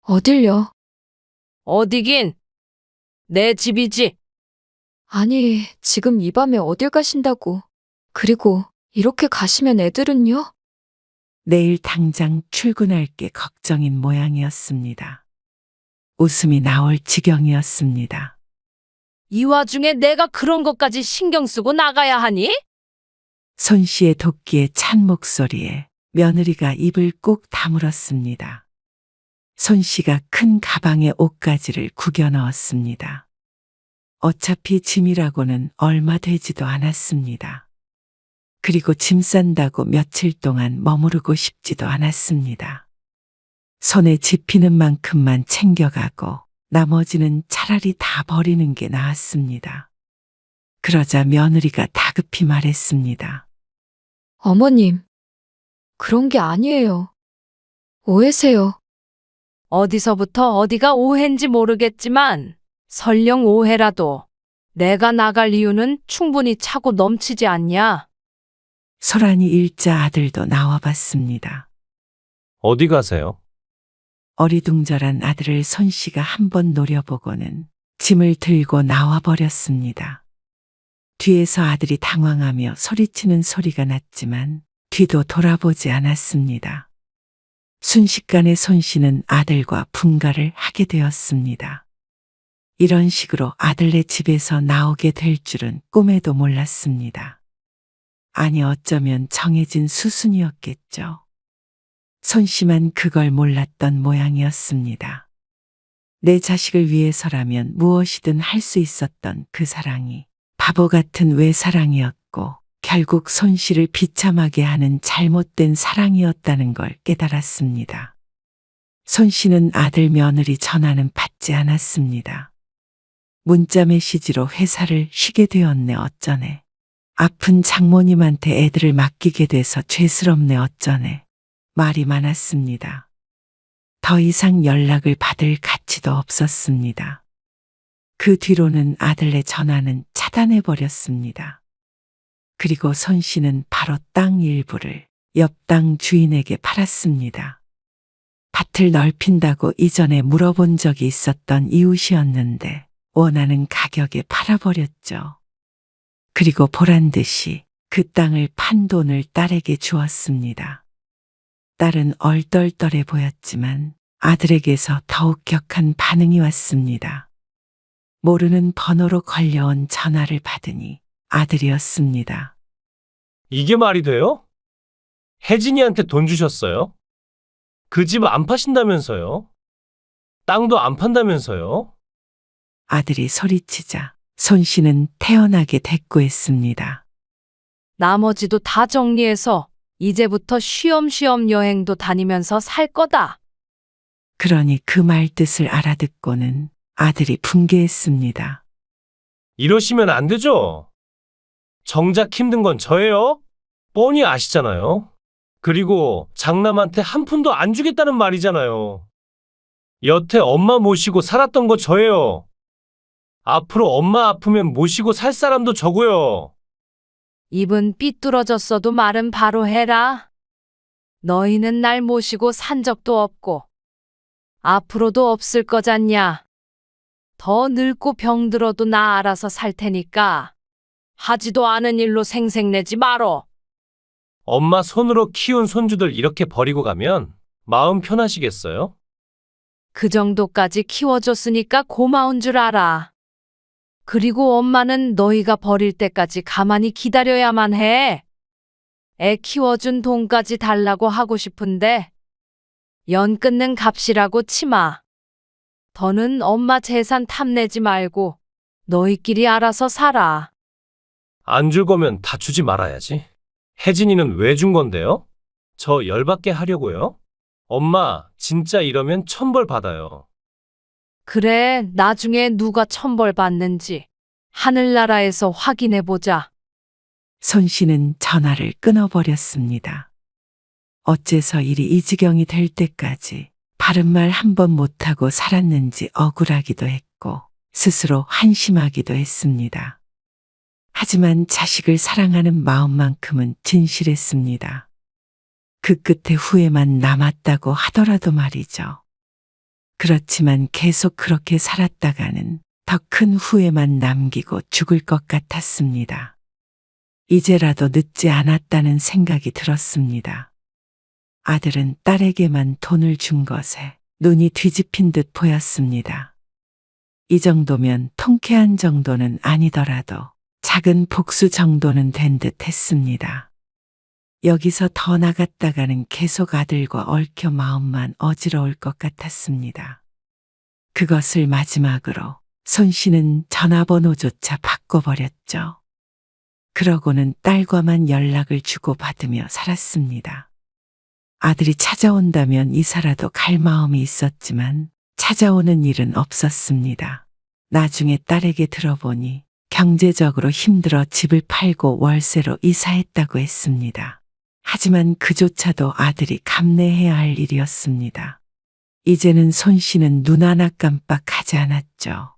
어딜요? 어디긴? 내 집이지. 아니, 지금 이 밤에 어딜 가신다고. 그리고 이렇게 가시면 애들은요? 내일 당장 출근할 게 걱정인 모양이었습니다. 웃음이 나올 지경이었습니다. 이 와중에 내가 그런 것까지 신경 쓰고 나가야 하니? 손 씨의 도끼에 찬 목소리에 며느리가 입을 꾹 다물었습니다. 손 씨가 큰 가방에 옷가지를 구겨 넣었습니다. 어차피 짐이라고는 얼마 되지도 않았습니다. 그리고 짐 싼다고 며칠 동안 머무르고 싶지도 않았습니다. 손에 집히는 만큼만 챙겨가고 나머지는 차라리 다 버리는 게 나았습니다. 그러자 며느리가 다급히 말했습니다. 어머님, 그런 게 아니에요. 오해세요. 어디서부터 어디가 오해인지 모르겠지만 설령 오해라도 내가 나갈 이유는 충분히 차고 넘치지 않냐? 소란이 일자 아들도 나와봤습니다. 어디 가세요? 어리둥절한 아들을 손씨가 한번 노려보고는 짐을 들고 나와버렸습니다. 뒤에서 아들이 당황하며 소리치는 소리가 났지만 뒤도 돌아보지 않았습니다. 순식간에 손씨는 아들과 분가를 하게 되었습니다. 이런 식으로 아들네 집에서 나오게 될 줄은 꿈에도 몰랐습니다. 아니 어쩌면 정해진 수순이었겠죠. 손씨만 그걸 몰랐던 모양이었습니다. 내 자식을 위해서라면 무엇이든 할 수 있었던 그 사랑이 바보 같은 외사랑이었고 결국 손씨를 비참하게 하는 잘못된 사랑이었다는 걸 깨달았습니다. 손씨는 아들 며느리 전화는 받지 않았습니다. 문자 메시지로 회사를 쉬게 되었네 어쩌네. 아픈 장모님한테 애들을 맡기게 돼서 죄스럽네 어쩌네. 말이 많았습니다. 더 이상 연락을 받을 가치도 없었습니다. 그 뒤로는 아들네 전화는 차단해버렸습니다. 그리고 손씨는 바로 땅 일부를 옆 땅 주인에게 팔았습니다. 밭을 넓힌다고 이전에 물어본 적이 있었던 이웃이었는데 원하는 가격에 팔아버렸죠. 그리고 보란 듯이 그 땅을 판 돈을 딸에게 주었습니다. 딸은 얼떨떨해 보였지만 아들에게서 더욱 격한 반응이 왔습니다. 모르는 번호로 걸려온 전화를 받으니 아들이었습니다. 이게 말이 돼요? 혜진이한테 돈 주셨어요? 그 집 안 파신다면서요? 땅도 안 판다면서요? 아들이 소리치자 손씨는 태연하게 대꾸했습니다. 나머지도 다 정리해서 이제부터 쉬엄쉬엄 여행도 다니면서 살 거다. 그러니 그 말 뜻을 알아듣고는 아들이 분개했습니다. 이러시면 안 되죠. 정작 힘든 건 저예요? 뻔히 아시잖아요. 그리고 장남한테 한 푼도 안 주겠다는 말이잖아요. 여태 엄마 모시고 살았던 거 저예요. 앞으로 엄마 아프면 모시고 살 사람도 저고요. 입은 삐뚤어졌어도 말은 바로 해라. 너희는 날 모시고 산 적도 없고 앞으로도 없을 거잖냐. 더 늙고 병들어도 나 알아서 살 테니까 하지도 않은 일로 생색내지 말어. 엄마 손으로 키운 손주들 이렇게 버리고 가면 마음 편하시겠어요? 그 정도까지 키워줬으니까 고마운 줄 알아. 그리고 엄마는 너희가 버릴 때까지 가만히 기다려야만 해. 애 키워준 돈까지 달라고 하고 싶은데 연 끊는 값이라고 치마. 더는 엄마 재산 탐내지 말고 너희끼리 알아서 살아. 안 줄 거면 다 주지 말아야지. 혜진이는 왜 준 건데요? 저 열받게 하려고요? 엄마, 진짜 이러면 천벌 받아요. 그래, 나중에 누가 천벌 받는지 하늘나라에서 확인해 보자. 손씨는 전화를 끊어버렸습니다. 어째서 일이 이 지경이 될 때까지 바른 말 한 번 못하고 살았는지 억울하기도 했고 스스로 한심하기도 했습니다. 하지만 자식을 사랑하는 마음만큼은 진실했습니다. 그 끝에 후회만 남았다고 하더라도 말이죠. 그렇지만 계속 그렇게 살았다가는 더 큰 후회만 남기고 죽을 것 같았습니다. 이제라도 늦지 않았다는 생각이 들었습니다. 아들은 딸에게만 돈을 준 것에 눈이 뒤집힌 듯 보였습니다. 이 정도면 통쾌한 정도는 아니더라도 작은 복수 정도는 된 듯 했습니다. 여기서 더 나갔다가는 계속 아들과 얽혀 마음만 어지러울 것 같았습니다. 그것을 마지막으로 손씨는 전화번호조차 바꿔버렸죠. 그러고는 딸과만 연락을 주고받으며 살았습니다. 아들이 찾아온다면 이사라도 갈 마음이 있었지만 찾아오는 일은 없었습니다. 나중에 딸에게 들어보니 경제적으로 힘들어 집을 팔고 월세로 이사했다고 했습니다. 하지만 그조차도 아들이 감내해야 할 일이었습니다. 이제는 손 씨는 눈 하나 깜빡하지 않았죠.